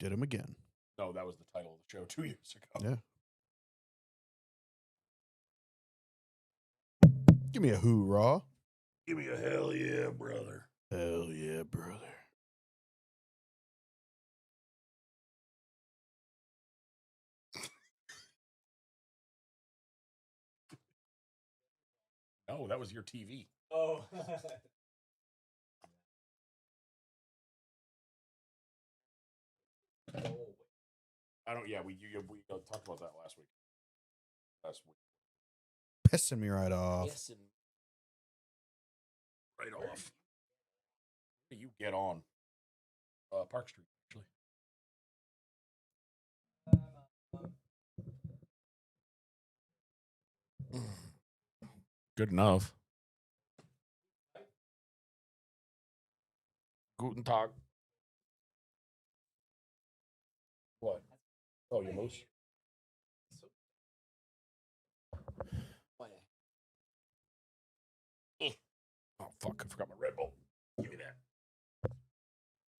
Did him again. No, that was the title of the show 2 years ago. Yeah. Give me a hoorah. Give me a hell yeah, brother. Hell yeah, brother. No, that was your TV. Oh. I don't. Yeah, we talked about that last week. Pissing me right off. Right off. Where do you get on? Park Street, actually. Good enough. Guten Tag. What? Oh, your moose? Oh, fuck. I forgot my Red Bull. Give me that.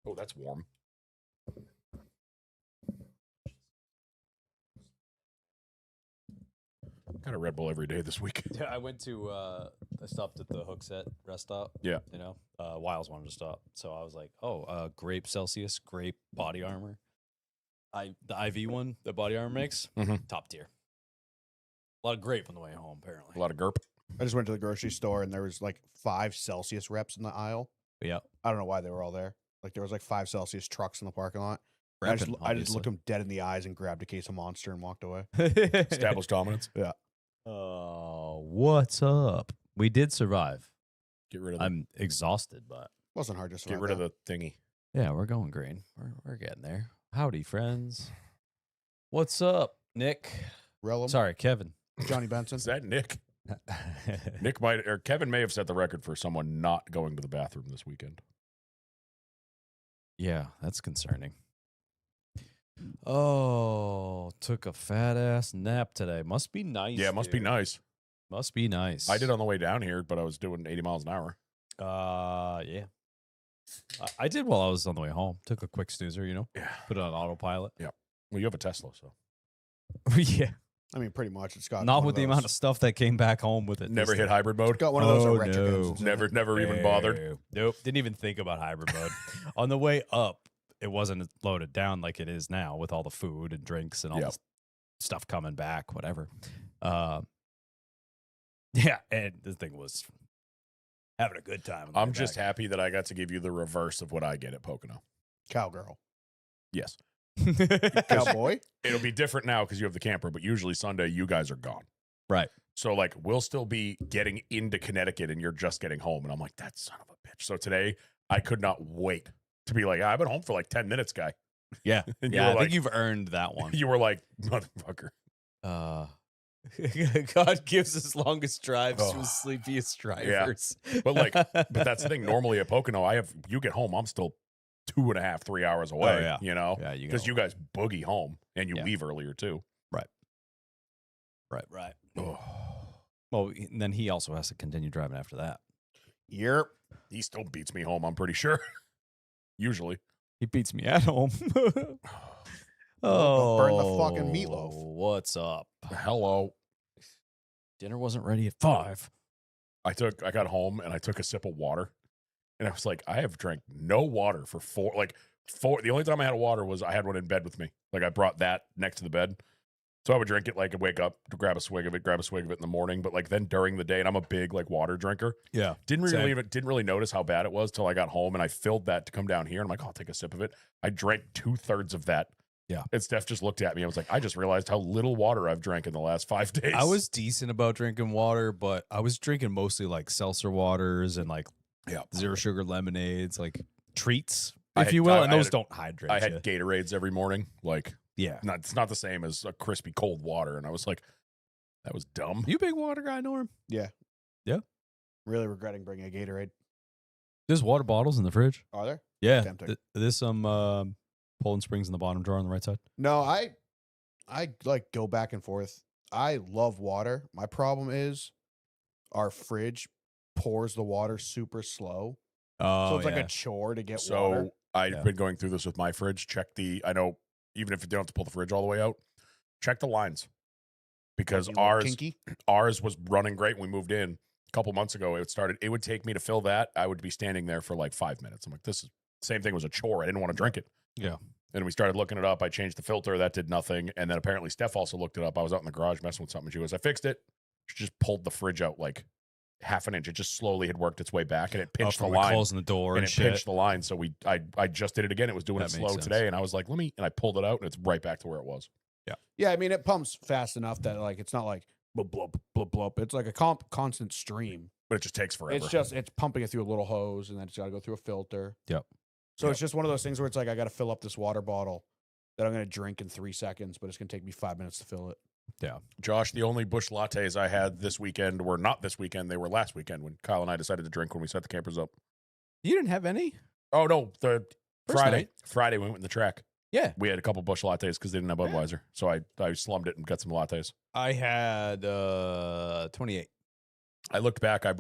Oh, that's warm. Got a Red Bull every day this week. Yeah, I went to I stopped at the Hooksett rest stop. Yeah. You know, Wiles wanted to stop. So I was like, grape Celsius, grape body armor. The IV one that body armor makes, top tier. A lot of grape on the way home, apparently. A lot of GURP. I just went to the grocery store and there was like 5 Celsius reps in the aisle. Yeah. I don't know why they were all there. Like there was like 5 Celsius trucks in the parking lot. Repping, I just looked them dead in the eyes and grabbed a case of Monster and walked away. Established dominance. Yeah. Oh, what's up? We did survive. Get rid of. I'm exhausted, but Wasn't hard to survive. Get rid of the thingy. yeah, we're going green. We're getting there. Howdy, friends. What's up, Nick? Relum. Sorry, Kevin. Johnny Benson. Is that Nick? Nick might, or Kevin may have set the record for someone not going to the bathroom this weekend. Yeah, that's concerning. Oh, took a fat ass nap today. Must be nice. Yeah, it must be dude. nice. Must be nice. I did on the way down here, but I was doing 80 miles an hour. Yeah. I did while I was on the way home. Took a quick snoozer, you know. Yeah. Put it on autopilot. Well, you have a Tesla, so. Yeah. I mean, pretty much. It's got Not one with the amount of stuff that came back home with it. Never hit hybrid mode? Got one of those Oh, electric no. engines in it. Never even bothered. Nope. Didn't even think about hybrid mode. On the way up, it wasn't loaded down like it is now with all the food and drinks and all Yep. the stuff coming back, whatever. Yeah, and the thing was having a good time. on the I'm way just back. happy that I got to give you the reverse of what I get at Pocono. Cowgirl. Yes. Cowboy. It'll be different now because you have the camper, but usually Sunday you guys are gone. Right. So like we'll still be getting into Connecticut and you're just getting home. And I'm like, that son of a bitch. So today I could not wait to be like, I've been home for like 10 minutes, guy. Yeah. And Yeah, you I were think like, you've earned that one. you were like, motherfucker. God gives us longest drives to Oh. his sleepiest drivers. But that's the thing. Normally at Pocono, you get home, I'm still 2.5, 3 hours away, yeah. you know, Yeah, because you guys boogie home and you Yeah. leave earlier too. Right. Oh. Well, and then he also has to continue driving after that. Yep. He still beats me home, I'm pretty sure. Usually. He beats me at home. Well, burn the fucking meatloaf. What's up? Hello. Dinner wasn't ready at 5. I got home and I took a sip of water and I was like, I have drank no water for four. The only time I had water was I had one in bed with me. Like I brought that next to the bed. So I would drink it, like I'd wake up to grab a swig of it in the morning. But like then during the day, and I'm a big like water drinker. Yeah. Didn't really notice how bad it was till I got home and I filled that to come down here. And I'm like, I'll take a sip of it. I drank 2/3 of that. Yeah. And Steph just looked at me. I was like, I just realized how little water I've drank in the last 5 days. I was decent about drinking water, but I was drinking mostly like seltzer waters and like zero sugar lemonades, like treats, if you will. And those don't hydrate. I had Gatorades every morning. Like, yeah. it's not the same as a crispy cold water. And I was like, that was dumb. You a big water guy, Norm? Yeah. Yeah. Really regretting bringing a Gatorade. There's water bottles in the fridge. Are there? Yeah. Tempting. There's some Poland Springs in the bottom drawer on the right side. No, I like go back and forth. I love water. My problem is our fridge pours the water super slow. Oh, So it's like a chore to get water. I've been going through this with my fridge. I know even if you don't have to pull the fridge all the way out, check the lines. Because You know, kinky. ours was running great when we moved in a couple months ago. It would take me to fill that. I would be standing there for like 5 minutes. I'm like, this is same thing was a chore. I didn't want to drink it. Yeah. And we started looking it up. I changed the filter. That did nothing. And then apparently Steph also looked it up. I was out in the garage messing with something. She goes, I fixed it. She just pulled the fridge out like half an inch. It just slowly had worked its way back and it pinched the line. Closing the door And and it shit. pinched the line. So I just did it again. It was doing That it makes slow sense. today. And I was like, and I pulled it out and it's right back to where it was. Yeah, I mean it pumps fast enough that like it's not like blub blub blub blub. It's like a constant stream. But it just takes forever. It's pumping it through a little hose and then it's got to go through a filter. Yep. So it's just one of those things where it's like I got to fill up this water bottle that I'm going to drink in 3 seconds, but it's going to take me 5 minutes to fill it. Yeah. Josh, the only bush lattes I had this weekend were not this weekend. They were last weekend when Kyle and I decided to drink when we set the campers up. You didn't have any? Oh, no. The First Friday. night. Friday, we went in the track. Yeah. We had a couple bush lattes because they didn't have Budweiser. So I slummed it and got some lattes. I had 28. I looked back. I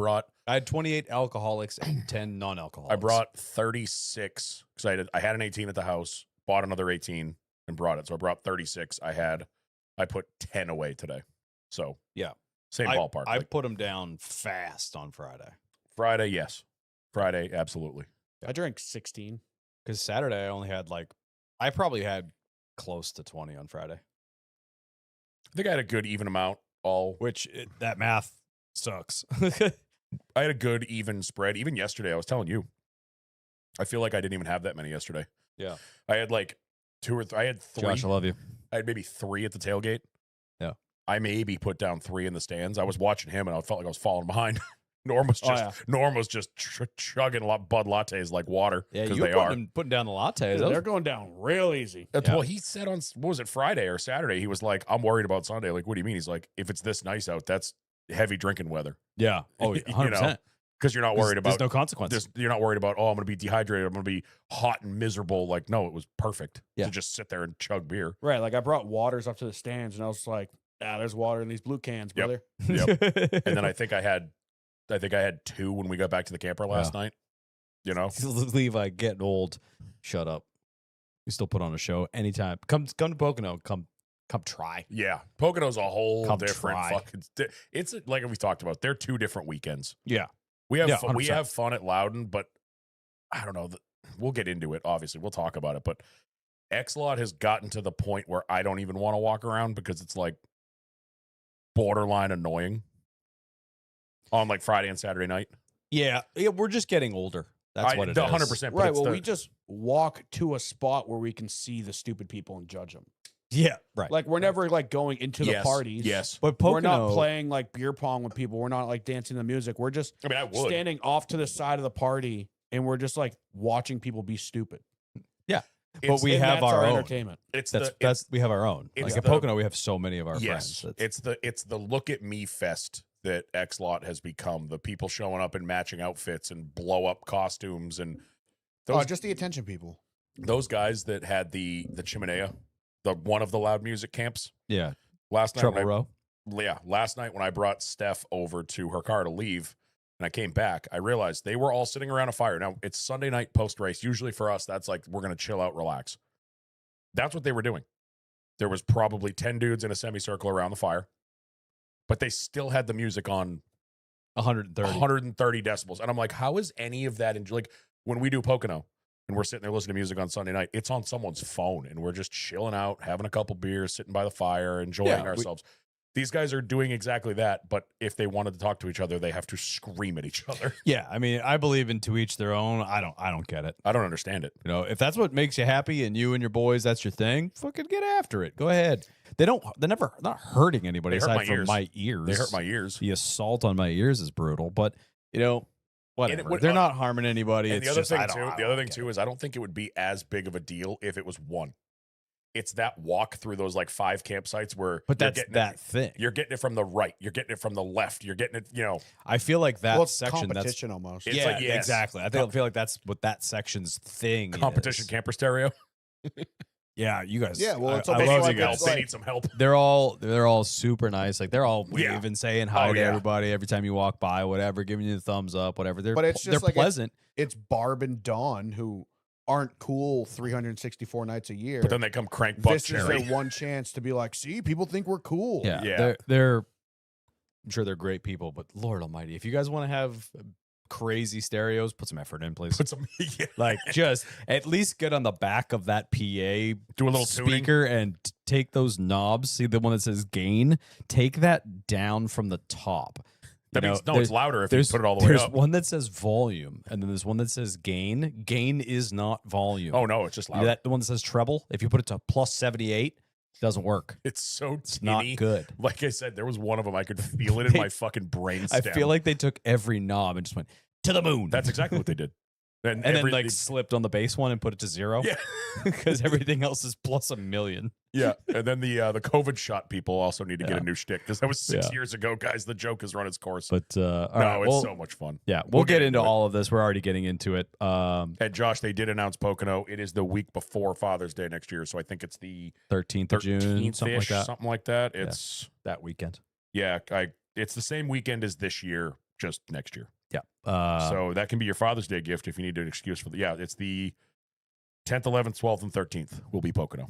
had 28 alcoholics and 10 non-alcoholics. brought 36 because I had an 18 at the house, bought another 18 and brought it. So I brought 36. I put 10 away today. So Yeah. same ballpark. I Like, put them down fast on Friday. Friday, yes. Friday, absolutely. I drank 16. Because Saturday I only had I probably had close to 20 on Friday. I think I had a good even amount. That math sucks. I had a good even spread. Even yesterday, I was telling you, I feel like I didn't even have that many yesterday. Yeah. I had like I had 3. Josh, I love you. I had maybe 3 at the tailgate. Yeah. I maybe put down 3 in the stands. I was watching him and I felt like I was falling behind. Norm was just chugging Bud lattes like water. Yeah, because you they were are. putting down the lattes. Dude, they're going down real easy. That's Yeah. what he said on, what was it, Friday or Saturday? He was like, I'm worried about Sunday. Like, what do you mean? He's like, if it's this nice out, that's heavy drinking weather. Yeah. Oh, You 100%. know, because you're not worried about There's no consequence. you're not worried about, oh, I'm going to be dehydrated. I'm going to be hot and miserable. Like, no, it was perfect Yeah. to just sit there and chug beer. Right. Like I brought waters up to the stands and I was like, there's water in these blue cans, Yep. brother. Yep. And then I think I had 2 when we got back to the camper last night. You know, Levi, getting old. Shut up. We still put on a show anytime. Come to Pocono. Come try. yeah, Pocono's a whole Come different try. fucking. It's like we talked about. They're 2 different weekends. Yeah. We have Yeah, we 100%. have fun at Loudon, but I don't know. We'll get into it. Obviously, we'll talk about it. But X-Lot has gotten to the point where I don't even want to walk around because it's like borderline annoying on like Friday and Saturday night. Yeah. We're just getting older. That's what it is. 100%. Right. Well, we just walk to a spot where we can see the stupid people and judge them. Yeah. Right. Like we're never like going into the Yes, parties. Yes. But Pocono, We're not playing like beer pong with people. We're not like dancing to music. We're just I mean, I would. standing off to the side of the party and we're just like watching people be stupid. But we And have that's our own. entertainment. It's That's we have our own. it's Like at the- Pocono, we have so many of our yes. friends. It's the look at me fest that X-Lot has become. The people showing up in matching outfits and blow up costumes and those Just the attention people. those guys that had the chimenea, the one of the loud music camps Yeah. last night. Treble row. Last night when I brought Steph over to her car to leave and I came back, I realized they were all sitting around a fire. Now, it's Sunday night post-race. Usually for us, that's like, we're going to chill out, relax. That's what they were doing. There was probably 10 dudes in a semicircle around the fire, but they still had the music on 130 decibels. And I'm like, how is any of that, like when we do Pocono and we're sitting there listening to music on Sunday night, it's on someone's phone and we're just chilling out, having a couple beers, sitting by the fire, enjoying ourselves. These guys are doing exactly that, but if they wanted to talk to each other, they have to scream at each other. Yeah. I mean, I believe in to each their own. I don't get it. I don't understand it. You know, if that's what makes you happy and you and your boys, that's your thing, fucking get after it. Go ahead. They're not hurting anybody They hurt aside my from ears. my ears. They hurt my ears. The assault on my ears is brutal, but you know, whatever. would- They're not harming anybody. And It's the other just, thing I don't- too, I the don't other thing get too it. is I don't think it would be as big of a deal if it was one. It's that walk through those like 5 campsites where But you're that's getting that it, thing. you're getting it from the right, you're getting it from the left, you're getting it, you know. I feel like that Well, it's section. That's competition almost. It's yeah, like, yes. exactly. I feel like that's what that section's thing. Competition is. camper stereo. Yeah, you guys. Yeah, well, it's I almost They love need like you some guys. help. They need some help. They're all super nice. Like they're all Yeah. waving, saying hi Oh, to yeah. everybody every time you walk by, whatever, giving you the thumbs up, whatever. They're But it's they're just like pleasant. It's Barb and Dawn who aren't cool 364 nights a year. But then they come crank butt This is cherry. their one chance to be like, see, people think we're cool. Yeah, Yeah. they're I'm sure they're great people, but Lord Almighty, if you guys want to have crazy stereos, put some effort in, please. Put some, yeah. Like, just at least get on the back of that PA, Do a little tuning. speaker, and take those knobs. See the one that says gain. Take that down from the top. That You means know, no, it's louder if you put it all the way There's up. one that says volume, and then there's one that says gain. Gain is not volume. Oh no, it's just louder. That the one that says treble. If you put it to plus 78, it doesn't work. It's so It's not tinny. good. Like I said, there was one of them I could feel it in They- my fucking brain I stem. feel like they took every knob and just went to the moon. that's exactly what they did. and every- then like slipped on the base one and put it to 0. yeah, Because everything else is plus a million. yeah. And then the COVID shot people also need to get Yeah. a new shtick because that was 6 Yeah. years ago, guys. The joke has run its course. But all no, right, it's well, so much fun. yeah, we'll we'll get get into into it. all of this. We're already getting into it. And Josh, they did announce Pocono. It is the week before Father's Day next year, so I think it's the 13th of June, 13th, something like that. Something like that. Yeah. It's That weekend. it's the same weekend as this year, just next year. Yeah. So that can be your Father's Day gift if you need an excuse for the. Yeah, it's the 10th, 11th, 12th, and 13th will be Pocono.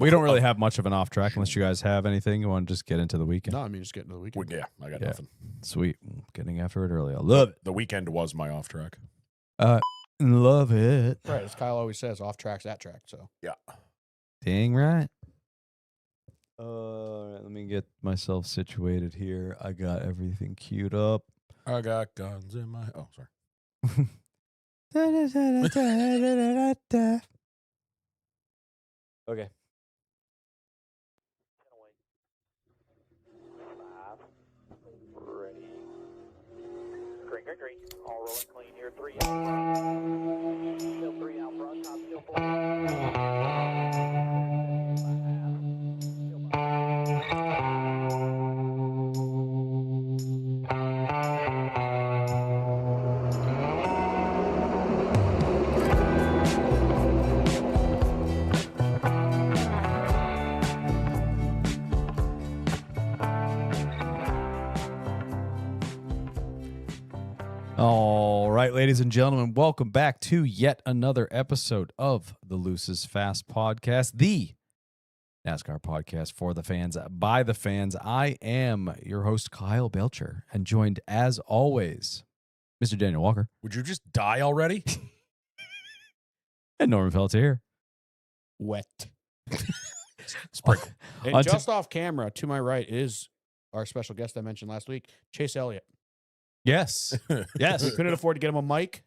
We don't really have much of an off track unless you guys have anything. You want to just get into the weekend? No, I mean, just get into the weekend. Yeah, I got Yeah. nothing. Sweet. Getting after it early. I love it. The weekend was my off track. Love it. Right, as Kyle always says, off track's at track. So Yeah. Dang right. Let me get myself situated here. I got everything queued up. I got guns in my. Oh, sorry. Okay. Ready. Green. All rolling clean here. 3 Still 3 out front. Top still 4. All right, ladies and gentlemen, welcome back to yet another episode of the Luce's Fast Podcast, the NASCAR podcast for the fans, by the fans. I am your host, Kyle Belcher, and joined as always, Mr. Daniel Walker Would you just die already? and Norman Pelletier. wet. Sprinkle. And On just off camera, to my right is our special guest I mentioned last week, Chase Elliott. Yes. Yes. We couldn't afford to get him a mic,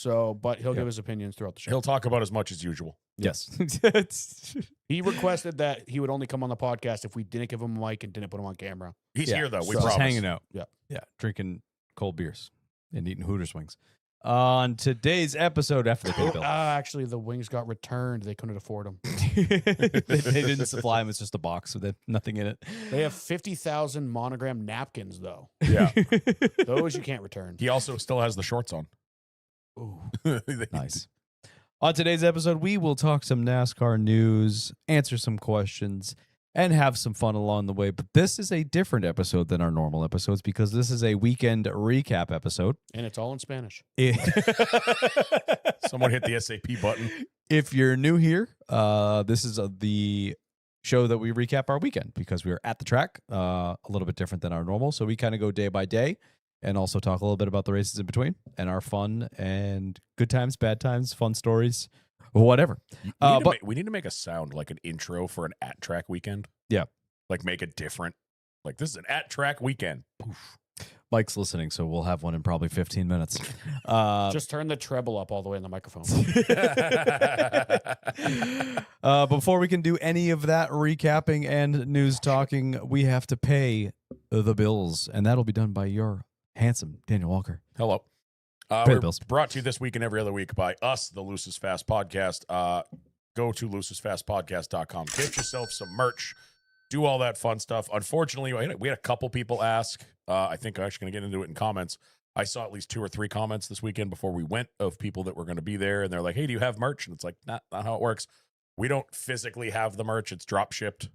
but he'll Yeah. give his opinions throughout the show. He'll talk about as much as usual. Yes. He requested that he would only come on the podcast if we didn't give him a mic and didn't put him on camera. He's Yeah, here though. We so- Just promise. hanging out. Yeah. Yeah. Drinking cold beers and eating Hooters wings. On today's episode, after they pay the bill. Actually, the wings got returned. They couldn't afford them. they didn't supply them. It's just a box with nothing in it. They have 50,000 monogram napkins, though. Yeah. Those you can't return. He also still has the shorts on. Ooh. Nice. On today's episode, we will talk some NASCAR news, answer some questions, and have some fun along the way. But this is a different episode than our normal episodes because this is a weekend recap episode. And it's all in Spanish. Someone hit the SAP button. If you're new here, this is the show that we recap our weekend because we are at the track, a little bit different than our normal. So we kind of go day by day and also talk a little bit about the races in between and our fun and good times, bad times, fun stories, whatever. We need to make a sound like an intro for an at track weekend. Yeah. Like make it different. Like this is an at track weekend. Poof. Mike's listening, so we'll have one in probably 15 minutes. Just turn the treble up all the way in the microphone. Before we can do any of that recapping and news talking, we have to pay the bills, and that'll be done by your handsome Daniel Walker. Hello. Pay the We're bills. brought to you this week and every other week by us, the Luce's Fast Podcast. Go to lucesfastpodcast.com. Get yourself some merch. Do all that fun stuff. Unfortunately, we had a couple people ask. I think I'm actually going to get into it in comments. I saw at least 2 or 3 comments this weekend before we went of people that were going to be there. And they're like, hey, do you have merch? And it's like, not how it works. We don't physically have the merch. It's drop shipped.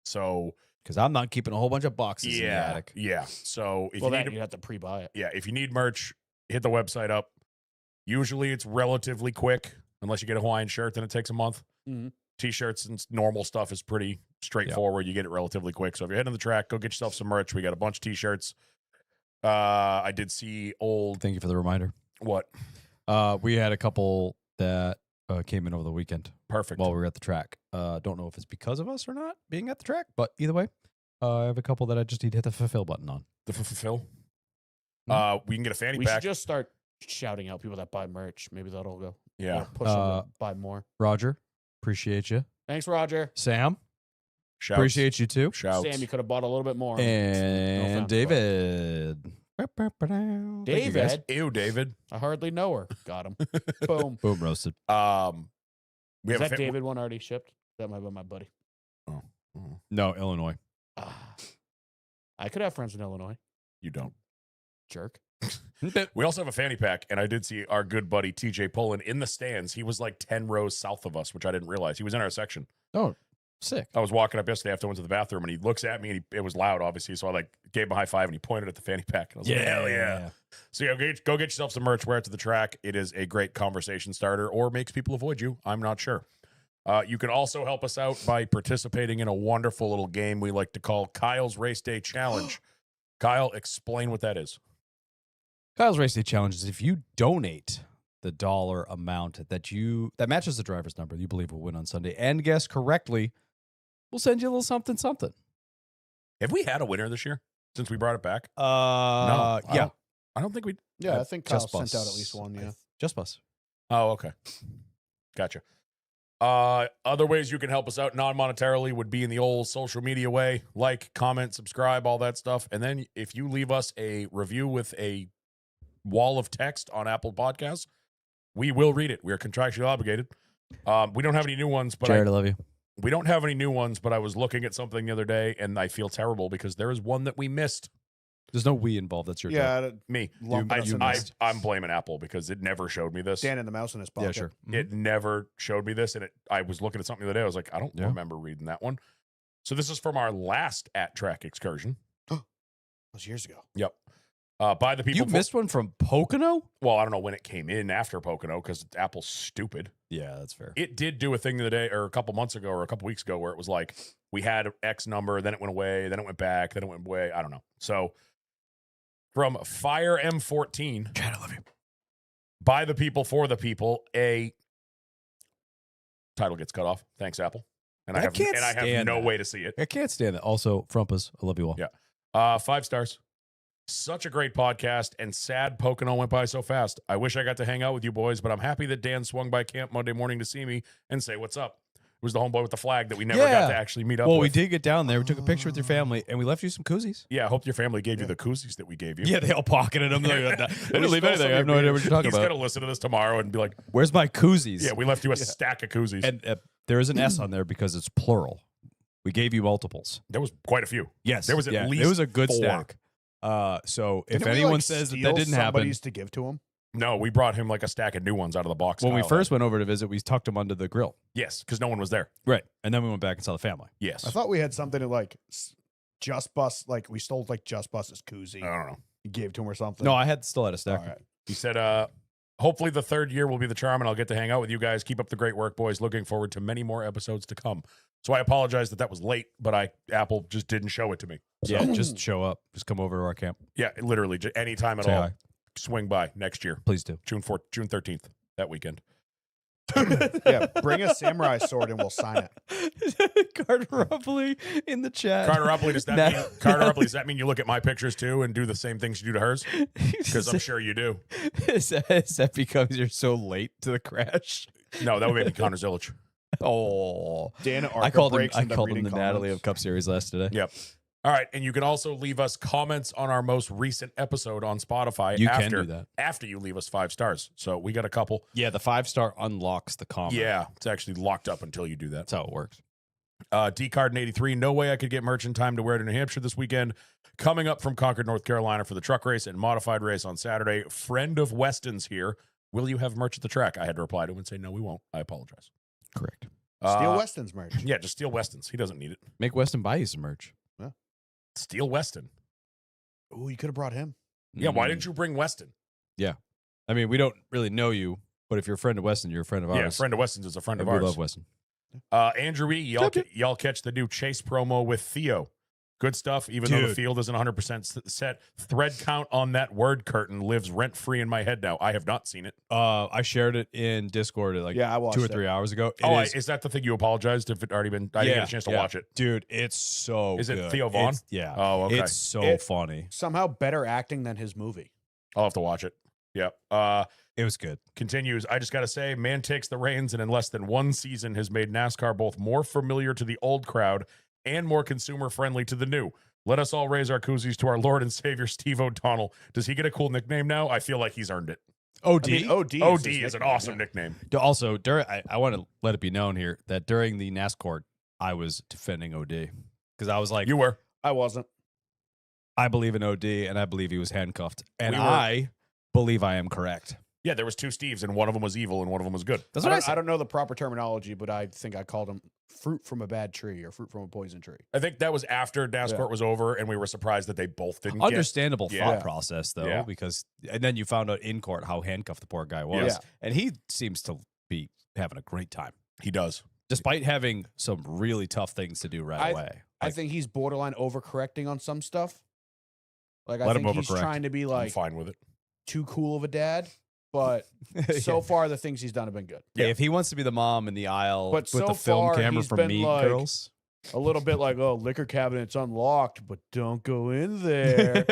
So, Because I'm not keeping a whole bunch of boxes in the yeah. attic. Yeah. So, if Well, you that need you have to pre-buy it. if you need merch, hit the website up. Usually it's relatively quick, unless you get a Hawaiian shirt, then it takes a month. Mhm. T-shirts and normal stuff is pretty straightforward. You get it relatively quick. So if you're heading to the track, go get yourself some merch. We got a bunch of T-shirts. I did see old Thank you for the reminder. what? We had a couple that came in over the weekend Perfect. while we were at the track. Don't know if it's because of us or not being at the track, but either way, I have a couple that I just need to hit the fulfill button on. the fulfill. Hmm? We can get a fanny We should pack. just start shouting out people that buy merch. Maybe that'll go. Yeah. Or push them to buy more. Roger, appreciate you. Thanks, Roger. Sam, Shouts. appreciate you too. Shouts. Sam, you could have bought a little bit more. And offense, David. Thank you, guys. David? Ew, David. I hardly know her. Got him. Boom. Boom, roasted. We Is have that a David one already shipped? That might be my buddy. No, Illinois. Ah. I could have friends in Illinois. You don't. Jerk. We also have a fanny pack, and I did see our good buddy TJ Pullen in the stands. He was like 10 rows south of us, which I didn't realize. He was in our section. Oh, sick. I was walking up yesterday after I went to the bathroom, and he looks at me, and it was loud, obviously. So I like gave him a high five, and he pointed at the fanny pack. And I was like, hell yeah. So yeah, go get yourself some merch, wear it to the track. It is a great conversation starter, or makes people avoid you. I'm not sure. You can also help us out by participating in a wonderful little game we like to call Kyle's Race Day Challenge. Kyle, explain what that is. Kyle's Race Day Challenge is if you donate the dollar amount that matches the driver's number you believe will win on Sunday and guess correctly, we'll send you a little something. Have we had a winner this year since we brought it back? Yeah. I don't think we. Yeah, I think Kyle Just sent Bus. out at least one. Yeah. Just Bus. Oh, okay. Gotcha. Other ways you can help us out non-monetarily would be in the old social media way. Like, comment, subscribe, all that stuff. And then if you leave us a review with a wall of text on Apple Podcasts, we will read it. We are contractually obligated. We don't have any new ones, but Jared, I love you. we don't have any new ones, but I was looking at something the other day and I feel terrible because there is one that we missed. There's no we involved. That's your job. Yeah. Me. Lump us in this. I'm blaming Apple because it never showed me this. Dan and the mouse in his pocket. Yeah, sure. It never showed me this, and I was looking at something the other day. I was like, I don't Yeah. remember reading that one. So this is from our last at-track excursion. That was years ago. Yep. By the people. You missed one from Pocono? Well, I don't know when it came in after Pocono because Apple's stupid. Yeah, that's fair. It did do a thing the other day, or a couple months ago, or a couple weeks ago, where it was like we had X number, then it went away, then it went back, then it went away. I don't know. So from Fire M14. Jared, I love you. By the people, for the people, a title gets cut off. Thanks, Apple. And I have stand no that. way to see it. I can't stand that. Also, Frumpas, I love you all. Yeah. 5 stars. Such a great podcast, and sad Pocono went by so fast. I wish I got to hang out with you boys, but I'm happy that Dan swung by camp Monday morning to see me and say what's up. It was the homeboy with the flag that we never got Yeah. to actually meet up Well, with. we did get down there. We took a picture with your family, and we left you some koozies. Yeah, I hope your family gave you the koozies that we gave you. Yeah, they all pocketed them. They We didn't leave stole anything. some I of have no your idea what you're talking He's about. going to listen to this tomorrow and be like, Where's my koozies? yeah, we left you a stack of koozies. And there is an S on there because it's plural. We gave you multiples. There was quite a few. Yes, There was at it least was a good 4. stack. So if Didn't we, anyone like, says that steal didn't happen, somebody's to give to him. No, we brought him like a stack of new ones out of the box. when we Kyle first had. went over to visit, we tucked them under the grill. Yes, because no one was there. Right, and then we went back and saw the family. Yes. I thought we had something to like Just Bus, like we stole like Just Bus's koozie. I don't know. You gave to him or something. No, I still had a stack. All right. He said, hopefully the third year will be the charm and I'll get to hang out with you guys. Keep up the great work, boys. Looking forward to many more episodes to come. So I apologize that was late, but Apple just didn't show it to me. So, Yeah, just show up. Just come over to our camp. yeah, literally anytime at Say all. hi. Swing by next year, Please do. June 13th, that weekend. Yeah, bring a samurai sword and we'll sign it. Carter Rupley in the chat. Carter Upley, does that Now- mean Carter Upley, does that mean you look at my pictures too and do the same things you do to hers? Because I'm sure you do. Is that because you're so late to the crash? No, that would make me Connor Zillich. Oh, Dan I called him. breaks I into called him reading the Natalie comments. of Cup Series last today. Yep. All right, and you can also leave us comments on our most recent episode on Spotify. You after, can do that. after you leave us 5 stars. So we got a couple. Yeah, the 5-star unlocks the comment. Yeah, it's actually locked up until you do that. that's how it works. DCarden83, no way I could get merch in time to wear to New Hampshire this weekend. Coming up from Concord, North Carolina for the truck race and modified race on Saturday. Friend of Weston's here. Will you have merch at the track? I had to reply to him and say, no, we won't. I apologize. Correct. Steal Weston's merch. Yeah, just steal Weston's. He doesn't need it. Make Weston buy you some merch. Steal Weston. Ooh, you could have brought him. Yeah, why Mm. didn't you bring Weston? Yeah. I mean, we don't really know you, but if you're a friend of Weston, you're a friend of ours. Yeah, friend of Weston's is a friend of And we ours. love Weston. Andrew E, y'all catch the new Chase promo with Theo. Good stuff, even though the Dude. field isn't 100% set. Thread count on that word curtain lives rent-free in my head now. I have not seen it. I shared it in Discord like Yeah, I watched 2 or it. 3 hours ago. Is that the thing you apologized if it already been? I didn't get a chance to watch it. Dude, it's so Is it good. Theo Vaughn? Yeah. Oh, okay. It's so It- funny. Somehow better acting than his movie. I'll have to watch it. Yeah. It was good. Continues. I just got to say, man takes the reins and in less than one season has made NASCAR both more familiar to the old crowd and more consumer friendly to the new. Let us all raise our koozies to our Lord and Savior, Steve O'Donnell. Does he get a cool nickname now? I feel like he's earned it. OD. I mean, OD. OD his is an nickname, awesome yeah. nickname. Also, I want to let it be known here that during the NASCAR, I was defending OD because I was like, You were. I wasn't. I believe in OD and I believe he was handcuffed, and We were- I believe I am correct. Yeah, there was two Steves, and one of them was evil, and one of them was good. That's I what I don't, said. I don't know the proper terminology, but I think I called him fruit from a bad tree or fruit from a poison tree. I think that was after NASCAR Yeah. was over, and we were surprised that they both didn't get. Understandable Yeah. thought process though, Yeah. because and then you found out in court how handcuffed the poor guy was, Yeah. and he seems to be having a great time He does. despite having some really tough things to do right away. I think he's borderline overcorrecting on some stuff. Like I Let him think he's overcorrect. trying to be I'm like fine with it. too cool of a dad, but so far the things he's done have been good. Yeah, Yeah. if he wants to be the mom in the aisle But with so the film far, camera he's from been Mean like- Girls, A little bit like, oh, liquor cabinet's unlocked, but don't go in there.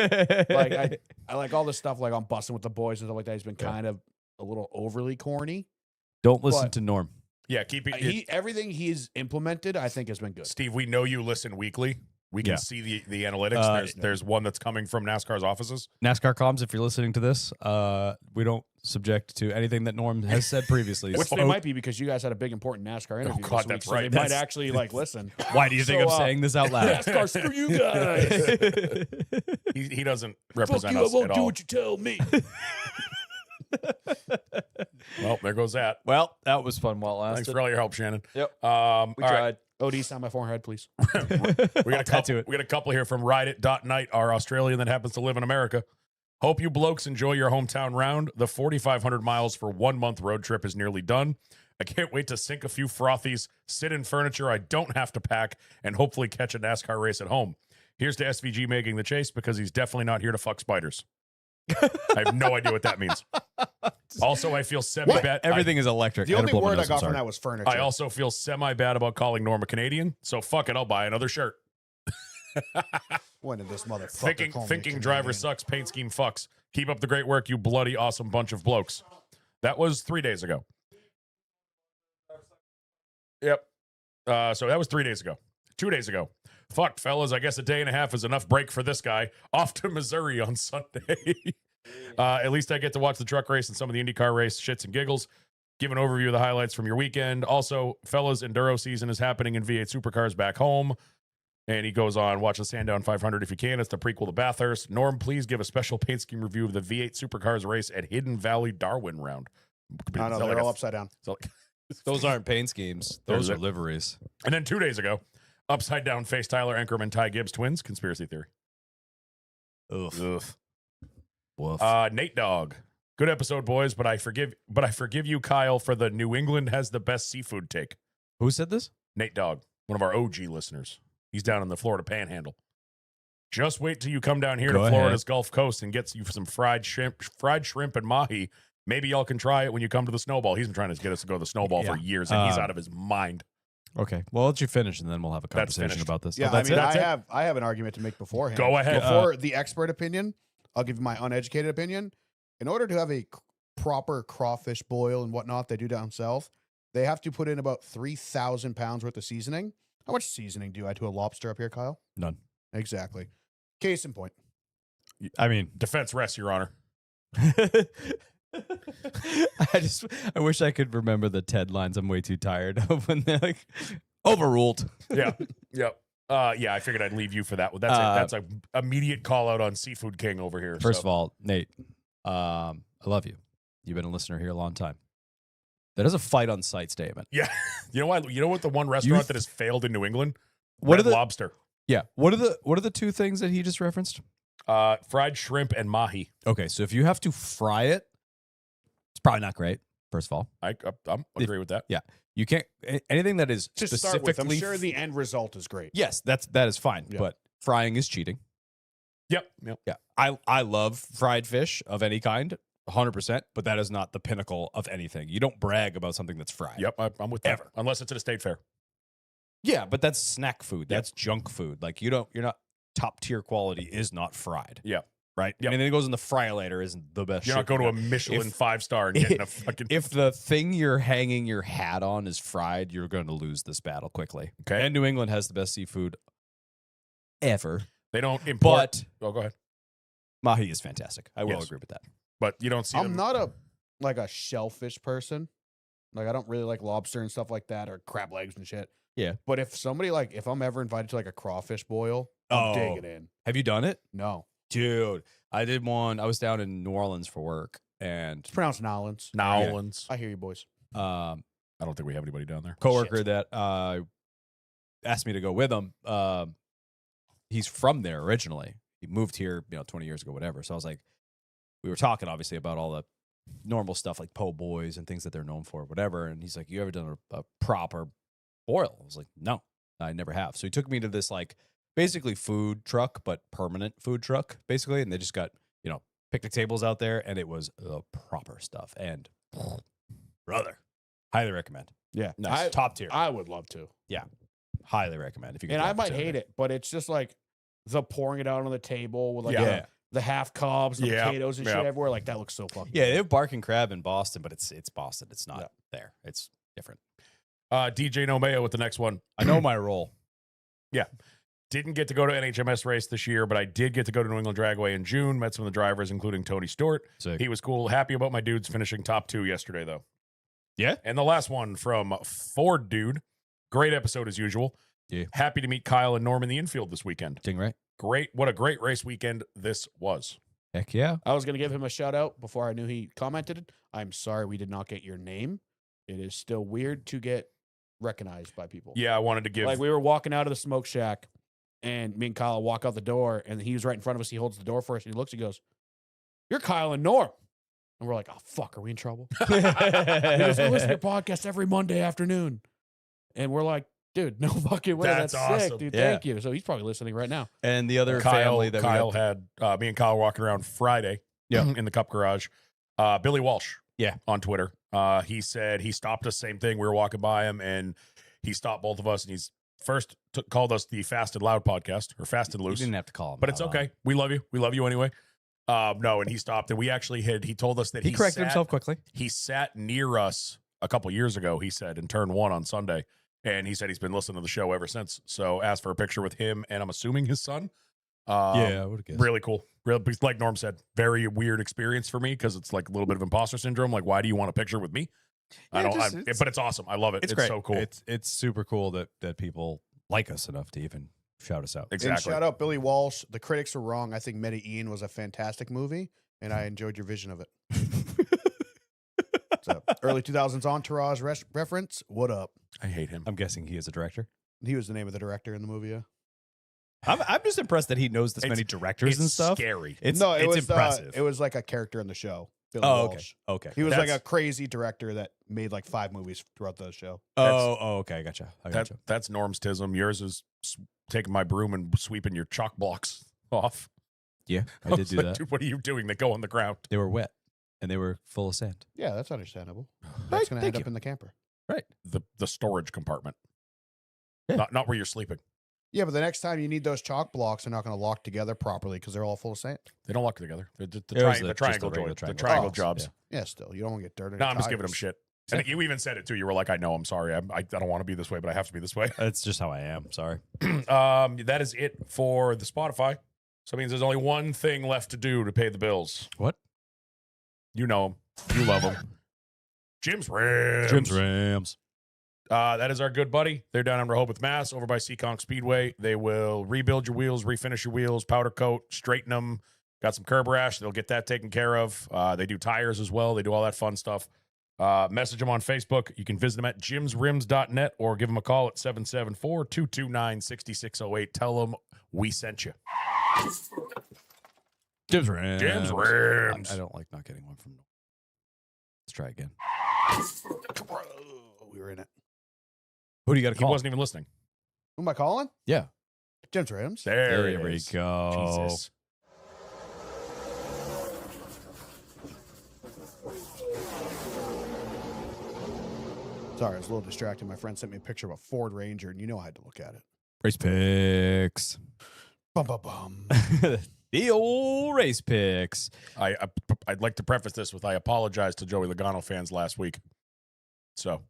Like I like all this stuff like on Busting with the Boys and stuff like that. He's been Yeah. kind of a little overly corny. don't listen but- to Norm. Yeah, keep it. Everything he's implemented, I think, has been good. Steve, we know you listen weekly. We can Yeah. see the analytics. Uh, there's one that's coming from NASCAR's offices. NASCAR comms, if you're listening to this, we don't subject to anything that Norm has said previously. Which So- they might be because you guys had a big important NASCAR interview. God, this week, that's so right. They might That's- actually like listen. Why do you think So, I'm saying this out loud? NASCAR, screw you guys. He doesn't Fuck represent you, I us won't at do all. what you tell me. Well, there goes that. Well, that was fun while it Thanks lasted. for all your help, Shannon. Yep. All We right. tried. OD, sign my forehead, please. We got I'll a tattoo couple. it. We got a couple here from RideIt.night, our Australian that happens to live in America. Hope you blokes enjoy your hometown round. The 4,500 miles for 1 month road trip is nearly done. I can't wait to sink a few frothies, sit in furniture I don't have to pack, and hopefully catch a NASCAR race at home. Here's to SVG making the chase because he's definitely not here to fuck spiders. I have no idea what that means. Also, I feel semi-bad. Everything is electric. The I had only to blow my word I nose, got I'm from sorry. that was furniture. I also feel semi-bad about calling Norm a Canadian, so fuck it, I'll buy another shirt. When did this motherfucker call me a Thinking driver Canadian? sucks, paint scheme fucks. Keep up the great work, you bloody awesome bunch of blokes. That was 3 days ago. Yep. So that was 3 days ago. 2 days ago. Fuck, fellas, I guess a day and a half is enough break for this guy. Off to Missouri on Sunday. At least I get to watch the truck race and some of the IndyCar race, shits and giggles. Give an overview of the highlights from your weekend. Also, fellas, Enduro season is happening in V8 Supercars back home. And he goes on, watch the Sandown 500 if you can. It's the prequel to Bathurst. Norm, please give a special paint scheme review of the V8 Supercars race at Hidden Valley Darwin round. No, Is that they're like all a- upside down. is that like- Those aren't paint schemes. Those are liveries. And then 2 days ago, upside down face Tyler Enkerman, Ty Gibbs twins, conspiracy theory. Ugh. Ugh. Woof. Nate Dogg. Good episode, boys, but I forgive you, Kyle, for the New England has the best seafood take. Who said this? Nate Dogg, one of our OG listeners. He's down in the Florida Panhandle. Just wait till you come down here Go to ahead. Florida's Gulf Coast and get you some fried shrimp and mahi. Maybe y'all can try it when you come to the Snowball. He's been trying to get us to go to the Snowball for Yeah. years, and he's out of his mind. Okay. Well, I'll let you finish, and then we'll have a That's conversation finished. about this. Yeah, Oh, that's I mean, it? I have an argument to make beforehand. Go ahead. Before the expert opinion, I'll give you my uneducated opinion. In order to have a proper crawfish boil and whatnot they do down south, they have to put in about 3,000 pounds worth of seasoning. How much seasoning do you add to a lobster up here, Kyle? None. Exactly. Case in point. I mean, Defense rests, Your Honor. I wish I could remember the TED lines. I'm way too tired of when they're like overruled. Yeah. Yep. Yeah, I figured I'd leave you for that one. That's a immediate call out on Seafood King over here. First of all, Nate, I love you. You've been a listener here a long time. That is a fight on site statement. yeah, you know what? You know what? The one restaurant that has failed in New England, What Red are the Lobster, What are the two things that he just referenced? fried shrimp and mahi. Okay, so if you have to fry it, probably not great. First of all, I'm agree with that. you can't anything that is To start with, I'm specifically. sure the end result is great. Yes, that is fine. Yeah. But frying is cheating. Yep. Yeah, I love fried fish of any kind, 100%. But that is not the pinnacle of anything. You don't brag about something that's fried. Yep. I'm with that. Ever. Unless it's at a state fair. Yeah, but that's snack food. Yep. That's junk food. Like you're not top tier quality is not fried. Yeah. Right. Yep. Anything that goes in the fryer isn't the best. You're not shit. going to a Michelin 5-star and getting a fucking. If the thing you're hanging your hat on is fried, you're going to lose this battle quickly. Okay. And New England has the best seafood ever. They don't import. But Oh, go ahead. mahi is fantastic. I will Yes. agree with that. But you don't see I'm them. not a shellfish person. Like I don't really like lobster and stuff like that or crab legs and shit. Yeah. But if somebody if I'm ever invited to like a crawfish boil, I'm digging in. Have you done it? No. Dude, I did one. I was down in New Orleans for work and It's pronounced Nolans. Nowlands. I hear you boys. I don't think we have anybody down there. coworker that asked me to go with him. He's from there originally. He moved here, 20 years ago, whatever. So I was like, we were talking obviously about all the normal stuff like po' boys and things that they're known for, whatever. And he's like, "You ever done a proper boil?" I was like, "No, I never have." So he took me to this basically food truck, but permanent food truck, basically. And they just got, picnic tables out there, and it was the proper stuff. And brother, highly recommend. Yeah. Nice. Top tier. I would love to. Highly recommend if you get And the I might opportunity. hate it, but it's just like the pouring it out on the table with Yeah. the half cobs, the Yeah. potatoes and shit Yeah. everywhere. Like that looks so fucking Yeah, they good. have Bark and Crab in Boston, but it's Boston. It's not Yeah. there. It's different. DJ Nomeo with the next one. I know my role. Didn't get to go to NHMS race this year, but I did get to go to New England Dragway in June. Met some of the drivers, including Tony Stewart. Sick. He was cool. Happy about my dudes finishing top 2 yesterday, though. Yeah? And the last one from Ford Dude. Great episode as usual. Yeah. Happy to meet Kyle and Norm in the infield this weekend. Ding right? Great. What a great race weekend this was. Heck yeah. I was going to give him a shout out before I knew he commented. I'm sorry we did not get your name. It is still weird to get recognized by people. Yeah, I wanted to give. Like we were walking out of the smoke shack and me and Kyle walk out the door and he was right in front of us. He holds the door for us and he looks, he goes, "You're Kyle and Norm." And we're like, "Oh, fuck, are we in trouble?" He goes, "I listen to your podcast every Monday afternoon." And we're like, "Dude, no fucking way. That's That's sick, awesome. dude. Yeah. Thank you." So he's probably listening right now. And the other Kyle, family that Kyle we had me and Kyle walking around Friday in the Cup Garage. Billy Walsh on Twitter. He said he stopped us, same thing. We were walking by him and he stopped both of us and he's first called us the Fast and Loud podcast or Fast and you Loose. didn't have to call him. But it's out okay. loud. We love you. We love you anyway. No, and he stopped and we actually he told us that He corrected sat- himself quickly. He sat near us a couple years ago, he said, in turn 1 on Sunday. And he said he's been listening to the show ever since. So asked for a picture with him and I'm assuming his son. I would have guessed. Really cool. Real, like Norm said, very weird experience for me because it's like a little bit of imposter syndrome. Like, why do you want a picture with me? Yeah, But it's awesome. I love it. It's great. So cool. It's super cool that people like us enough to even shout us out. And Exactly. shout out Billy Walsh. The critics were wrong. I think Medi Ian was a fantastic movie, and I enjoyed your vision of it. So, early 2000s Entourage reference. What up? I hate him. I'm guessing he is a director. He was the name of the director in the movie. Yeah. I'm just impressed that he knows this many directors It's and stuff. scary. It's it was impressive. it was like a character in the show. Billy Oh, okay. Walsh. Okay. He was like That's- a crazy director that made like 5 movies throughout the show. Okay. I gotcha. That's Norm's tism. Yours is taking my broom and sweeping your chalk blocks off. Yeah, I was did do like, that. Dude, what are you doing? They go on the ground. They were wet and they were full of sand. Yeah, that's understandable. Right, That's going to thank end up you. in the camper. Right. The storage compartment. Yeah. Not where you're sleeping. Yeah, but the next time you need those chalk blocks, they're not going to lock together properly because they're all full of sand. They don't lock together. The It was triangle just a joint. regular The triangle. triangle Oh, jobs. Yeah, still, you don't want to get dirt in No, your I'm just giving them tires. shit. And you even said it too. You were like, I know, I'm sorry. I don't want to be this way, but I have to be this way. That's just how I am. Sorry. That is it for the Spotify. So it means there's only one thing left to do to pay the bills. What? You know him. You love him. Jim's Rams. Rams. That is our good buddy. They're down in Rehoboth, Mass, over by Seekonk Speedway. They will rebuild your wheels, refinish your wheels, powder coat, straighten them. Got some curb rash. They'll get that taken care of. They do tires as well. They do all that fun stuff. Message them on Facebook. You can visit them at jimsrims.net or give them a call at 774-229-6608. Tell them we sent you. Jim's Rams. Jim's Rams. I don't like not getting one from. try again. We were in it. Who do you got to He call? wasn't even listening. Who am I calling? Yeah. James Rams. There it we is. go. Jesus. Sorry, I was a little distracted. My friend sent me a picture of a Ford Ranger, and you know I had to look at it. Race picks. Bum, bum, bum. The old race picks. I'd like to preface this with I apologize to Joey Logano fans last week. So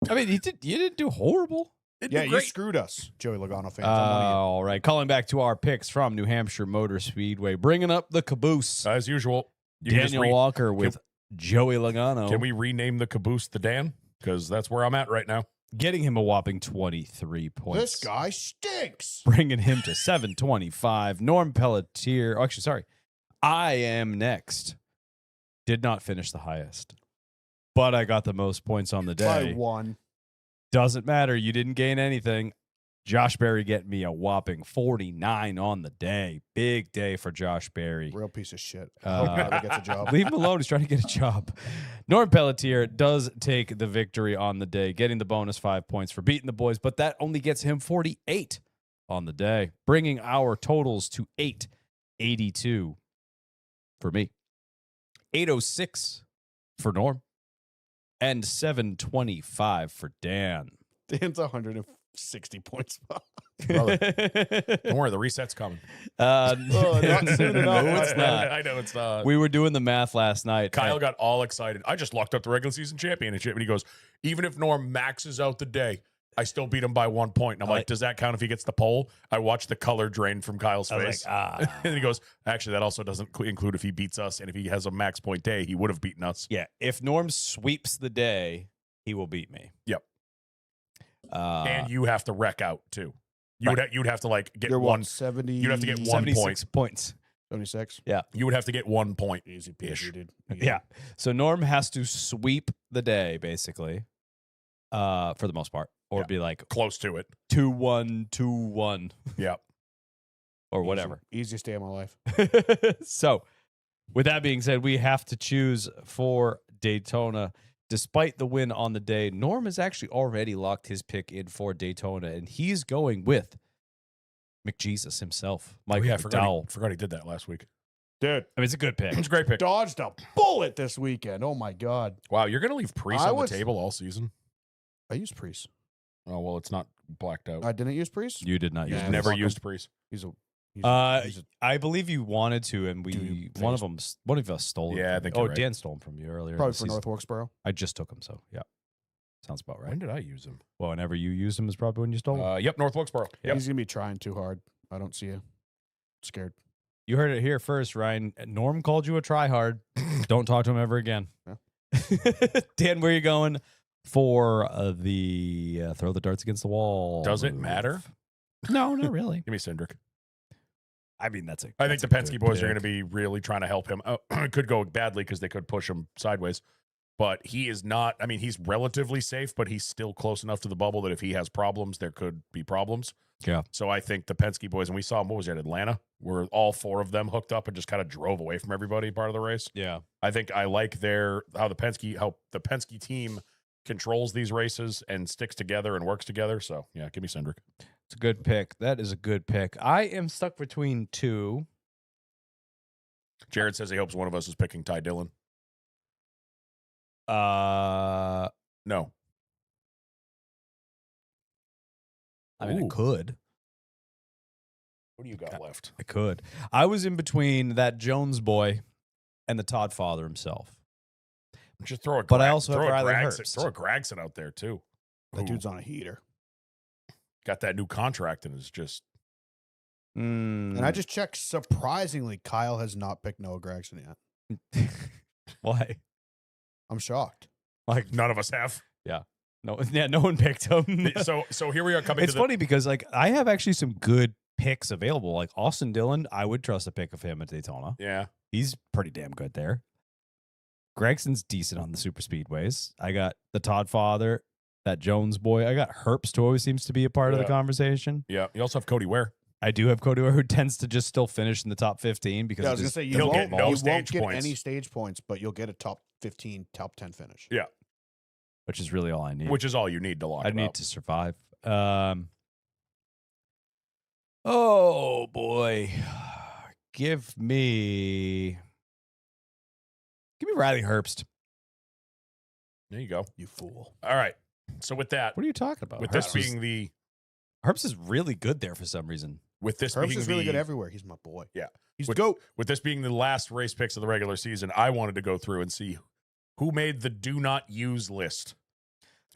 I mean, you didn't do horrible. Yeah, you screwed us, Joey Logano fans. I'm one of you. All right. Calling back to our picks from New Hampshire Motor Speedway. Bringing up the caboose. as usual, you can just Daniel Walker with Joey Logano. Can we rename the caboose the Dan? Because that's where I'm at right now. Getting him a whopping 23 points. This guy stinks. Bringing him to 725. Norm Pelletier. Oh, actually, sorry. I am next. Did not finish the highest, but I got the most points on the By day. one. Doesn't matter. You didn't gain anything. Josh Berry getting me a whopping 49 on the day. Big day for Josh Berry. Real piece of shit. Hope he never gets a job. Leave him alone. He's trying to get a job. Norm Pelletier does take the victory on the day, getting the bonus 5 points for beating the boys, but that only gets him 48 on the day, bringing our totals to 882 for me, 806 for Norm, and 725 for Dan. Dan's 160 points. Brother. Don't worry, the reset's coming. not soon enough. No, it's not. I know it's not. We were doing the math last night. Kyle got all excited. I just locked up the regular season championship. And he goes, even if Norm maxes out the day, I still beat him by 1 point. And I'm like, does that count if he gets the pole? I watched the color drain from Kyle's I was face. like, And he goes, actually, that also doesn't include if he beats us. And if he has a max point day, he would have beaten us. Yeah, if Norm sweeps the day, he will beat me. Yep. And Uh, you have to wreck out, too. You'd have to, like, get You're one. what, 70? You'd have to get 1 76 point. points. 76? You would have to get 1 point. Easy Ish. peasy, dude. Yeah. So Norm has to sweep the day, basically, for the most part, or Yeah. be like Close to it. 2-1, 2-1, Yeah. or whatever. Easiest day of my life. So, with that being said, we have to choose for Daytona. Despite the win on the day, Norm has actually already locked his pick in for Daytona, and he's going with McJesus himself, Michael I McDowell. forgot he did that last week. Dude, I mean, it's a good pick. It's a great pick. dodged a bullet this weekend. Oh, my God. Wow, you're going to leave Priest I on was- the table all season? I used Priest. Oh, well, it's not blacked out. I didn't use Priest? You did not Yeah, use You've it never was- used Priest. He's a... he's a I believe you wanted to, and Dude, one of us stole him. Yeah, I from think you. you're Oh, right. Dan stole him from you earlier. in probably the for season. North Wilkesboro. I just took him, so yeah, sounds about right. When did I use him? Well, whenever you used him is probably when you stole him. Yep, North Wilkesboro. Yep. He's going to be trying too hard. I don't see you. Scared. You heard it here first, Ryan. Norm called you a tryhard. Don't talk to him ever again. Dan, where you going for the throw the darts against the wall? Does it move? matter? No, not really. Give me Cindric. I mean, that's a. I think that's the a Penske good boys are pick. going to be really trying to help him. It could go badly because they could push him sideways. But he is not, I mean, he's relatively safe, but he's still close enough to the bubble that if he has problems, there could be problems. Yeah. So I think the Penske boys, and we saw him, what was it, at Atlanta, where all 4 of them hooked up and just kind of drove away from everybody part of the race. Yeah. I think I like how the Penske team controls these races and sticks together and works together. So yeah, give me Cindric. It's a good pick. That is a good pick. I am stuck between two. Jared says he hopes one of us is picking Ty Dillon. No. I mean, Ooh. I could. What do you got left? I could. I was in between that Jones boy and the Todd father himself. Just throw a But I also have throw a Riley Gregson, Herbst. throw a Gregson out there too. That Who dude's on a heater. got that new contract and is just And I just checked. Surprisingly, Kyle has not picked Noah Gregson yet. Why? I'm shocked. Like none of us have. no, yeah, no one picked him. So here we are coming It's to the funny because like I have actually some good picks available. Like Austin Dillon, I would trust a pick of him at Daytona. Yeah. He's pretty damn good there. Gregson's decent on the super speedways. I got the Todd father, that Jones boy. I got Herbst, who always seems to be a part of the Yeah. conversation. Yeah. You also have Cody Ware. I do have Cody Ware, who tends to just still finish in the top 15 because Yeah, I of was gonna his say he'll you get won't, no you stage won't get points. any stage points, but you'll get a top 15 top 10 finish. Yeah. which is really all I need. Which is all you need to lock I it need up. to survive. Oh boy, give me Riley Herbst. There you go. You fool. All right. So with that, What are you talking about? with this Herbst is- being the Herbst is really good there for some reason. with this Herbst being is really the, good everywhere. He's my boy. Yeah. He's With- the GOAT. with this being the last race picks of the regular season, I wanted to go through and see who made the do not use list.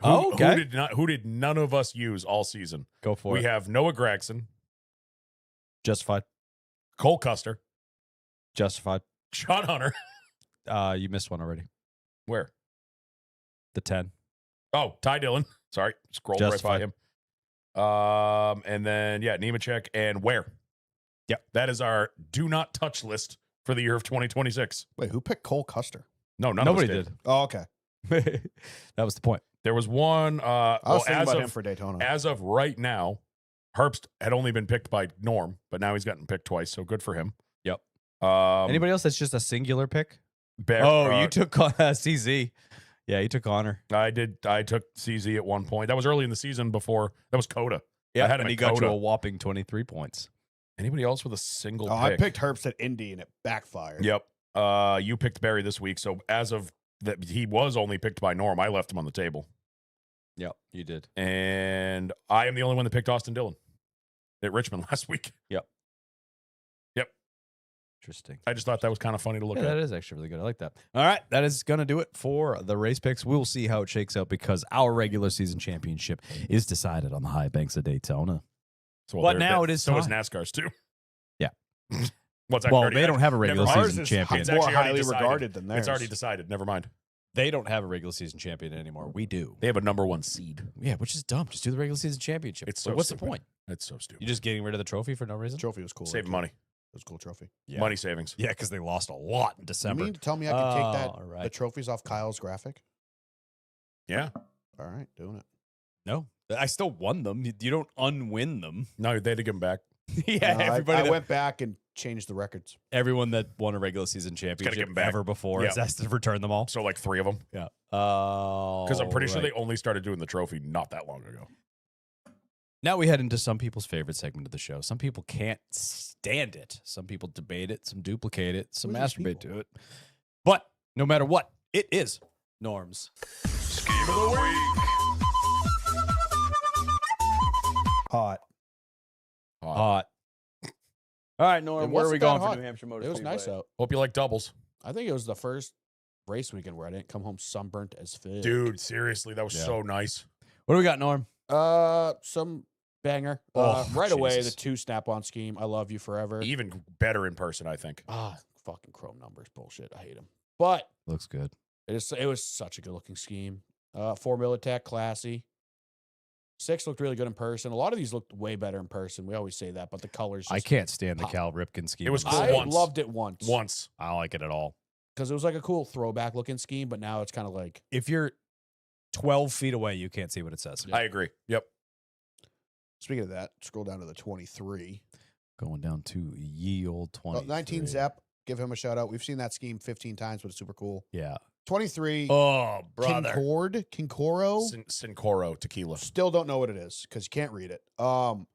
Oh, okay. Who did none of us use all season? Go for We it. have Noah Gragson, Justified. Cole Custer, Justified. Sean Hunter. You missed one already. Where? The 10. Oh, Ty Dillon. Sorry, scrolled Justified. right by him. And then Nemechek and Ware. Yep. That is our do not touch list for the year of 2026. Wait, who picked Cole Custer? No, Nobody of us did. Oh, okay. That was the point. There was one. I was thinking as about of him for Daytona. as of right now, Herbst had only been picked by Norm, but now he's gotten picked twice, so good for him. Yep. Anybody? Anybody else that's just a singular pick? Bear, You took CZ. Yeah, you took Honor. I did. I took CZ at one point. That was early in the season. Before that was Coda. Yeah, I had him and at he got you Coda. a whopping 23 points. Anybody else with a single? Oh, I pick? picked Herbst at Indy and it backfired. Yep. You picked Barry this week, so as of that, he was only picked by Norm. I left him on the table, Yep, you did. and I am the only one that picked Austin Dillon at Richmond last week. Interesting. I just thought that was kind of funny to look Yeah, that at. is actually really good. I like that. All right, that is going to do it for the race picks. We'll see how it shakes out because our regular season championship is decided on the high banks of Daytona. So, But now it is so is time. NASCAR's too. Yeah. What's that? Well, they don't have a regular mind. season Ours is champion. It's more actually already highly decided. regarded than theirs. It's already decided. Never mind. They don't have a regular season champion anymore. We do. They have a number one seed. Yeah, which is dumb. Just do the regular season championship. It's But so what's stupid. the point? It's so stupid. You're just getting rid of the trophy for no reason? The trophy was cool. Save too. money. It was a cool trophy. Yeah. Money savings. Yeah, because they lost a lot in You December. mean to tell me I can take that all right. the trophies off Kyle's graphic? Yeah. All right, doing it. No, I still won them. You don't unwin them. No, they had to give them back. Yeah, No, everybody. I that- went back and changed the records. everyone that won a regular season give championship 'em back. ever before Yeah. has to return them all. So like 3 of them. Yeah. Because I'm pretty sure they right. only started doing the trophy not that long ago. Now we head into some people's favorite segment of the show. Some people can't stand it. Some people debate it. Some duplicate it. Some Who are these masturbate people? to it. But no matter what, it is Norm's. Scheme of the week. Hot. Hot. All right, Norm, It where are we wasn't that going for hot. New Hampshire Motor It was Speedway? nice out. Hope you like doubles. I think it was the first race weekend where I didn't come home sunburnt as fuck. Dude, seriously, that was Yeah. so nice. What do we got, Norm? Some banger. Oh, Right away, the Jesus. 2 snap-on scheme. I love you forever. Even better in person, I think. Fucking chrome numbers, bullshit. I hate them. But Looks good. it was such a good looking scheme. Formula Tech, classy. 6 looked really good in person. A lot of these looked way better in person. We always say that, but the colors. I Just, can't stand the pop. Cal Ripken scheme. It was on the cool I side. once. loved it once. Once. I don't like it at all. Because it was like a cool throwback looking scheme, but now it's kind of like If you're 12 feet away, you can't see what it says. I agree. Yep. speaking of that, scroll down to the 23. Going down to ye old 20. 19 Zepp. Give him a shout out. We've seen that scheme 15 times, but it's super cool. Yeah. 23. Oh, brother. Kincoro. Sincoro tequila. Still don't know what it is because you can't read it.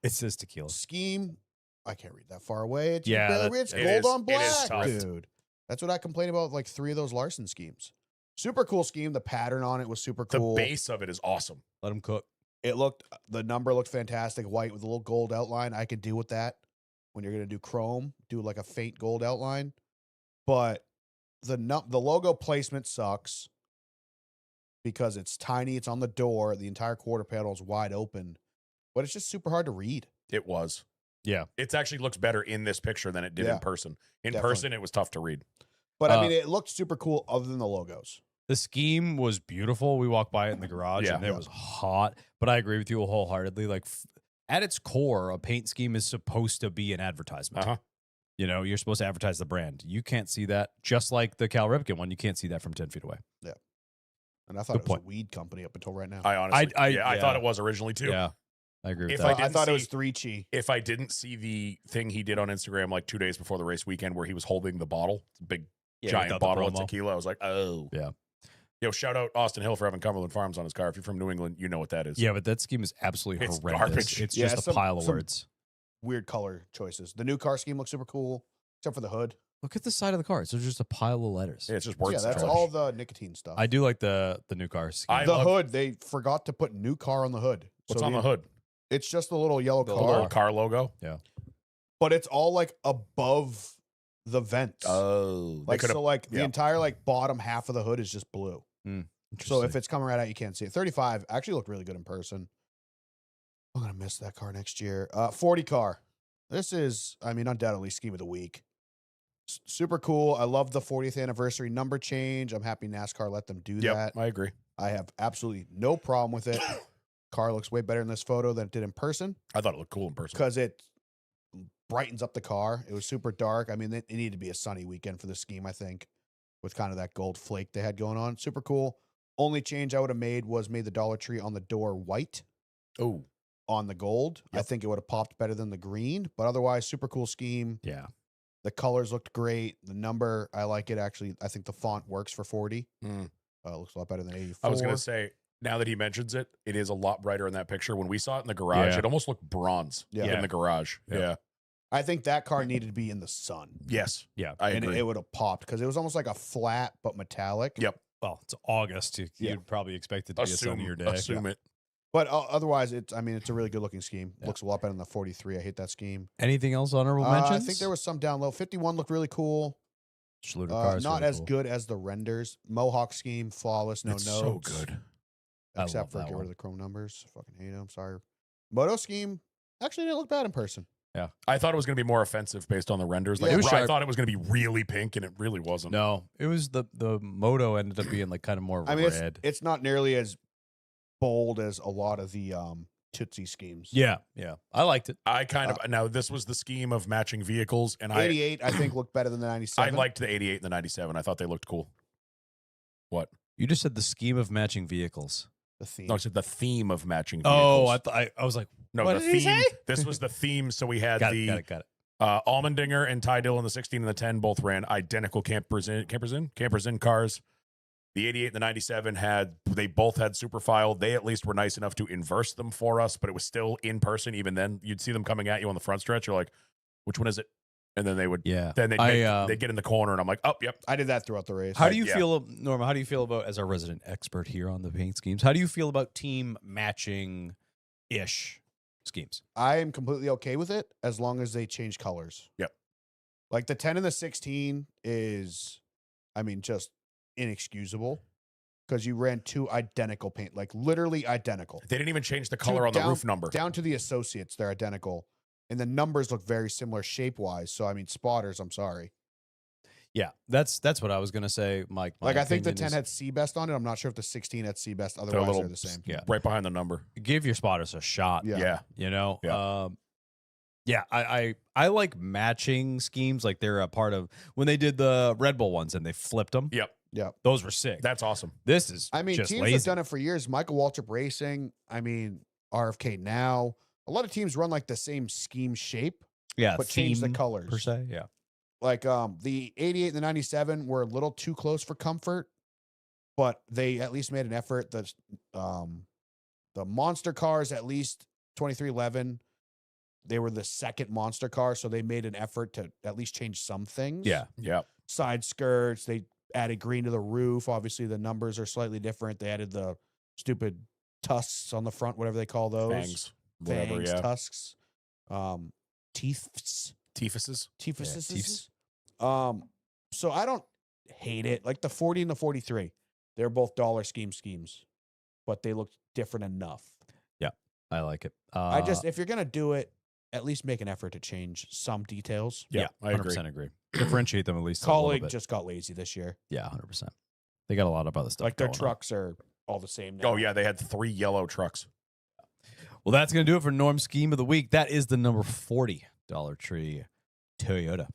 It says tequila. Scheme. I can't read that far away. It's Yeah, barely- that- it's it gold is- on it is black, tough. dude. That's what I complain about. Like 3 of those Larson schemes. Super cool scheme. The pattern on it was super The cool. base of it is awesome. Let him cook. The number looked fantastic. White with a little gold outline. I could do with that. When you're gonna do chrome, do like a faint gold outline. But the logo placement sucks because it's tiny. It's on the door. The entire quarter panel is wide open, but it's just super hard to read. It was. Yeah. It actually looks better in this picture than it did Yeah, in person. In definitely. person, it was tough to read. But I Uh, mean, it looked super cool other than the logos. The scheme was beautiful. We walked by it in the garage Yeah. and it Yeah. was hot. But I agree with you wholeheartedly. Like at its core, a paint scheme is supposed to be an advertisement. Uh-huh. You know, you're supposed to advertise the brand. You can't see that, just like the Cal Ripken one. You can't see that from 10 feet away. And I thought Good it was point. a weed company up until right now. I honestly, I yeah. thought it was originally too. Yeah, I agree with If that. I I didn't thought it was see- 3 Chi. If I didn't see the thing he did on Instagram like 2 days before the race weekend where he was holding the bottle, big Yeah, giant without the bottle of promo. tequila, I was like, oh, Yeah. Yo, shout out Austin Hill for having Cumberland Farms on his car. If you're from New England, you know what that is. Yeah, but that scheme is absolutely It's horrendous. garbage. It's Yeah, just a pile of some words. weird color choices. The new car scheme looks super cool, except for the hood. Look at the side of the car. It's just a pile of letters. Yeah, it's just words. Yeah, that's trash. all the nicotine stuff. I do like the new car scheme. I the love- hood, they forgot to put new car on the hood. What's So on the hood? It's just a little yellow The The car, little car logo. but it's all like above the vents. Oh, like so, like the yeah. entire like bottom half of the hood is just blue. So if it's coming right out, you can't see it. 35 actually looked really good in person. I'm gonna miss that car next year. 40 car. This is, I mean, undoubtedly scheme of the week. Super cool. I love the 40th anniversary number change. I'm happy NASCAR let them do that. I agree. I have absolutely no problem with it. Car looks way better in this photo than it did in person I thought it looked cool in person. because it brightens up the car. It was super dark. I mean, it needed to be a sunny weekend for the scheme, I think, with kind of that gold flake they had going on. Super cool. Only change I would have made was made the Dollar Tree on the door white Oh, on the gold. I Yep. think it would have popped better than the green, but otherwise, super cool scheme. Yeah. The colors looked great. The number, I like it actually. I think the font works for 40. Mm. Looks a lot better than 84. I was gonna say. Now that he mentions it, it is a lot brighter in that picture. When we saw it in the garage, Yeah. it almost looked bronze. Yeah. In the garage. Yeah. Yeah. I think that car needed to be in the sun. Yes. Yeah. I and agree. it would have popped because it was almost like a flat but metallic. Yep. Well, it's August. You'd Yeah. probably expect it to be a sunnier day. Assume it. But otherwise, it's a really good looking scheme. Yeah. Looks a lot better than the 43. I hate that scheme. Anything else honorable I mentions? think there was some down low. 51 looked really cool. Schluter cars. Not really as cool. good as the renders. Mohawk scheme, flawless, no it's notes. so good. I Except love for that get rid one. of the chrome numbers. Fucking hate them. Sorry. Moto scheme actually didn't look bad in person. I thought it was going to be more offensive based on the renders. Like Yeah. It was I sharp. thought it was going to be really pink, and it really wasn't. No, it was the moto ended up being like kind of more I mean, red. it's not nearly as bold as a lot of the Tootsie schemes. Yeah. I liked it. I kind of now this was the scheme of matching vehicles, and I 88, I think, looked better than the 97. liked the 88 and the 97. I thought they looked cool. What? You just said the scheme of matching vehicles. the theme. No, I said the theme of matching Oh, vehicles. I was like, no, what the did he theme. say? This was the theme. So we had got the it. Almendinger and Ty Dillon, the 16 and the 10, both ran identical campers in cars. The 88 and the 97 they both had super file. They at least were nice enough to inverse them for us, but it was still in person. Even then, you'd see them coming at you on the front stretch. You're like, which one is it? And then they would, Yeah. then they'd get in the corner, and I'm like, oh, yep. I did that throughout the race. How do you yeah. feel, Norma? How do you feel about, as our resident expert here on the paint schemes, how do you feel about team matching ish schemes? I am completely okay with it as long as they change colors. Yep. Like the 10 and the 16 is, I mean, just inexcusable because you ran two identical paint, like literally identical. They didn't even change the color on the roof number. Down to the associates, they're identical. And the numbers look very similar shape wise. So, I mean, spotters, I'm sorry. Yeah, that's what I was gonna say, Mike. My Like, I think the opinion 10 is had C best on it. I'm not sure if the 16 had C best. They're a Otherwise, little they're the same. Yeah. right behind the number. give your spotters a shot. Yeah. Yeah. You know, Yeah. I like matching schemes. Like they're a part of when they did the Red Bull ones and they flipped them. Yep. Yeah. Those were sick. That's awesome. This is, I mean, just teams lazy. have done it for years. Michael Waltrip Racing, I mean, RFK now. A lot of teams run like the same scheme shape, Yeah, but change the theme colors. per se. Yeah, Like the 88 and the 97 were a little too close for comfort, but they at least made an effort. The monster cars, at least 2311, they were the second monster car, so they made an effort to at least change some things. yeah. Yeah. Side skirts, they added green to the roof. Obviously, the numbers are slightly different. They added the stupid tusks on the front, whatever they call those. Fangs. Whatever. Fangs, Yeah. tusks, teeths. Tifuses. Teephuses. So I don't hate it. Like the 40 and the 43, they're both dollar schemes, but they look different enough. I like it. I just, if you're gonna do it, at least make an effort to change some details. Yeah. I agree. 100% agree. Differentiate them at least a little Colleague bit. just got lazy this year. Yeah, 100%. They got a lot of other stuff. Like their going on. trucks are all the same now. Oh, yeah. They had 3 yellow trucks. Well, that's going to do it for Norm Scheme of the Week. That is the number $40 Tree Toyota.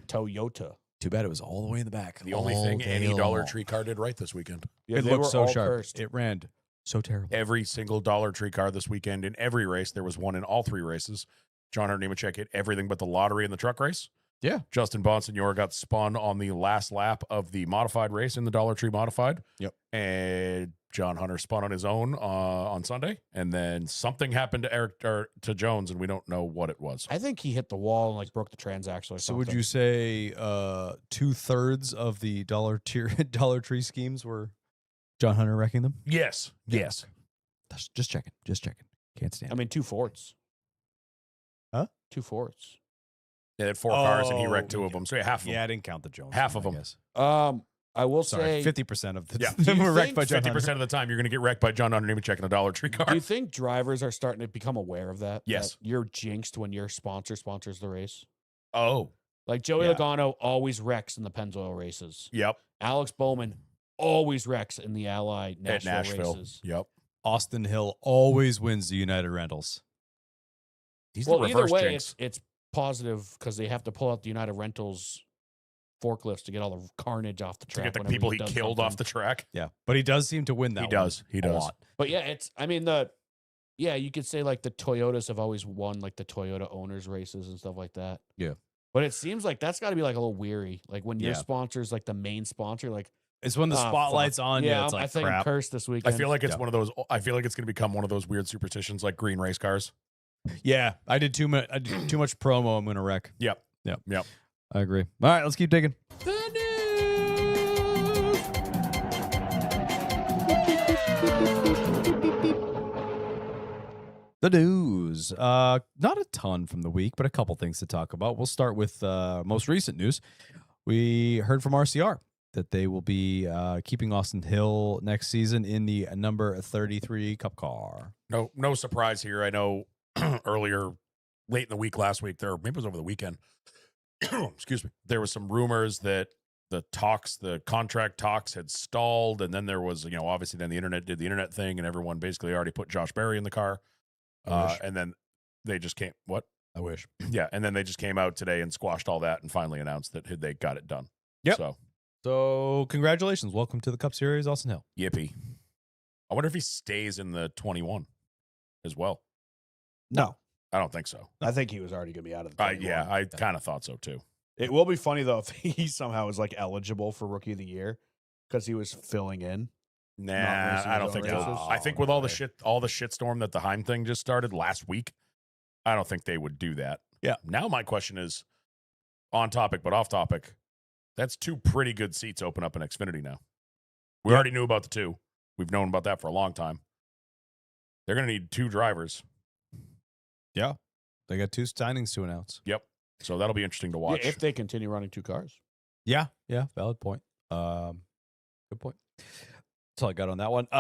Toyota. Too bad it was all the way in the back. The only all thing day any Dollar long. Tree car did right this weekend. Yeah, It they looked were so all sharp. cursed. It ran so terrible. Every single Dollar Tree car this weekend in every race, there was one in all 3 races. John Hurt Nemechek hit everything but the lottery and the truck race. Yeah. Justin Bonsignor got spun on the last lap of the modified race in the Dollar Tree Modified. Yep. And John Hunter spun on his own on Sunday, and then something happened to Jones, and we don't know what it was. I think he hit the wall and like broke the transaxle or So something. would you say 2/3 of the Dollar Tree schemes were John Hunter wrecking them? Yes. Yes. Just checking. Can't stand. I mean, 2 Fords. Huh? 2 Fords. They had 4 cars, and he Oh, wrecked 2 of them. So yeah, half of them. Yeah, I didn't count the Jones. Half one, of I them. guess. I will Sorry, say, 50% of the Yeah. them Do you were wrecked think by John 50% Hunter. of the time, you're going to get wrecked by John Hunter even checking a Dollar Tree car. do you think drivers are starting to become aware of that? Yes. That you're jinxed when your sponsor sponsors the race. Oh. Like Joey Yeah. Logano always wrecks in the Pennzoil races. Yep. Alex Bowman always wrecks in the Ally At Nashville, Nashville. races. Yep. Austin Hill always wins the United Rentals. He's Well, the either reverse way, jinx. it's positive because they have to pull out the United Rentals forklifts to get all the carnage off the To track. get the whenever people he does killed something. off the track. Yeah, but he does seem to win that. He does. He a does. lot. But yeah, you could say like the Toyotas have always won like the Toyota owners races and stuff like that. Yeah. But it seems like that's got to be like a little weary. Like when your Yeah. sponsor's like the main sponsor, like It's when the "Ah, spotlight's fuck." on you. Yeah, It's I like think I'm crap. cursed this I weekend. feel like it's Yeah. one of those. I feel like it's going to become one of those weird superstitions like green race cars. Yeah, I did too much. I did too much promo. I'm gonna wreck. Yep. Yep. Yep. I agree. All right, let's keep digging. The news. Not a ton from the week, but a couple things to talk about. We'll start with most recent news. We heard from RCR that they will be keeping Austin Hill next season in the number 33 Cup car. No surprise here. I know earlier, late in the week last week, maybe it was over the weekend. Excuse me. There was some rumors that the contract talks had stalled, and then there was, obviously then the internet did the internet thing, and everyone basically already put Josh Berry in the car. And then they just came. What? I wish. Yeah, and then they just came out today and squashed all that, and finally announced that they got it done. Yep. So Congratulations. Welcome to the Cup Series, Austin Hill. yippee. I wonder if he stays in the 21 as well. No, I don't think so. I think he was already going to be out of the 21. Yeah, I kind of thought so too. It will be funny though if he somehow is like eligible for Rookie of the Year because he was filling in. Nah, racing I his don't own think races? I think with all the shitstorm that the Heim thing just started last week, I don't think they would do that. Yeah. Now my question is on topic but off topic. That's 2 pretty good seats open up in Xfinity now. We already knew about the 2. We've known about that for a long time. They're going to need 2 drivers. Yeah. They got 2 signings to announce. Yep. So that'll be interesting to Yeah, watch. if they continue running 2 cars. Yeah. Valid point. Good point. That's all I got on that one. But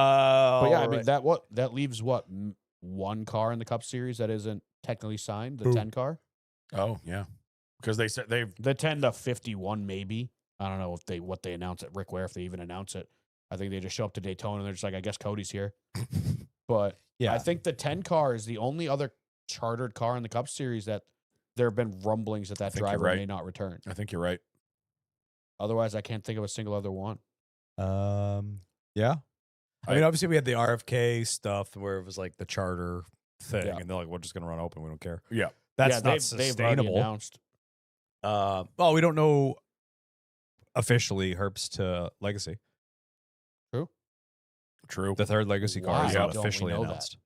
yeah, I all mean right. that leaves one car in the Cup Series that isn't technically signed, the Who? 10 car. Oh, yeah. Because they said they've The 10 to 51 maybe. I don't know if what they announce at Rick Ware, if they even announce it. I think they just show up to Daytona and they're just like, I guess Cody's here. But Yeah. I think the 10 car is the only other chartered car in the Cup Series that there have been rumblings that think you're driver right. may not return. I think you're right. Otherwise, I can't think of a single other one. Yeah. I I- mean, obviously we had the RFK stuff where it was like the charter thing, Yeah. and they're like, "We're just going to run open. We don't care." Yeah. That's yeah, not they've already sustainable. announced. Well, we don't know officially Herbst to Legacy. True. The 3rd Legacy car is Why not don't we officially know that? announced.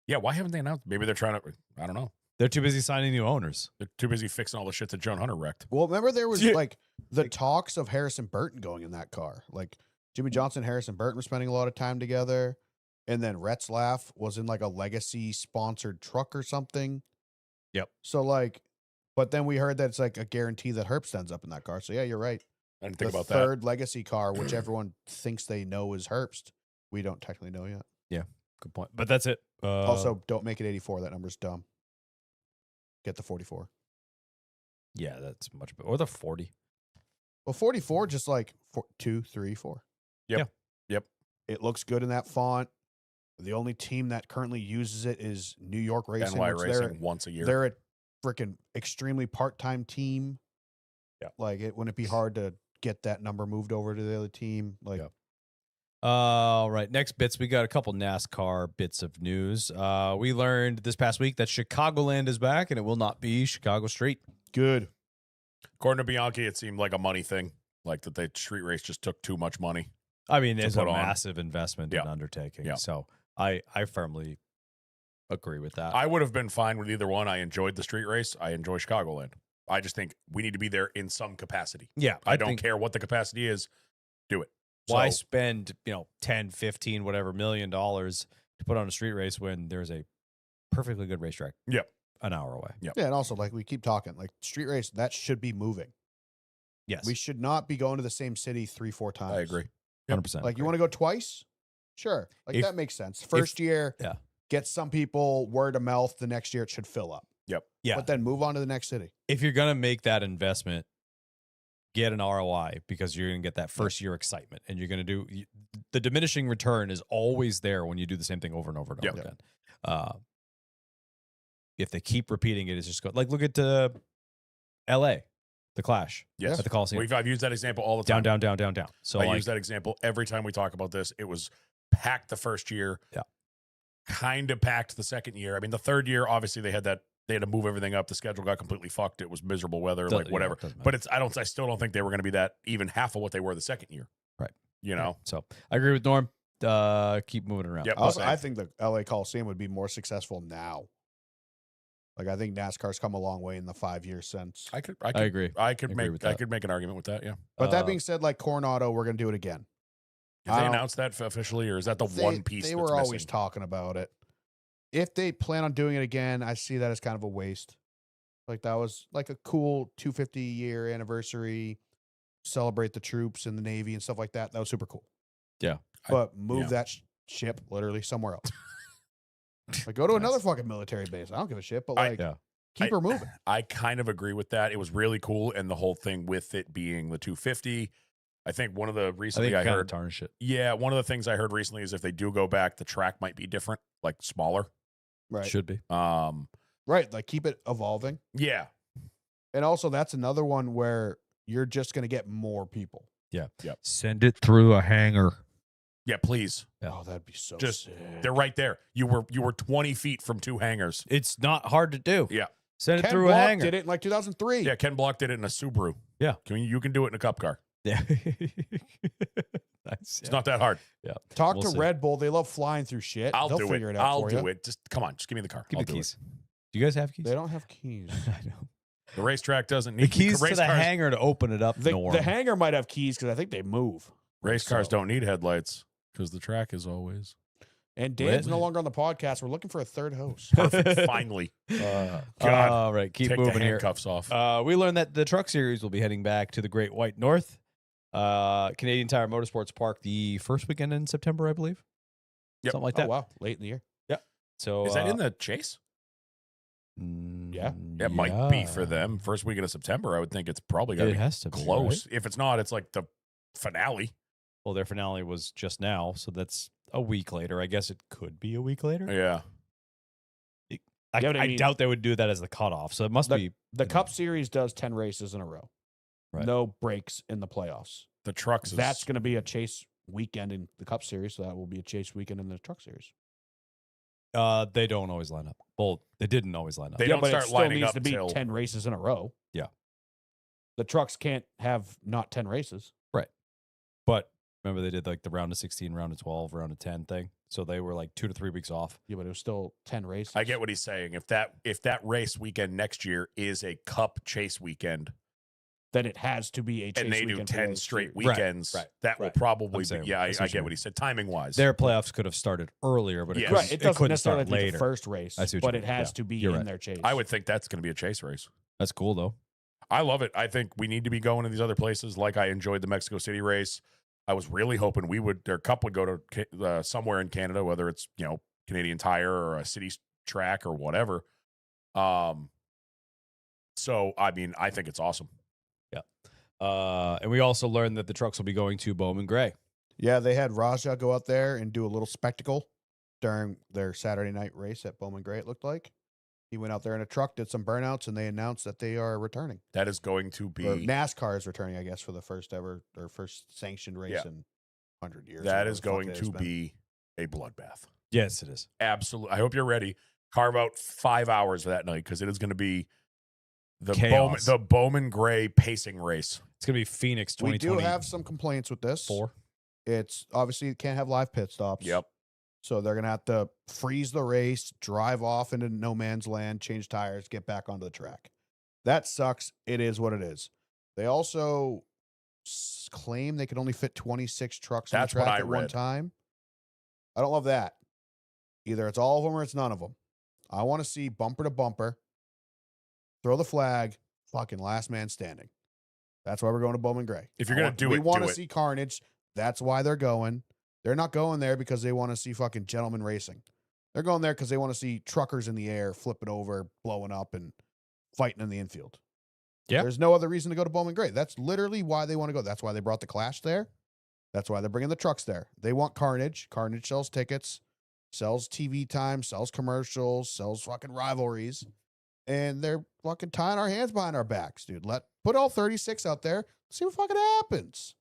Yeah, why haven't they announced? Maybe they're trying to I don't know. They're too busy signing new owners. They're too busy fixing all the shit that John Hunter wrecked. Well, remember there was Yeah. like the talks of Harrison Burton going in that car. Like Jimmy Johnson, Harrison Burton were spending a lot of time together. And then Retzlaff was in like a Legacy sponsored truck or something. Yep. So like, but then we heard that it's like a guarantee that Herbst ends up in that car. So yeah, you're right. I didn't think the about third Legacy car, which everyone thinks they know is Herbst. We don't technically know yet. Good point. But that's it. Also, don't make it 84. That number's dumb. Get the 44. yeah, that's much better. Or the 40. Well, 44, just like 2, 3, 4. Yep. It looks good in that font. The only team that currently uses it is New York that. Racing. NY which Racing once a year. They're a freaking extremely part-time team. Yeah. Like, wouldn't it be hard to get that number moved over to the other team? Like, Yeah. All right, next bits. We got a couple NASCAR bits of news. We learned this past week that Chicagoland is back, and it will not be Chicago Street. good. According to Bianchi, it seemed like a money thing, like that the street race just took too much money. I mean, to it's a put on. massive investment Yeah. and undertaking. Yeah. So I firmly agree with that. I would have been fine with either one. I enjoyed the street race. I enjoy Chicagoland. I just think we need to be there in some capacity. yeah, I don't think care what the capacity is. Do it. why So, spend 10, 15, whatever $1 million to put on a street race when there's a perfectly good racetrack. Yep. An hour away. Yep. Yeah, and also like we keep talking, like street race that should be moving. Yes. We should not be going to the same city 3-4 times. I agree. 100%. Like you want to go twice? Sure. Like If- that makes sense. First year, yeah. get some people word of mouth. The next year it should fill up. Yeah. But then move on to the next city. If you're going to make that investment, get an ROI because you're going to get that first year excitement and you're going to do the diminishing return is always there when you do the same thing over and over and over Yep. again. If they keep repeating it, it's just look at LA, the Clash Yes. at the Coliseum. I've used that example all the time. Down. So I like, use that example every time we talk about this. It was packed the first year. Yeah. Kind of packed the second year. I mean, the third year, obviously they had to move everything up. The schedule got completely fucked. It was miserable weather, like whatever. But I still don't think they were going to be that even half of what they were the second year. Right. You know? So I agree with Norm. Keep moving around. Yep. Also, same. I think the LA Coliseum would be more successful now. Like I think NASCAR's come a long way in the 5 years since. I agree. I could agree with that. make an argument with that. Yeah. But that Uh, being said, like Coronado, we're gonna do it again. Have they I don't- announced that officially, or is that the one piece They that's were always missing? talking about it. If they plan on doing it again, I see that as kind of a waste. Like that was like a cool 250-year anniversary, celebrate the troops and the Navy and stuff like that. That was super cool. Yeah. But move yeah. that ship literally somewhere else. Like go to another fucking military base. I don't give a shit, but I- like Yeah. keep her moving. I kind of agree with that. It was really cool, and the whole thing with it being the 250. I think one of the I recently think I kind of heard. tarnish it. Yeah, one of the things I heard recently is if they do go back, the track might be different, like smaller. Right. Should be. Right. Like keep it evolving. Yeah, And also that's another one where you're just gonna get more people. Send it through a hangar. yeah. Please, Yeah. Oh, that'd be so Just- sick. they're right there. You were 20 feet from two hangars. It's not hard to do. Yeah. Send it Ken through Block a hangar. did it in like 2003. Yeah, Ken Block did it in a Subaru. Yeah. You can do it in a cup car. Yeah. Nice. It's not that hard. Talk We'll to see. Red Bull. They love flying through shit. I'll They'll do figure it. it out I'll for do you. it. Just come on, just give me the car. Give I'll me the do keys. Do you guys have keys? They don't have keys. I know. it. The racetrack doesn't The need keys to race the cars, hangar to open it up. Norm. The hangar might have keys because I think they move. Race cars So- don't need headlights because the track is always And Dan's Lit. no longer on the podcast. We're looking for a third host. perfect. Finally, God, All right, keep take moving the here. handcuffs off. We learned that the Truck Series will be heading back to the Great White North, Canadian Tire Motorsports Park, the first weekend in September, I believe. Yep. Something like Oh that. wow, late in the year. So Is that in the chase? Yeah. It might be for them. First weekend of September, I would think it's probably got to It be has to be close. right? If it's not, it's like the finale. Well, their finale was just now, so that's a week later. I guess it could be a week later. Yeah. I, Yeah, but I I mean- doubt they would do that as the cutoff. So it must be The Cup Series does 10 races in a row. Right. No breaks in the playoffs. The trucks. That's going to be a chase weekend in the Cup Series, so that will be a chase weekend in the Truck Series. they don't always line up. Well, they didn't always line up. They yeah, don't but start it still lining needs up to be till 10 races in a row. Yeah. The trucks can't have not 10 races. But remember, they did like the round of 16, round of 12, round of 10 thing. So they were like 2 to 3 weeks off. Yeah, but it was still 10 races. I get what he's saying. If that race weekend next year is a cup chase weekend, Then it has to be a chase and they do weekend for 10 those straight two. weekends, right, that will right. probably I'm saying- be. Yeah, I see I what you get mean. what he said. Timing wise, Their playoffs could have started earlier, but Yes. it, Right, it doesn't couldn't necessarily start have to be later. the first race, I see what but you it mean. has Yeah, to be you're in right. their chase. I would think that's going to be a chase race. That's cool, though. I love it. I think we need to be going to these other places. Like I enjoyed the Mexico City race. I was really hoping their cup would go to somewhere in Canada, whether it's Canadian Tire or a city track or whatever. So I mean, I think it's awesome. And we also learned that the trucks will be going to Bowman Gray. Yeah, they had Raja go out there and do a little spectacle during their Saturday night race at Bowman Gray, it looked like. He went out there in a truck, did some burnouts, and they announced that they are returning. That is going to Or be NASCAR is returning, I guess, for the first sanctioned race Yeah. in 100 years. or that whatever is the fuck going it has to been. be a bloodbath. Yes, it is. Absolutely. I hope you're ready. Carve out 5 hours for that night because it is going to be Chaos. The Bowman Gray pacing race. It's gonna be Phoenix We 2020. do have some complaints with this. 4. It's obviously you can't have live pit stops. Yep. So they're gonna have to freeze the race, drive off into no man's land, change tires, get back onto the track. That sucks. It is what it is. They also claim they can only fit 26 trucks on the That's what track I at one read. time. I don't love that. Either it's all of them or it's none of them. I want to see bumper to bumper, throw the flag, fucking last man standing. That's why we're going to Bowman Gray. If you're gonna do we it, want do to it. see carnage. That's why they're going. They're not going there because they want to see fucking gentlemen racing. They're going there because they want to see truckers in the air flipping over, blowing up, and fighting in the infield. Yeah. There's no other reason to go to Bowman Gray. That's literally why they want to go. That's why they brought the Clash there. That's why they're bringing the trucks there. They want carnage. Carnage sells tickets, sells TV time, sells commercials, sells fucking rivalries. And they're fucking tying our hands behind our backs, dude. Put all 36 out there. See what fucking happens.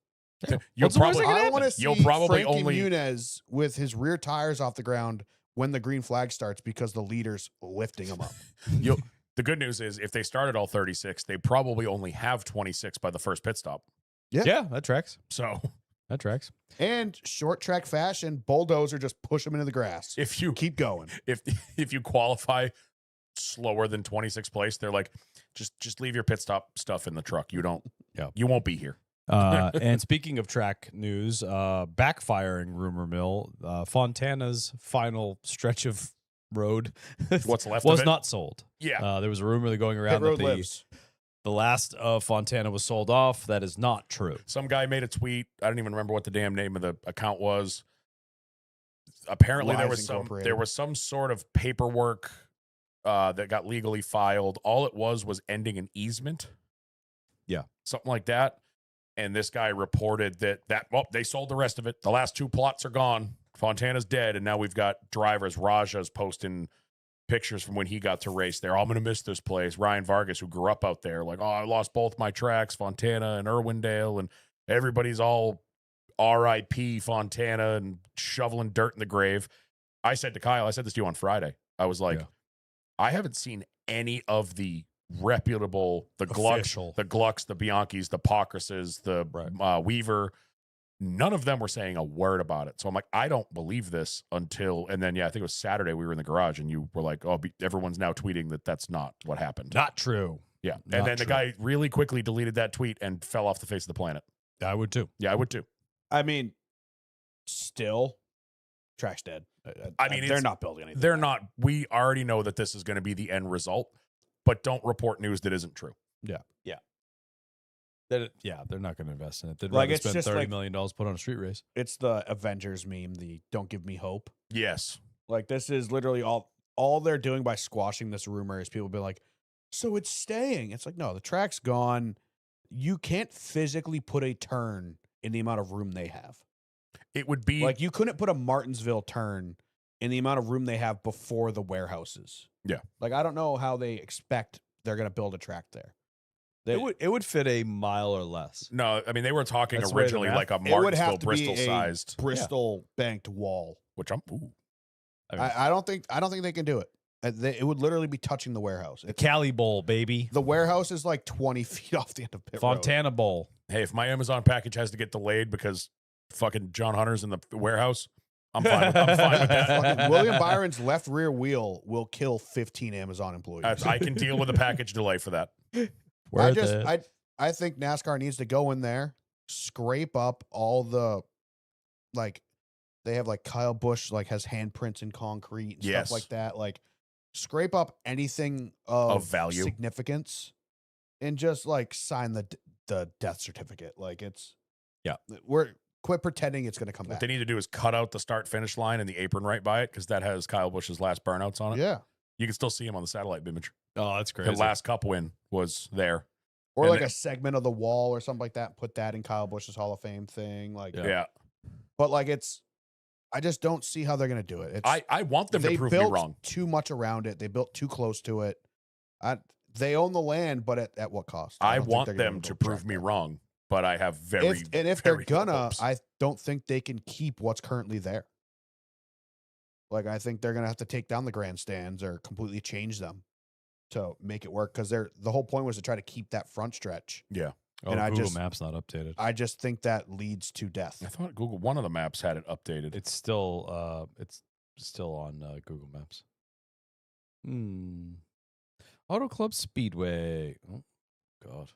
You'll probably I want to see you'll probably Frankie only Muniz with his rear tires off the ground when the green flag starts because the leader's lifting him up. the good news is if they started all 36, they probably only have 26 by the first pit stop. Yeah, that tracks. So That tracks. And short track fashion, bulldozer just push them into the grass. if you Keep going. if you qualify slower than 26th place, they're like, just leave your pit stop stuff in the truck. You don't. Yeah. You won't be here. And speaking of track news, backfiring rumor mill, Fontana's final stretch of road What's left was of it? not sold. Yeah. There was a rumor going Pit around that road lives. the last of Fontana was sold off. That is not true. Some guy made a tweet. I don't even remember what the damn name of the account was. Apparently Lies Incorporated. there was some sort of paperwork that got legally filed. All it was ending an easement. Yeah. Something like that. And this guy reported that they sold the rest of it. The last 2 plots are gone. Fontana's dead, and now we've got drivers. Raja's posting pictures from when he got to race there. I'm going to miss this place. Ryan Vargas, who grew up out there, like, oh, I lost both my tracks, Fontana and Irwindale, and everybody's all R.I.P. Fontana and shoveling dirt in the grave. I said to Kyle, I said this to you on Friday. I was like, Yeah. I haven't seen any of the reputable, the Official. Glucks, the Bianchis, the Pockrases, the Right. Weaver. None of them were saying a word about it. So I'm like, I don't believe this until, and then, yeah, I think it was Saturday we were in the garage and you were like, oh, everyone's now tweeting that that's not what happened. Not true. Yeah. not And then the true. guy really quickly deleted that tweet and fell off the face of the planet. I would too. Yeah, I would too. I mean, still, track's dead. I mean, they're it's- not building anything. They're not, we already know that this is going to be the end result, but don't report news that isn't true. They're not going to invest in it. They'd Like, rather it's spend just $30 like- million put on a street race. It's the Avengers meme, the don't give me hope. Yes. Like, this is literally all they're doing by squashing this rumor is people be like, so it's staying. It's like, no, the track's gone. You can't physically put a turn in the amount of room they have. It would be Like, you couldn't put a Martinsville turn in the amount of room they have before the warehouses. Yeah. Like, I don't know how they expect they're going to build a track there. It would fit a mile or less. no, I mean, they were talking That's the way the originally math- like a It would Martinsville, have to Bristol be a sized, Bristol banked wall. which I'm, ooh. I don't think they can do it. It would literally be touching the warehouse. The Cali Bowl, baby. The warehouse is like 20 feet off the end of pit road. Fontana Bowl. Hey, if my Amazon package has to get delayed because fucking John Hunter's in the warehouse, I'm fine with that. Fucking William Byron's left rear wheel will kill 15 Amazon employees. I can deal with a package delay for that. I think NASCAR needs to go in there, scrape up all the, like, they have like Kyle Busch like has handprints in concrete and Yes. stuff like that. Like, scrape up anything of value. significance, and just like sign the death certificate. Like, it's we're quit pretending it's going to come What back. they need to do is cut out the start finish line and the apron right by it because that has Kyle Busch's last burnouts on it. Yeah, You can still see him on the satellite image. Oh, that's The crazy. last Cup win was there. or And like they- a segment of the wall or something like that. Put that in Kyle Busch's Hall of Fame thing. Like, Yeah. but like I just don't see how they're going to do it. It's, I want them they to prove me built wrong. too much around it. They built too close to it. They own the land, but at what cost? I don't think want they're gonna them to build a prove track me there. wrong, but I have If very they're very low gonna, hopes. I don't think they can keep what's currently there. Like, I think they're gonna have to take down the grandstands or completely change them. to make it work because the whole point was to try to keep that front stretch. Yeah. Oh, And I Google just- Maps not updated. I just think that leads to death. I thought Google, one of the maps had it updated. It's still on Google Maps. Auto Club Speedway. Oh God.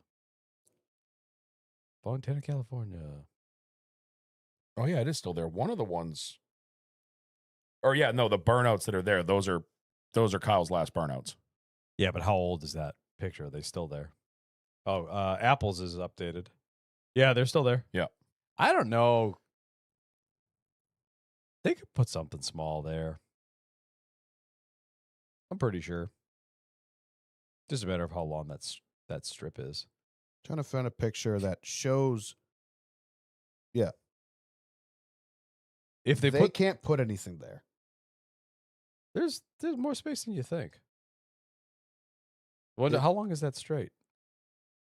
Fontana, California. Oh yeah, it is still there. One of the ones. Or yeah, no, the burnouts that are there, those are Kyle's last burnouts. Yeah, but how old is that picture? Are they still there? Oh, Apple's is updated. Yeah, they're still there. Yeah. I don't know. They could put something small there. I'm pretty sure. Just a matter of how long that strip is. Trying to find a picture that shows. If they, They can't put anything there. there's more space than you think. What? Yeah. How long is that straight?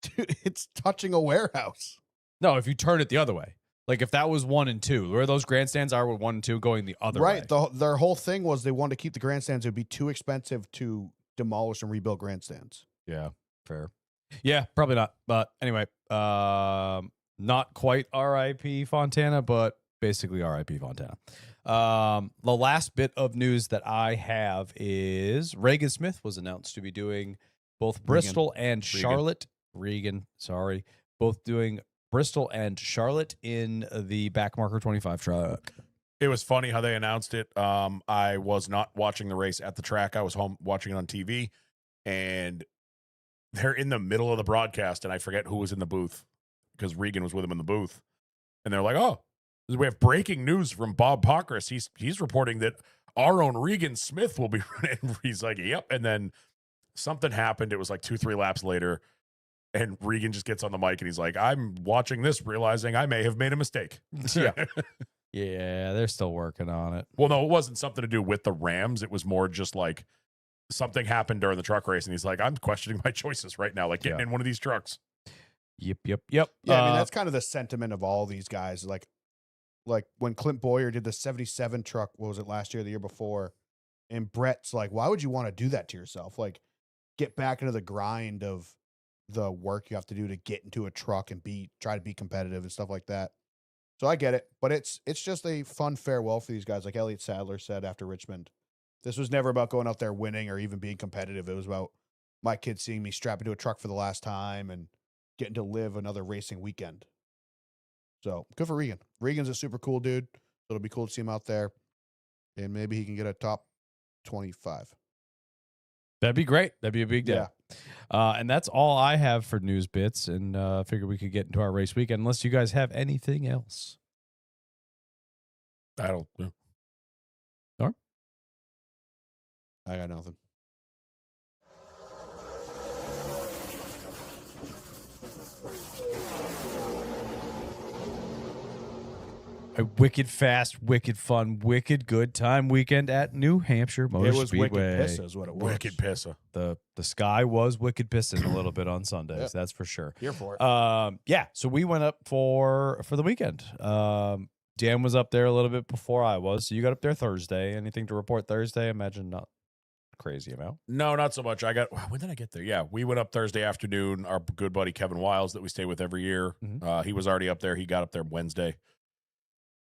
Dude, it's touching a warehouse. No, if you turn it the other way. Like if that was 1 and 2, where those grandstands are with 1 and 2 going the other way. Right. Their whole thing was they wanted to keep the grandstands. It would be too expensive to demolish and rebuild grandstands. Yeah, fair. Yeah, probably not. But anyway, not quite R.I.P. Fontana, but basically R.I.P. Fontana. The last bit of news that I have is Regan Smith was announced to be doing both Bristol and Charlotte. Both doing Bristol and Charlotte in the Backmarker 25 truck. It was funny how they announced it. I was not watching the race at the track. I was home watching it on TV, and they're in the middle of the broadcast, and I forget who was in the booth because Regan was with him in the booth, and they're like, "Oh, we have breaking news from Bob Pockris. He's reporting that our own Regan Smith will be running." He's like, "Yep," and then something happened. It was like 2-3 laps later, and Regan just gets on the mic and he's like, "I'm watching this, realizing I may have made a mistake." Yeah. Yeah, they're still working on it. Well, no, it wasn't something to do with the Rams. It was more just like something happened during the truck race, and he's like, "I'm questioning my choices right now, like getting in one of these trucks." Yep. Yeah, I mean that's kind of the sentiment of all these guys. Like when Clint Boyer did the 77 truck, what was it, last year, the year before? And Brett's like, why would you want to do that to yourself? Like, get back into the grind of the work you have to do to get into a truck and try to be competitive and stuff like that. So I get it, but it's just a fun farewell for these guys. Like Elliott Sadler said after Richmond, this was never about going out there winning or even being competitive. It was about my kids seeing me strap into a truck for the last time and getting to live another racing weekend. So good for Regan. Regan's a super cool dude. It'll be cool to see him out there, and maybe he can get a top 25. That'd be great. That'd be a big day. And that's all I have for news bits, and figured we could get into our race weekend unless you guys have anything else. I don't know. I got nothing. A wicked fast, wicked fun, wicked good time weekend at New Hampshire Motor It was Speedway. wicked piss is what it was. Wicked pisser. The sky was wicked pissing a little bit on Sundays. Yep. That's for sure. Here for it. Yeah. So we went up for the weekend. Dan was up there a little bit before I was. So you got up there Thursday. Anything to report Thursday? Imagine not crazy amount. No, not so much. When did I get there? Yeah, we went up Thursday afternoon. Our good buddy Kevin Wiles that we stay with every year. He was already up there. He got up there Wednesday.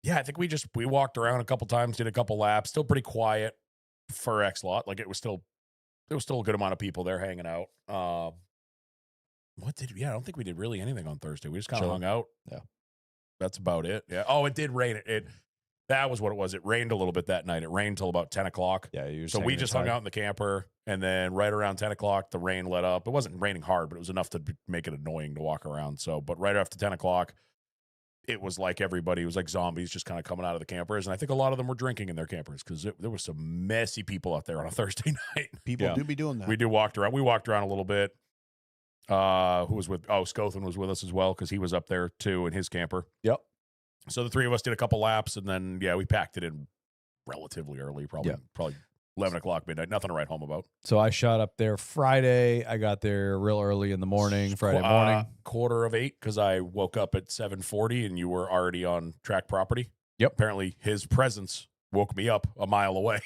Yeah, I think we walked around a couple times, did a couple laps. Still pretty quiet for X Lot. Like there was still a good amount of people there hanging out. I don't think we did really anything on Thursday. We just kind of hung out. Yeah. That's about it. Yeah. Oh, it did rain. That was what it was. It rained a little bit that night. It rained till about 10 o'clock. Yeah. So we just hung out in the camper, and then right around 10 o'clock, the rain let up. It wasn't raining hard, but it was enough to make it annoying to walk around. So, but right after 10 o'clock, it was like everybody was like zombies just kind of coming out of the campers. And I think a lot of them were drinking in their campers because there were some messy people out there on a Thursday night. People do be doing that. We walked around. We walked around a little bit. Scothan was with us as well because he was up there too in his camper. Yep. So the three of us did a couple laps, and then we packed it in relatively early, probably 11 o'clock midnight. Nothing to write home about. So I shot up there Friday. I got there real early in the morning, Friday morning. 7:45 because I woke up at 7:40 and you were already on track property. Yep. Apparently his presence woke me up a mile away.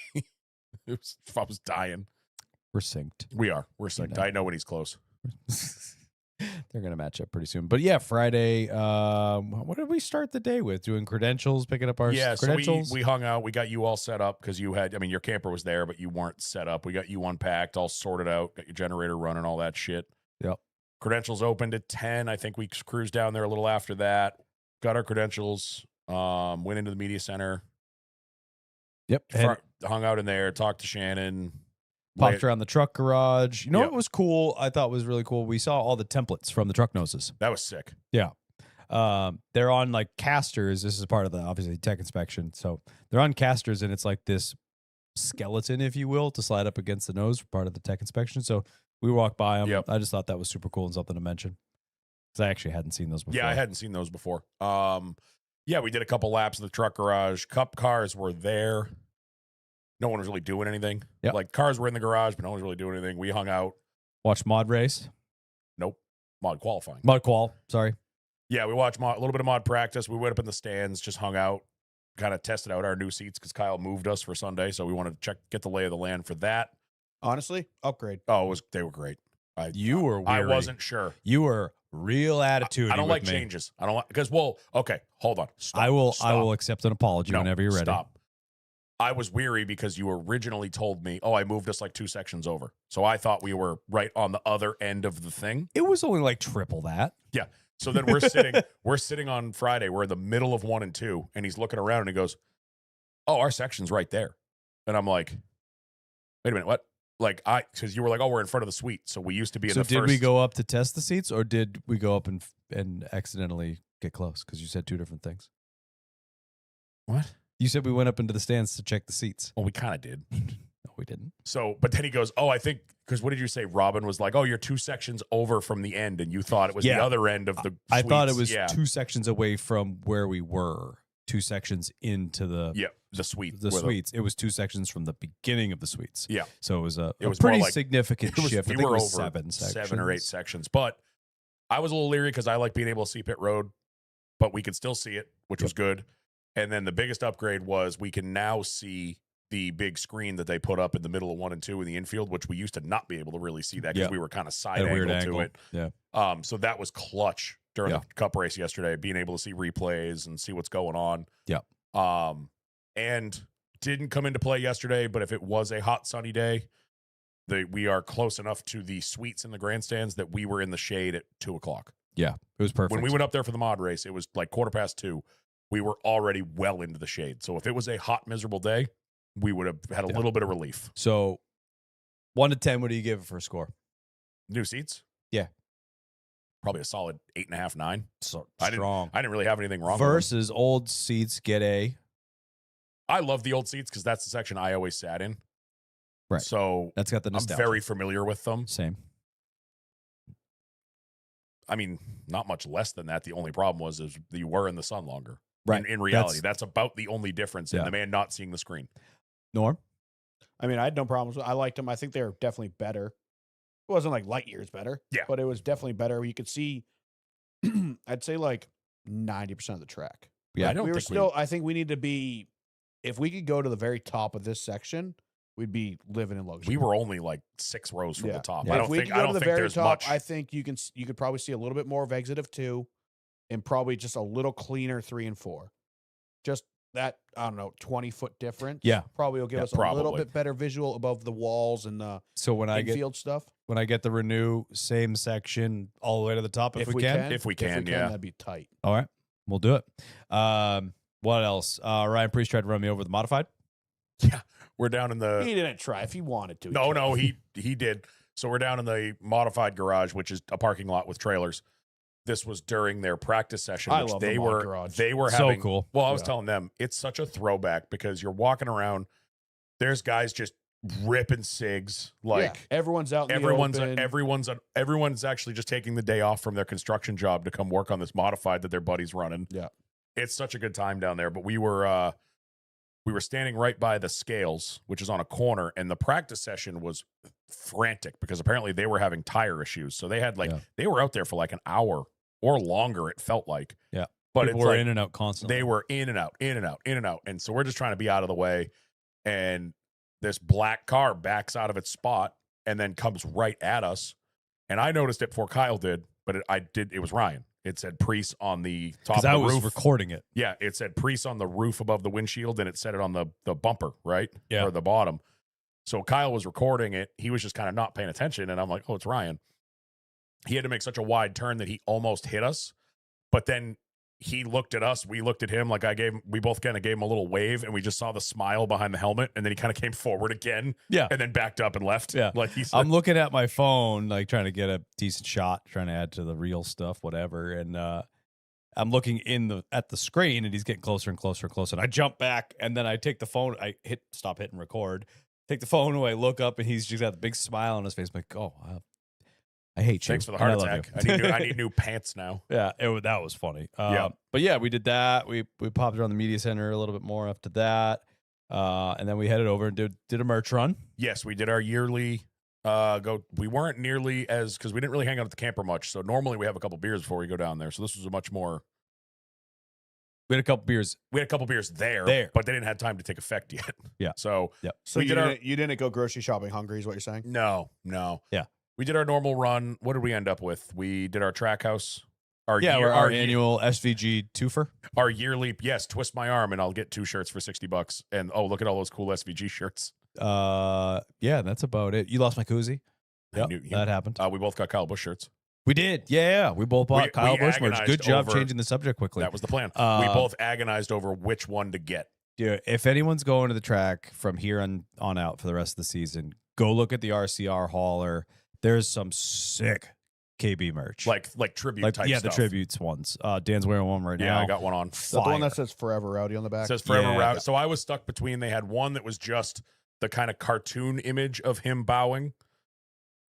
I was dying. We're synced. We are. We're synced. know. I know when he's close. They're gonna match up pretty soon. But yeah, Friday. What did we start the day with? Doing credentials, picking up our So credentials. we hung out. We got you all set up because you had. I mean, your camper was there, but you weren't set up. We got you unpacked, all sorted out. Got your generator running, all that shit. Yep. Credentials opened at 10. I think we cruised down there a little after that. Got our credentials. Went into the media center. Yep. And Hung out in there. Talked to Shannon. popped around the truck garage. You know Yep. what was cool? I thought was really cool. We saw all the templates from the truck noses. That was sick. They're on like casters. This is part of the obviously tech inspection. So they're on casters, and it's like this skeleton, if you will, to slide up against the nose for part of the tech inspection. So we walked by them. Yep. I just thought that was super cool and something to mention because I actually hadn't seen those before. Yeah, I hadn't seen those before. Yeah, we did a couple laps of the truck garage. Cup cars were there. No one was really doing anything. Yep. Like cars were in the garage, but no one was really doing anything. We hung out. Watched mod race, Nope. Mod qualifying. mod qual. Sorry. Yeah, we watched a little bit of mod practice. We went up in the stands, just hung out, kind of tested out our new seats because Kyle moved us for Sunday, so we wanted to get the lay of the land for that. Honestly, upgrade. Oh, they were great. You were weary. I wasn't sure. You were real attitude. I don't like changes. I don't like because okay, hold on. Stop. I will Stop. accept an apology No, whenever you're ready. Stop. I was weary because you originally told me, I moved us like 2 sections over. So I thought we were right on the other end of the thing. It was only like triple that. So then we're sitting on Friday. We're in the middle of 1 and 2, and he's looking around and he goes, "Oh, our section's right there." And I'm like, "Wait a minute, what?" Like because you were like, "Oh, we're in front of the suite." So we used to be in So the did first. we go up to test the seats, or did we go up and accidentally get close? Because you said two different things. What? You said we went up into the stands to check the seats. Well, we kind of did. No, we didn't. So, but then he goes, "Oh, I think," because what did you say? Robin was like, "Oh, you're 2 sections over from the end," and you thought it was Yeah. the other end of the. I thought it suites. was 2 sections away from where we were. 2 sections into the the suite. the where suites. It was 2 sections from the beginning of the suites. Yeah. So it was a It was more pretty like- significant It was, shift. I we think were it was over 7 sections. 7 or 8 sections, but I was a little leery because I like being able to see pit road, but we could still see it, which was good. And then the biggest upgrade was we can now see the big screen that they put up in the middle of 1 and 2 in the infield, which we used to not be able to really see that because Yeah. we were kind of side At a weird angle to angle. it. Yeah. So that was clutch during Yeah. the cup race yesterday, being able to see replays and see what's going on. Yeah. And didn't come into play yesterday, but if it was a hot sunny day, we are close enough to the suites in the grandstands that we were in the shade at 2:00. Yeah. It was perfect. When we went up there for the mod race, it was like 2:15. We were already well into the shade. So if it was a hot, miserable day, we would have had a little bit of relief. So 1 to 10, what do you give it for a score? New seats? Yeah. Probably a solid 8.5, 9. So I strong. didn't really have anything wrong with them. Versus old seats get a. I love the old seats because that's the section I always sat in. Right. So That's got the I'm nostalgia. very familiar with them. Same. I mean, not much less than that. The only problem was is you were in the sun longer. Right. In reality, that's about the only difference in Yeah. the man not seeing the screen. Norm? I mean, I had no problems. I liked them. I think they're definitely better. It wasn't like light years better. Yeah. But it was definitely better. You could see, I'd say like 90% of the track. Yeah. I don't we were think still, I think we need to be, if we could go to the very top of this section, we'd be living in luxury. We were only like 6 rows from Yeah. the top. Yeah. I If don't we think could go to the very there's top, much. I think you could probably see a little bit more of exit of 2 and probably just a little cleaner 3 and 4. Just that, I don't know, 20-foot difference. Yeah. Probably will give Yeah, us a little probably. bit better visual above the walls and the So when I get infield stuff. the renew same section all the way to the top if we can. If we can, yeah. that'd be tight. All right. We'll do it. What else? Ryan Priest tried to run me over the modified. We're down in the He didn't try. If he wanted to. No, he did. So we're down in the modified garage, which is a parking lot with trailers. This was during their practice session, I which love the they mod were garage. they were So having. cool. Well, I was Yeah. telling them it's such a throwback because you're walking around. There's guys just ripping cigs, like everyone's out. In the open. everyone's actually just taking the day off from their construction job to come work on this modified that their buddy's running. Yeah. It's such a good time down there. But we were standing right by the scales, which is on a corner, and the practice session was frantic because apparently they were having tire issues. So they had they were out there for like an hour or longer, it felt like. Yeah. But People it's were like in and out constantly. they were in and out, in and out, in and out. And so we're just trying to be out of the way. And this black car backs out of its spot and then comes right at us. And I noticed it before Kyle did, but it was Ryan. It said Priest on the top of Because the I roof. was recording it. Yeah, it said Priest on the roof above the windshield, and it said it on the bumper, right? Yeah. Or the bottom. So Kyle was recording it. He was just kind of not paying attention, and I'm like, oh, it's Ryan. He had to make such a wide turn that he almost hit us, but then he looked at us. We looked at him. Like we both kind of gave him a little wave, and we just saw the smile behind the helmet, and then he kind of came forward again, Yeah. and then backed up and left. Yeah. like he said. I'm looking at my phone, like trying to get a decent shot, trying to add to the real stuff, whatever. And I'm looking at the screen, and he's getting closer and closer and closer. And I jump back, and then I take the phone. I stop hitting record. Take the phone away, look up, and he's just got the big smile on his face. I'm like, oh, I hate you. Thanks for the and heart I love attack. you. I need new pants now. Yeah, that was funny. Yeah. But yeah, we did that. We popped around the media center a little bit more after that, and then we headed over and did a merch run. Yes, we did our yearly we weren't nearly as because we didn't really hang out at the camper much. So normally we have a couple beers before we go down there. So this was a much more. We had a couple beers. We had a couple beers there, but they didn't have time to take effect yet. Yeah. So So we you didn't go grocery shopping hungry, is what you're saying? no. Yeah. We did our normal run. What did we end up with? We did our track house. Our annual SVG twofer. Our yearly, yes, twist my arm and I'll get 2 shirts for $60. And oh, look at all those cool SVG shirts. Yeah, that's about it. You lost my koozie. I Yep, knew- that happened. We both got Kyle Busch shirts. We did. Yeah. We both bought Kyle we Busch merch. Good agonized job over- changing the subject quickly. That was the plan. We both agonized over which one to get. Dude, if anyone's going to the track from here on out for the rest of the season, go look at the RCR hauler. There's some sick KB merch. Like tribute type the stuff. tributes ones. Dan's wearing one right Yeah, now. I got one on. Is that the one Fire. that says Forever Rowdy on the back? It says Forever Yeah. Route. So I was stuck between. They had one that was just the kind of cartoon image of him bowing,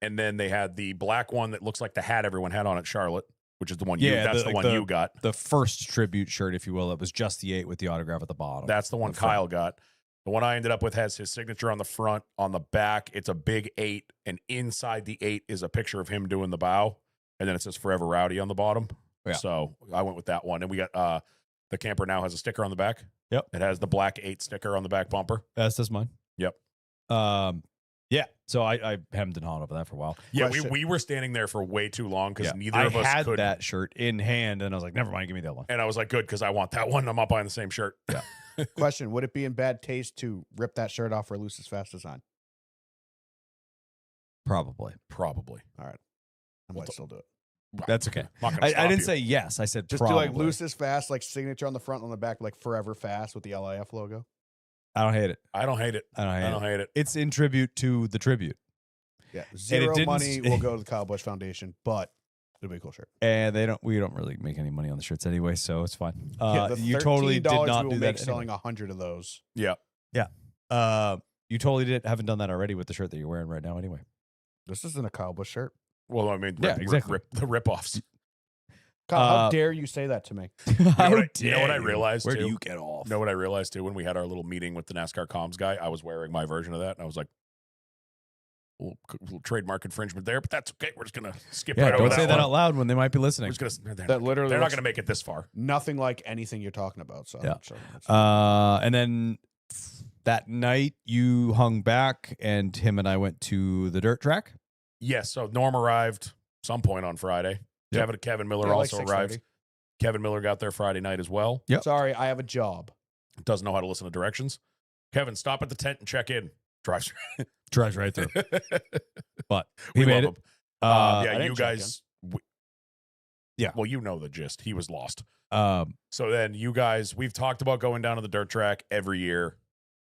and then they had the black one that looks like the hat everyone had on at Charlotte, which is the one. Yeah, That's the one you got. The first tribute shirt, if you will. It was just the 8 with the autograph at the bottom. That's the one the front. Kyle got. The one I ended up with has his signature on the front. On the back, it's a big 8, and inside the 8 is a picture of him doing the bow, and then it says Forever Rowdy on the bottom. Yeah. So I went with that one, and we got the camper now has a sticker on the back. Yep. It has the black 8 sticker on the back bumper. That's mine. Yep. Yeah. So I hemmed and hawed over that for a while. Yeah, Question. we were standing there for way too long because neither I of us had could. that shirt in hand, and I was like, never mind, give me that one. And I was like, good, because I want that one. I'm not buying the same shirt. Yeah. Question: would it be in bad taste to rip that shirt off for Luce's Fast design? Probably. Probably. I might still do it. That's okay. I'm not gonna I stop didn't you. say yes. I said Just probably. do like Luce's Fast, like signature on the front, on the back, like Forever Fast with the LIF logo. I don't hate it. I don't hate it. I don't hate I don't it. hate it. It's in tribute to the tribute. Yeah, zero didn't money s- will go to the Kyle Busch Foundation, but it'll be a cool shirt. And we don't really make any money on the shirts anyway, so it's fine. The You totally did $13 not we do will that make selling 100 of those. Yeah. You totally haven't done that already with the shirt that you're wearing right now anyway. This isn't a Kyle Busch shirt. Well, I mean, Yeah, exactly. the rip-offs. Kyle, how dare you say that to me? You know How what I dare you? realized, Where too? do you get off? You know what I realized too when we had our little meeting with the NASCAR comms guy? I was wearing my version of that, and I was like, little trademark infringement there, but that's okay. We're just gonna skip Yeah, right over don't that say that one. out loud when they might be We're listening. just gonna. That literally They're not looks gonna make it this far. nothing like anything you're talking about. So Yeah. I'm sure that's- And then that night you hung back, and him and I went to the dirt track. Yes. So Norm arrived some point on Friday. Yep. Kevin Miller Yeah, like also arrived. 6:30. Kevin Miller got there Friday night as well. Yep. Sorry, I have a job. Doesn't know how to listen to directions. Kevin, stop at the tent and check in. Drives. Drives right through. But we he made love it. him. I Yeah, you didn't check guys. Yeah. Well, you know the gist. He was lost. Um, So then you guys, we've talked about going down to the dirt track every year.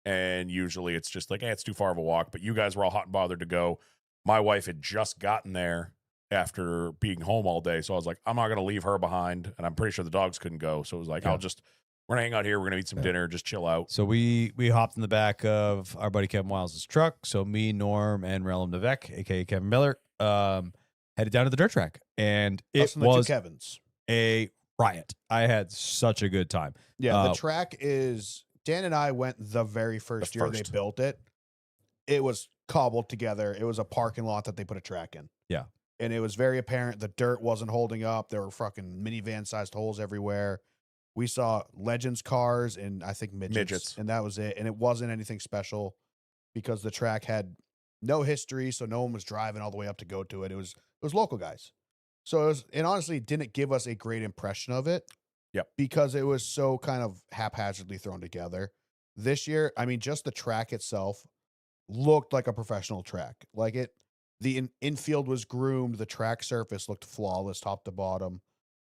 And usually it's just like, it's too far of a walk. But you guys were all hot and bothered to go. My wife had just gotten there after being home all day. So I was like, I'm not going to leave her behind. And I'm pretty sure the dogs couldn't go. So it was like, Yeah. we're going to hang out here. We're going to eat some dinner, just chill out. So we hopped in the back of our buddy Kevin Wiles' truck. So me, Norm, and Relum Nevek, aka Kevin Miller, headed down to the dirt track, and it Us and the was two Kevins. a riot. I had such a good time. Yeah, the track is. Dan and I went the very first year they first. built it. It was cobbled together. It was a parking lot that they put a track in. Yeah. And it was very apparent the dirt wasn't holding up. There were fucking minivan sized holes everywhere. We saw Legends cars and I think midgets. Midgets. And that was it. And it wasn't anything special because the track had no history, so no one was driving all the way up to go to it. It was local guys. So it honestly didn't give us a great impression of it. Yep. Because it was so kind of haphazardly thrown together. This year, I mean, just the track itself looked like a professional track. Like the infield was groomed, the track surface looked flawless top to bottom.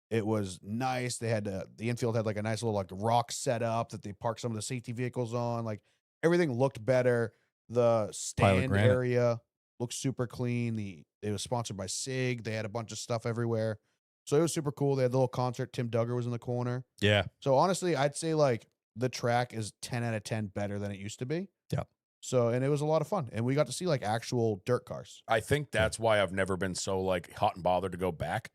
It was nice. They had the infield had like a nice little like rock setup that they parked some of the safety vehicles on. Like everything looked better. The stand granite. area looked super clean. It was sponsored by SIG. They had a bunch of stuff everywhere. So it was super cool. They had the little concert. Tim Duggar was in the corner. Yeah. So honestly, I'd say like the track is 10 out of 10 better than it used to be. Yep. So, and it was a lot of fun. And we got to see like actual dirt cars. I think that's why I've never been so like hot and bothered to go back,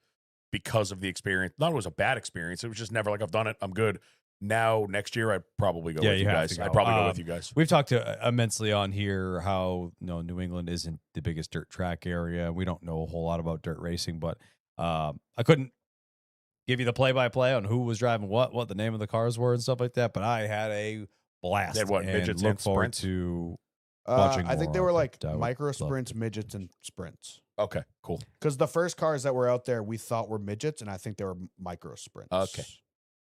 because of the experience. Not it was a bad experience. It was just never like, I've done it, I'm good. Now next year I'd probably go Yeah, with you you have guys. to go. I'd probably go with you guys. We've talked immensely on here how New England isn't the biggest dirt track area. We don't know a whole lot about dirt racing, but I couldn't give you the play-by-play on who was driving what the name of the cars were and stuff like that. But I had a blast. They had what, and midgets look and forward sprints? to watching I think more they of were it. like I would micro love sprints, to. midgets, and sprints. Okay, cool. Because the first cars that were out there, we thought were midgets, and I think they were micro sprints. Okay.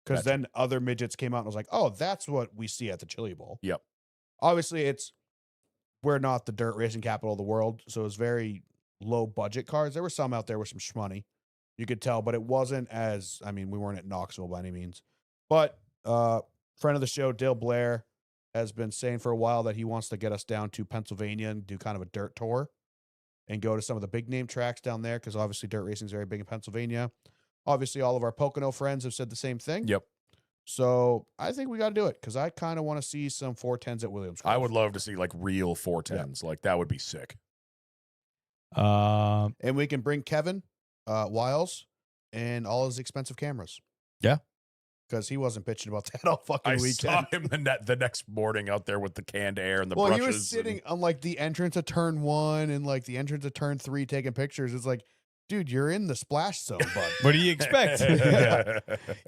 Because Gotcha. then other midgets came out and was like, oh, that's what we see at the Chili Bowl. Yep. Obviously, we're not the dirt racing capital of the world, so it was very low budget cars. There were some out there with some shmoney, you could tell, but it wasn't as, I mean, we weren't at Knoxville by any means. But friend of the show, Dale Blair, has been saying for a while that he wants to get us down to Pennsylvania and do kind of a dirt tour and go to some of the big name tracks down there, because obviously dirt racing is very big in Pennsylvania. Obviously, all of our Pocono friends have said the same thing. Yep. So I think we got to do it, because I kind of want to see some 410s at Williams. I would love to see like real 410s. Like that would be sick. And we can bring Kevin Wiles and all his expensive cameras. Yeah. Because he wasn't bitching about that all fucking I weekend. saw him the next morning out there with the canned air and the Well, brushes. he was sitting on like the entrance of turn 1 and like the entrance of turn 3 taking pictures. It's like, dude, you're in the splash zone, bud. What do you expect?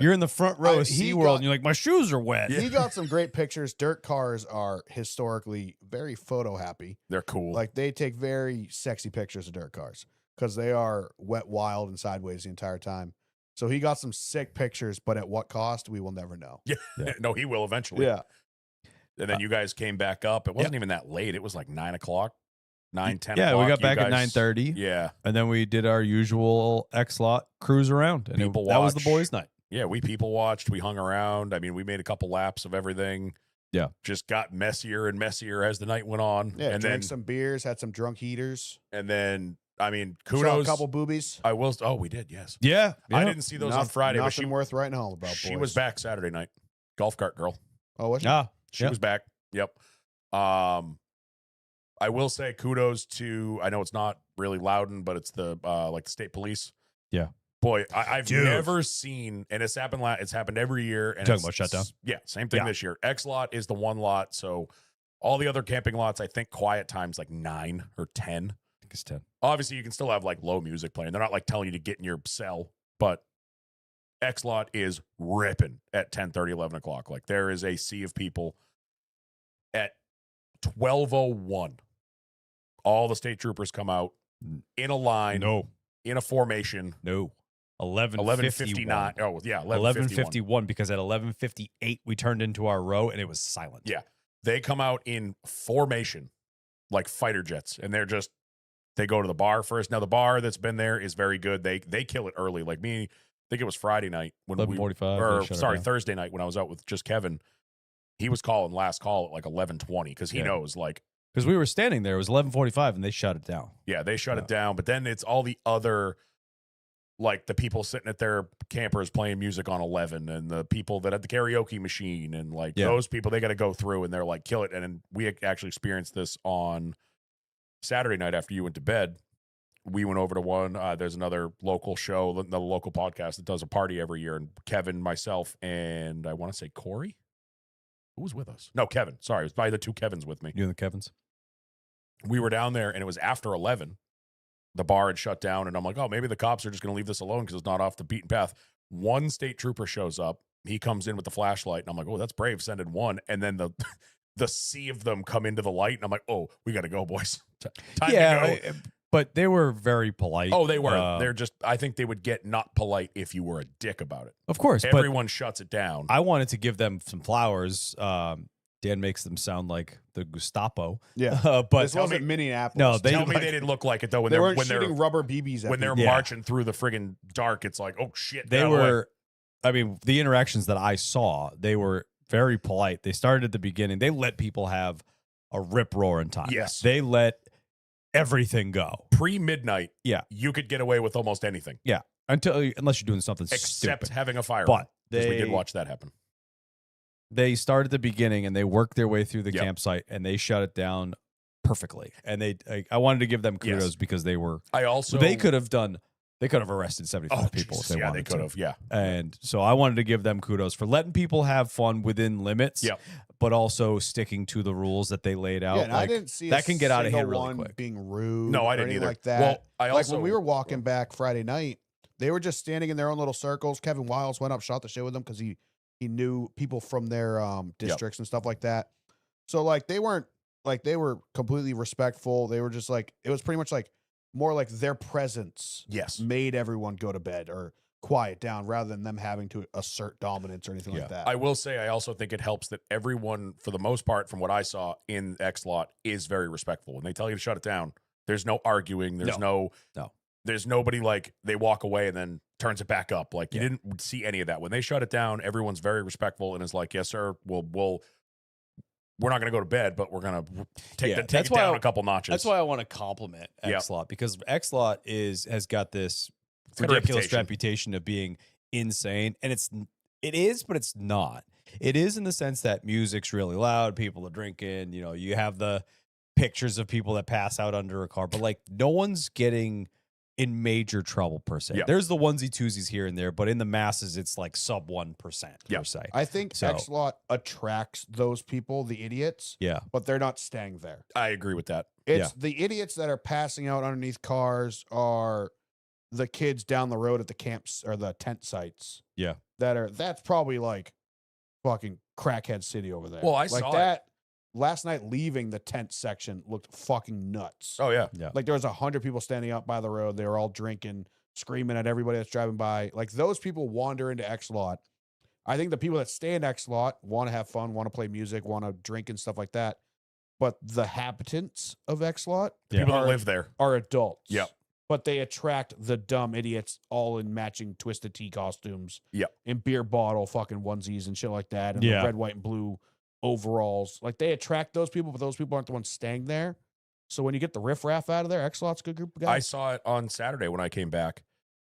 You're in the front row of he SeaWorld got- and you're like, my shoes are wet. He got some great pictures. Dirt cars are historically very photo happy. They're cool. Like they take very sexy pictures of dirt cars because they are wet, wild, and sideways the entire time. So he got some sick pictures, but at what cost, we will never know. yeah. No, he will eventually. Yeah. And then you guys came back up. It wasn't even that late. It was like 9 o'clock, 9, 10 Yeah, o'clock. we got You back at guys- 9:30. Yeah. And then we did our usual X-Lot cruise around. And People that was the watch. boys' night. Yeah, we people watched. We hung around. I mean, we made a couple laps of everything. Yeah. Just got messier and messier as the night went on. Yeah. and Drank then some beers, had some drunk heaters, I mean, saw a kudos. couple boobies. I will. Oh, we did. Yes. Yeah. I didn't see those on Friday, but Nothing worth writing home about. she boys. was back Saturday night. Golf cart girl. Oh, was she? Ah, She Yep. was back. Yep. I will say kudos to, I know it's not really Loudon, but it's the like the state police. Yeah. Boy, I've Dude. never seen, and it's happened. It's happened every year. And Talking it's- about shutdown? Yeah, same thing Yeah. this year. X lot is the one lot, so all the other camping lots, I think quiet time's like 9 or 10. I think it's 10. Obviously, you can still have like low music playing. They're not like telling you to get in your cell, but X lot is ripping at 10:30, 11 o'clock. Like there is a sea of people at 12:01. All the state troopers come out in a line, No. in a formation. No. 11:59. 11:59. Oh, yeah, 11:51. 11:51 because at 11:58 we turned into our row and it was silent. Yeah. They come out in formation like fighter jets, and they go to the bar first. Now the bar that's been there is very good. They kill it early. Like me, I think it was Friday night when 11:45. or they shut it sorry, down. Thursday night when I was out with just Kevin. He was calling last call at like 11:20 because he Yeah. knows like, Because we were standing there, it was 11:45 and they shut it down. yeah, they shut Yeah. it down. But then it's all the other, like the people sitting at their campers playing music on 11, and the people that had the karaoke machine, and like Yeah. those people, they got to go through and they're like, kill it. And then we actually experienced this on Saturday night after you went to bed. We went over to one. There's another local show, another local podcast that does a party every year. And Kevin, myself, and I want to say Corey, who was with us? No, Kevin. Sorry, it was probably the two Kevins with me. You and the Kevins. We were down there, and it was after 11. The bar had shut down, and I'm like, oh, maybe the cops are just going to leave this alone because it's not off the beaten path. One state trooper shows up. He comes in with the flashlight, and I'm like, oh, that's brave, sending one. And then the sea of them come into the light, and I'm like, oh, we got to go, boys. Time Yeah, to go. but they were very polite. Oh, they were. Uh, I think they would get not polite if you were a dick about it. of course, but Everyone shuts it down. I wanted to give them some flowers. Dan makes them sound like the Gestapo. Yeah. But This wasn't Minneapolis. No, they- Tell me like- they didn't look like it though when they they're weren't when shooting they're rubber BBs at when they're people. Yeah. marching through the friggin' dark. It's like, oh shit, they get out of the way. were. I mean, the interactions that I saw, they were very polite. They started at the beginning. They let people have a rip roaring time. Yes. They let everything go Pre-midnight. Yeah. you could get away with almost anything unless you're doing something except stupid. having a firearm. But Because we did they- watch that happen. They started at the beginning and they worked their way through the Yep. campsite and they shut it down perfectly. And I wanted to give them kudos Yes. because they were. I also they could have arrested 75 people Jesus, if they yeah, wanted they could to. have. Yeah, And so I wanted to give them kudos for letting people have fun within limits, Yep. but also sticking to the rules that they laid out. Yeah, and I Like, didn't see that a can get out of hand single really one quick. being rude. No, I or didn't anything either. like that. Well, I like also when we were walking back Friday night, they were just standing in their own little circles. Kevin Wiles went up, shot the shit with them because he knew people from their districts and stuff like that. So like they weren't like they were completely respectful. They were just like it was pretty much like more like their presence yes, made everyone go to bed or quiet down rather than them having to assert dominance or anything like that. I will say I also think it helps that everyone, for the most part, from what I saw in X Lot, is very respectful. When they tell you to shut it down, there's no arguing. There's No. There's nobody like they walk away and then turns it back up. Like you Yeah. didn't see any of that. When they shut it down, everyone's very respectful and is like, yes, sir, we're not going to go to bed, but we're going to take Yeah, it that's why down I- a couple notches. That's why I want to compliment Yep. X-Lot because X-Lot has got this It's got a ridiculous reputation of being insane, and it is, but it's not. It is in the sense that music's really loud, people are drinking. You know, you have the pictures of people that pass out under a car, but like no one's getting in major trouble per se. Yeah. There's the onesie twosies here and there, but in the masses, it's like sub 1% Yeah. per se. I think So- X-Lot attracts those people, the idiots, Yeah, but they're not staying there. I agree with that. It's the idiots that are passing out underneath cars are the kids down the road at the camps or the tent sites. Yeah. That's probably like fucking crackhead city over there. Well, I like saw that last night leaving the tent section looked fucking nuts. Oh yeah. Like there was 100 people standing out by the road. They were all drinking, screaming at everybody that's driving by. Like those people wander into X-Lot. I think the people that stay in X-Lot want to have fun, want to play music, want to drink and stuff like that. But the habitants of X-Lot People that are, live there. are adults. Yep. But they attract the dumb idiots all in matching Twisted Tea costumes. Yep. In beer bottle fucking onesies and shit like that. And Yeah. the red, white, and blue overalls. Like they attract those people, but those people aren't the ones staying there. So when you get the riffraff out of there, X-Lot's a good group of I guys. saw it on Saturday when I came back.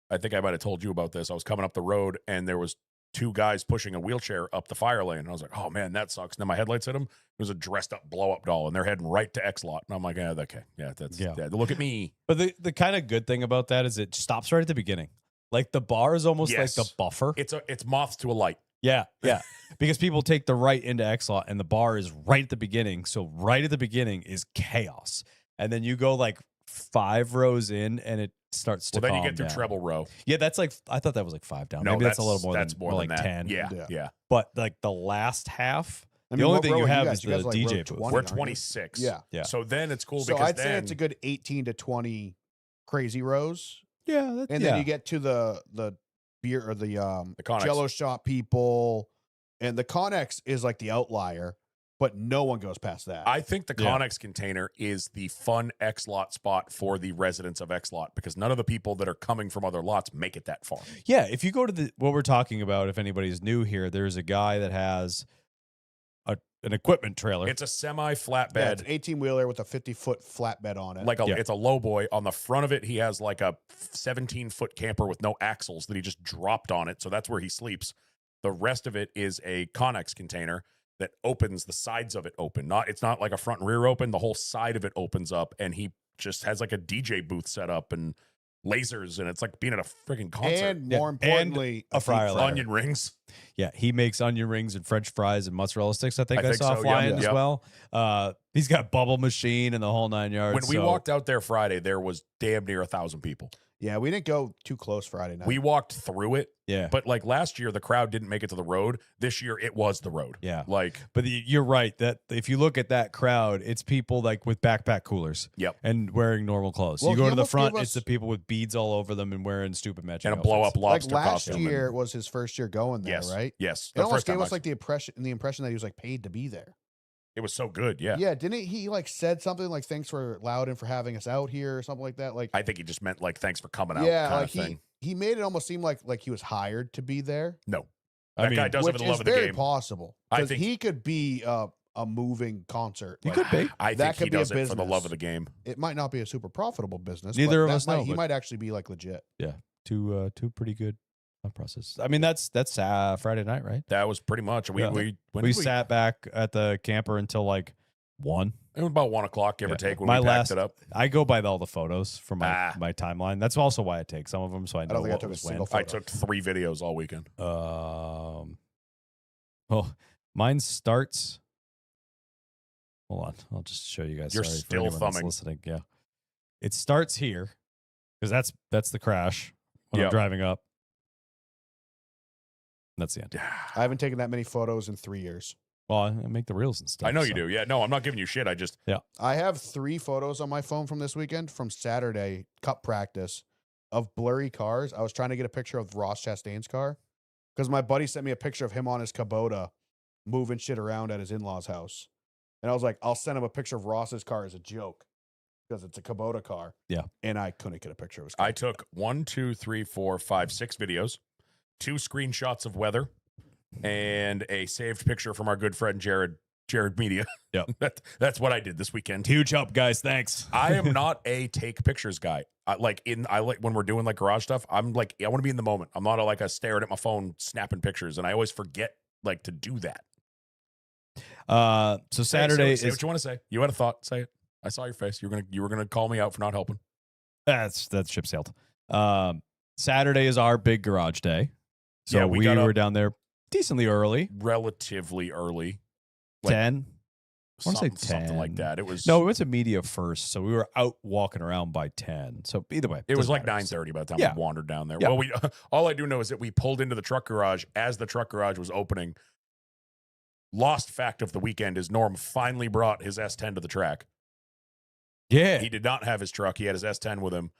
I think I might have told you about this. I was coming up the road and there was two guys pushing a wheelchair up the fire lane. And I was like, oh man, that sucks. And then my headlights hit them. It was a dressed up blow up doll and they're heading right to X-Lot. And I'm like, yeah, okay. Yeah, that's Yeah. look at me. but the kind of good thing about that is it stops right at the beginning. Like the bar is almost Yes. like the buffer. It's moths to a light. Yeah, yeah. Because people take the right into X-Lot and the bar is right at the beginning. So right at the beginning is chaos. And then you go like 5 rows in and it starts to Well, then you calm get through down. treble row. Yeah, that's like I thought that was like 5 down. No, Maybe that's a little more that's than more like than that. 10. Yeah, Yeah. yeah. But like the last half, I the only what thing row you are have guys? is You guys the are, like, row DJ booth. 20, We're aren't you? 26. Yeah. Yeah. So then it's cool So because I'd say then it's a good 18 to 20 crazy rows. Yeah, that, And yeah. then you get to the beer or the Connex. Jello shop people. And the Connex is like the outlier, but no one goes past that. I think the Yeah. Connex container is the fun X-Lot spot for the residents of X-Lot because none of the people that are coming from other lots make it that far. Yeah, if you go to what we're talking about, if anybody's new here, there's a guy that has an equipment trailer. It's a semi Yeah, it's flatbed, an 18 wheeler with a 50-foot flatbed on it. like Yeah. it's a low boy. On the front of it, he has like a 17-foot camper with no axles that he just dropped on it. So that's where he sleeps. The rest of it is a Connex container that opens the sides of it open. It's not like a front and rear open. The whole side of it opens up, and he just has like a DJ booth set up and lasers, and it's like being at a freaking concert. and more and importantly, a fryer deep layer. Onion rings. Yeah, he makes onion rings and French fries and mozzarella sticks. I think I I, think saw so, flying yeah. as Yep. well. He's got bubble machine and the whole 9 yards. When we so- walked out there Friday, there was damn near 1,000 people. Yeah, we didn't go too close Friday night. We walked through it, yeah, but like last year, the crowd didn't make it to the road. This year, it was the road. yeah. Like, But you're right that if you look at that crowd, it's people like with backpack coolers. Yep. And wearing normal clothes. Well, you go he to the almost front, gave it's us- the people with beads all over them and wearing stupid matching and a blow up outfits. like lobster last costume. year was his first year going there, yes, right? yes. It The almost first time gave I- us like the impression that he was like paid to be there. it was so good. Yeah. Yeah, didn't he like said something like thanks for Loudon for having us out here or something like that? Like I think he just meant like thanks for coming out. yeah, kind like of thing. he made it almost seem like he was hired to be there. No, I that mean, guy does it which for the love is of the very game. possible. I 'Cause think- he could be a moving concert. He Like, could be. I that think he could be a does it for the love business. of the game. It might not be a super profitable business. Neither but of that us might- know, He but- might actually be like legit. Two pretty good process. I mean, that's Friday night, right? That was pretty much. We Yeah. when We did sat back at the camper until like 1. It was about 1 o'clock, give Yeah. or take, when My we last- packed it up. I go by all the photos from Ah. my timeline. That's also why I take some of them, so I know don't think I what took a was when. single I photo. took 3 videos all weekend. Well, mine starts. Hold on, I'll just show you guys. You're Sorry for still anyone that's thumbing. listening. Yeah, it starts here because that's the crash when Yeah. I'm driving up. That's the end. I haven't taken that many photos in 3 years. Well, I make the reels and stuff. I know you so- do. Yeah, no, I'm not giving you shit. I just I have 3 photos on my phone from this weekend from Saturday cup practice of blurry cars. I was trying to get a picture of Ross Chastain's car because my buddy sent me a picture of him on his Kubota moving shit around at his in-laws house. And I was like, I'll send him a picture of Ross's car as a joke because it's a Kubota car. Yeah. And I couldn't get a picture of his car. I took 1, 2, 3, 4, 5, 6 videos, 2 screenshots of weather, and a saved picture from our good friend Jared Media. Yep. That's what I did this weekend. Huge help, guys. Thanks. I am not a take pictures guy. I like when we're doing like garage stuff. I'm like I want to be in the moment. I'm not a staring at my phone snapping pictures, and I always forget like to do that. So Saturday say is what you want to say. You had a thought. Say it. I saw your face. You were gonna call me out for not helping. that's ship sailed. Saturday is our big garage day. So Yeah, we we got were up- down there decently early. Relatively early. Like, 10. I wanna say something like 10. that. It was No, we went to media first, so we were out walking around by 10. So either way, It was doesn't like matter. 9:30 by the time Yeah. we wandered down there. Yeah. Well, we all I do know is that we pulled into the truck garage as the truck garage was opening. Lost fact of the weekend is Norm finally brought his S10 to the track. Yeah, He did not have his truck. He had his S10 with him,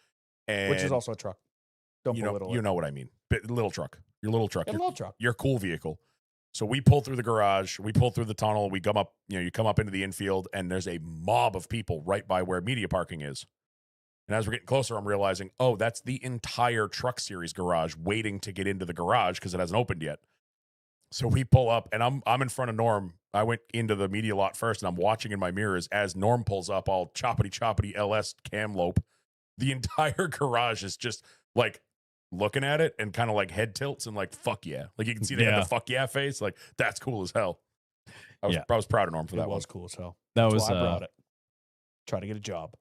and which is also a truck. Don't you belittle know it. you know what I mean. Little truck, your little truck, Yeah, little truck. your cool vehicle. So we pull through the garage, we pull through the tunnel, we come up, you come up into the infield, and there's a mob of people right by where media parking is. And as we're getting closer, I'm realizing, oh, that's the entire Truck Series garage waiting to get into the garage because it hasn't opened yet. So we pull up, and I'm in front of Norm. I went into the media lot first, and I'm watching in my mirrors as Norm pulls up, all choppity LS camlope. The entire garage is just like looking at it and kind of like head tilts and like fuck yeah, like you can see they had Yeah. the fuck yeah face. Like that's cool as hell. I was Yeah. proud of Norm for It that was one. cool as hell. that That's was why I brought it. Try to get a job.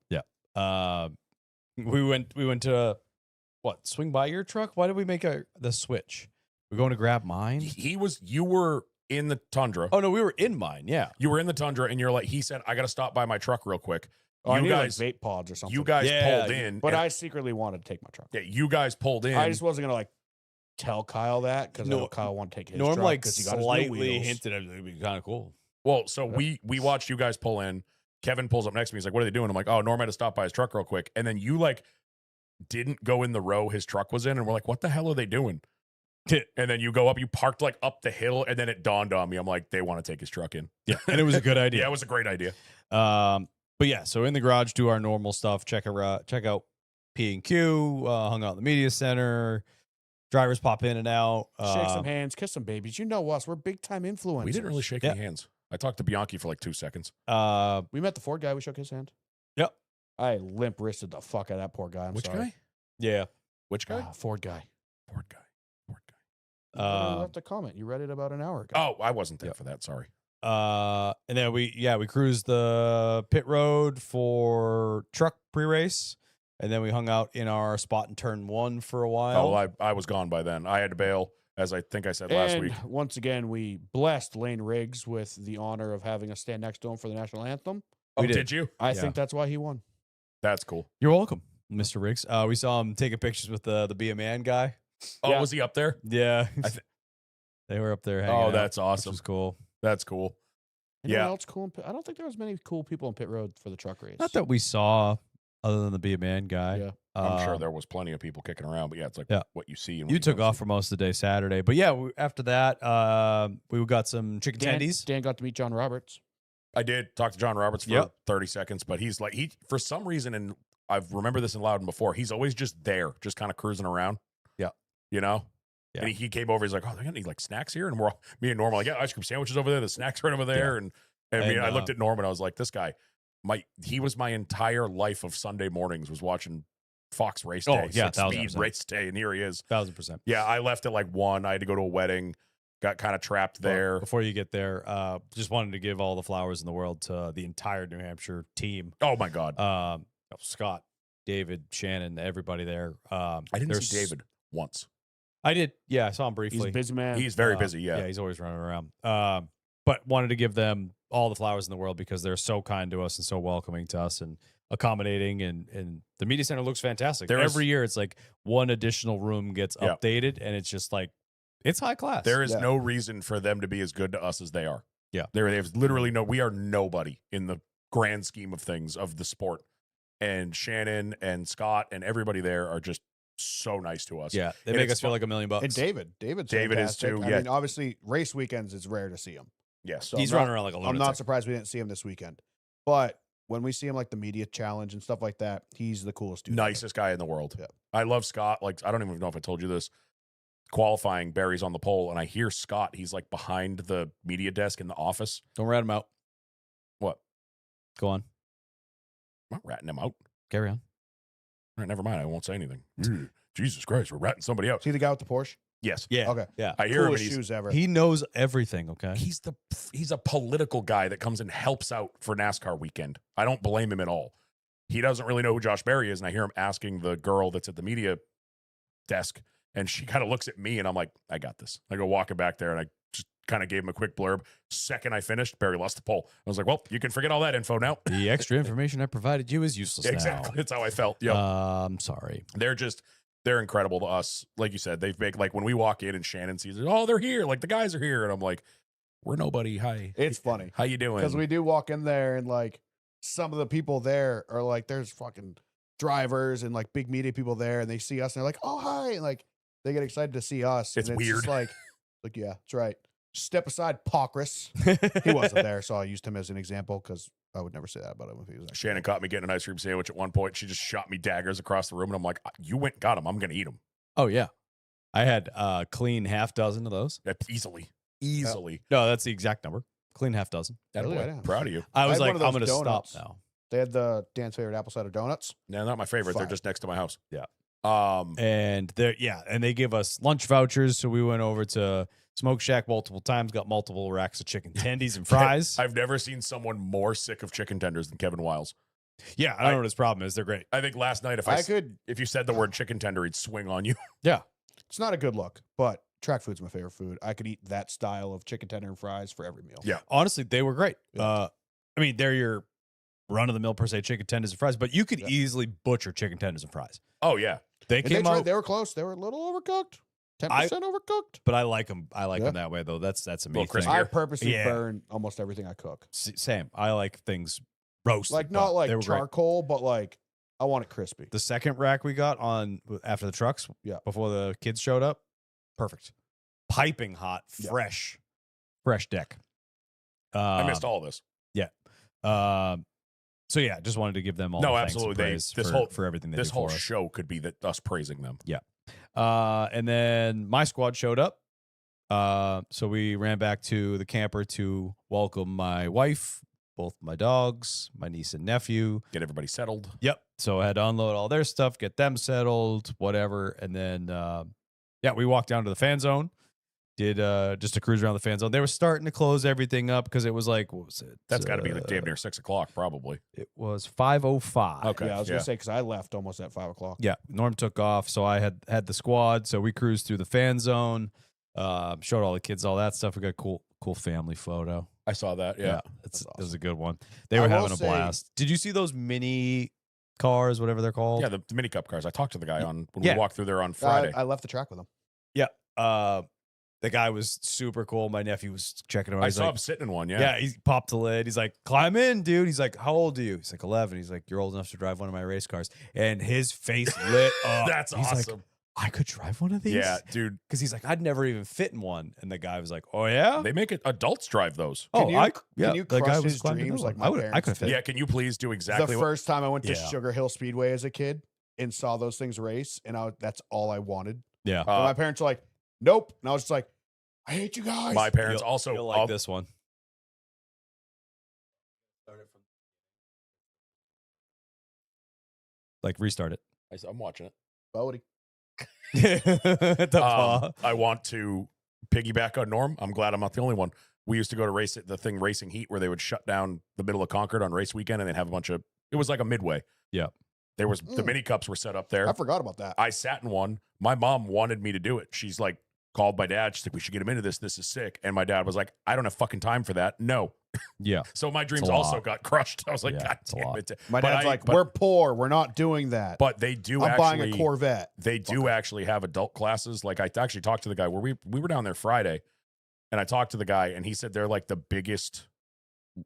we went to what, swing by your truck? Why did we make the switch? We're going to grab mine. You were in the Tundra. Oh no, we were in mine. Yeah. You were in the Tundra, and you're like, he said, I got to stop by my truck real quick. Oh, I You need guys, like vape pods or something. you guys Yeah, pulled in, but and- I secretly wanted to take my truck. yeah, you guys pulled in. I just wasn't gonna like tell Kyle that because No, Kyle wanted to take his Norm truck like 'cause he got his new slightly wheels. hinted at it would be kind of cool. Well, so we watched you guys pull in. Kevin pulls up next to me. He's like, "What are they doing?" I'm like, "Oh, Norm had to stop by his truck real quick." And then you like didn't go in the row his truck was in, and we're like, "What the hell are they doing?" And then you go up, you parked like up the hill, and then it dawned on me. I'm like, they want to take his truck in. Yeah, and it was a good Yeah, idea. it was a great idea. But yeah, so in the garage, do our normal stuff. Check out P&Q. Hung out in the media center. Drivers pop in and out. Shake some hands, kiss some babies. You know us. We're big time influencers. We didn't really shake Yeah. any hands. I talked to Bianchi for like 2 seconds. We met the Ford guy. We shook his hand. Yep. I limp wristed the fuck out of that poor guy. I'm Which sorry. guy? Yeah. Which guy? Ford guy. Ford guy. Ford guy. You left a comment. You read it about an hour ago. Oh, I wasn't there for that. Sorry. And then we cruised the pit road for truck pre-race, and then we hung out in our spot in turn 1 for a while. Oh, well, I was gone by then. I had to bail, as I think I said last And week. once again, we blessed Lane Riggs with the honor of having us stand next to him for the national anthem. Oh, We did. did you? I Yeah. think that's why he won. That's cool. You're welcome, Mr. Riggs. We saw him taking pictures with the Be a Man guy. Oh, Yeah. was he up there? Yeah. I thi- They were up there hanging Oh, out, that's which awesome. was cool. That's cool. Anyone Yeah. else cool? I don't think there was many cool people in pit road for the truck race. Not that we saw, other than the Be a Man guy. Yeah. I'm sure Um, there was plenty of people kicking around, but yeah, it's like Yeah. what you see. And You what took don't off see. for most of the day Saturday, but yeah, after that, we got some chicken Dan, tendies. Dan got to meet John Roberts. I did talk to John Roberts for Yep. 30 seconds, but he's like, for some reason, and I've remember this in Loudon before, he's always just there, just kind of cruising around. Yeah. You know? Yeah. And he came over, he's like, oh, they got any like snacks here? And we're all, me and Norm, like, yeah, ice cream sandwiches over there, the snacks right over there. And I mean, And, I looked at Norm and I was like, this guy, he was my entire life of Sunday mornings was watching Fox race day, Oh, yeah, speed 1000%. race day, and here he is. 1,000%. Yeah, I left at like 1. I had to go to a wedding, got kind of trapped there. Before you get there, just wanted to give all the flowers in the world to the entire New Hampshire team. Oh my God. Scott, David, Shannon, everybody there. I didn't see David once. I did. Yeah, I saw him He's briefly. a busy man. He's very busy, yeah. Yeah, he's always running around. But wanted to give them all the flowers in the world because they're so kind to us and so welcoming to us and accommodating. And the media center looks fantastic. There is- Every year, it's like one additional room gets Yeah. updated, and it's just like it's high class. There is Yeah. no reason for them to be as good to us as they are. Yeah. There's literally we are nobody in the grand scheme of things of the sport. And Shannon and Scott and everybody there are just so nice to us. Yeah, they And make it's us feel fun. like $1 million bucks. And David is David is too, fantastic. yeah. I mean, obviously, race weekends it's rare to see him. Yes. So He's I'm not- running around like a lunatic. I'm not surprised we didn't see him this weekend. But when we see him like the media challenge and stuff like that, he's the coolest dude. ever. Nicest guy in the world. Yeah. I love Scott. Like, I don't even know if I told you this. Qualifying, Barry's on the pole, and I hear Scott. He's like behind the media desk in the office. Don't rat him out. What? Go on. I'm not ratting him out. Carry on. All right, never mind. I won't say anything. Jesus Christ, we're ratting somebody out. See the guy with the Porsche? Yes. Yeah. Okay. Yeah. I hear him. Coolest And shoes ever. He knows everything, okay? he's a political guy that comes and helps out for NASCAR weekend. I don't blame him at all. He doesn't really know who Josh Berry is, and I hear him asking the girl that's at the media desk, and she kind of looks at me, and I'm like, I got this. I go walking back there, and I just kind of gave him a quick blurb. Second I finished, Barry lost the pole. I was like, well, you can forget all that info now. The extra information I provided you is useless Exactly. That's how I felt. Yep. now. I'm sorry. They're incredible to us. Like you said, they've made, like when we walk in and Shannon sees it, oh, they're here. Like the guys are here. And I'm like, we're nobody. Hi. It's funny How you doing? because we do walk in there and like some of the people there are like, there's fucking drivers and like big media people there, and they see us and they're like, oh hi, and like they get excited to see us. It's and just weird. like yeah, that's right. Step aside, Pocris. He wasn't there, so I used him as an example because I would never say that about him if he was actually Shannon caught me getting an ice cream sandwich at one point. She just shot me daggers across the room. And I'm like, you went and got him. I'm going to eat them. Oh, yeah. I had clean half dozen of those. Easily. Easily. No, that's the exact number. Clean half dozen. That Really? boy. I didn't. Proud of you. I was had like, one I'm of going to those stop donuts. now. They had the Dan's favorite apple cider donuts. No, not my favorite. They're Fire. just next to my house. Yeah. And And they give us lunch vouchers. So we went over to Smoke Shack multiple times, got multiple racks of chicken tendies and fries. I've never seen someone more sick of chicken tenders than Kevin Wiles. Yeah, I don't know what his problem is. They're great. I think last night, if you said the word chicken tender, he'd swing on you. Yeah. It's not a good look, but track food's my favorite food. I could eat that style of chicken tender and fries for every meal. Yeah. Honestly, they were great. Yeah. I mean, they're your run of the mill per se chicken tenders and fries, but you could Yeah. easily butcher chicken tenders and fries. Oh, yeah. They And came out, they were close. They were a little overcooked. 10% overcooked. but I like them. I like Yeah. them that way though. That's a me Little thing. crispy. I Here. purposely Yeah. burn almost everything I cook. Same. I like things roasted. Like but not they like were great. charcoal, but like I want it crispy. The second rack we got on after the trucks, Yeah. before the kids showed up, perfect, piping hot, Yeah. fresh deck. I missed all this. So yeah, just wanted to give them all. No, the thanks and absolutely. praise This for, whole- for everything they This do whole for us. show could be us praising them. And then my squad showed up. So we ran back to the camper to welcome my wife, both my dogs, my niece and nephew. Get everybody settled. Yep. So I had to unload all their stuff, get them settled, whatever. And then, we walked down to the fan zone, did just a cruise around the fan zone. They were starting to close everything up because it was like, what was it? That's got to be like damn near 6 o'clock, probably. It was 5:05. Okay. Yeah, I was gonna say because I left almost at 5 o'clock. Yeah, Norm took off, so I had the squad. So we cruised through the fan zone. Showed all the kids all that stuff. We got a cool family photo. I saw that. Yeah. It awesome. was a good one. They I were will having a say- blast. Did you see those mini cars, whatever they're called? Yeah, the mini cup cars. I talked to the guy on when Yeah. we walked through there on Friday. I left the track with him. The guy was super cool. My nephew was checking him out. I He's saw like, him sitting in one. yeah, he popped the lid. He's like, climb in, dude. He's like, how old are you? He's like, 11. He's like, you're old enough to drive one of my race cars. And his face lit up. That's He's like, awesome. I could drive one of these? Yeah, dude. Because he's like, I'd never even fit in one. And the guy was like, oh, yeah? They make it adults drive those. Can you- yeah. can you the guy crush was his climbing dreams the like one. my I parents could have fit. Yeah, can you please do exactly The what? first time I went to Yeah. Sugar Hill Speedway as a kid and saw those things race, and that's all I wanted. Yeah. But my parents were like, nope. And I was just like, I hate you guys. My parents You'll- also you'll like this one. Like restart it. I'm watching it. Bodie. The paw. I want to piggyback on Norm. I'm glad I'm not the only one. We used to go to Racing Heat, where they would shut down the middle of Concord on race weekend, and they'd have a bunch of. It was like a midway. Yeah. There was the mini cups were set up there. I forgot about that. I sat in one. My mom wanted me to do it. She's like, called my dad. She's like, we should get him into this. This is sick. And my dad was like, I don't have fucking time for that. No. Yeah. So my dreams a also lot. got crushed. I was like, Yeah, God it's a damn lot. it. My But dad's like, but- we're poor. We're not doing that. But they do I'm actually buying a Corvette. they do actually have adult classes. Like I actually talked to the guy where we were down there Friday, and I talked to the guy, and he said they're like the biggest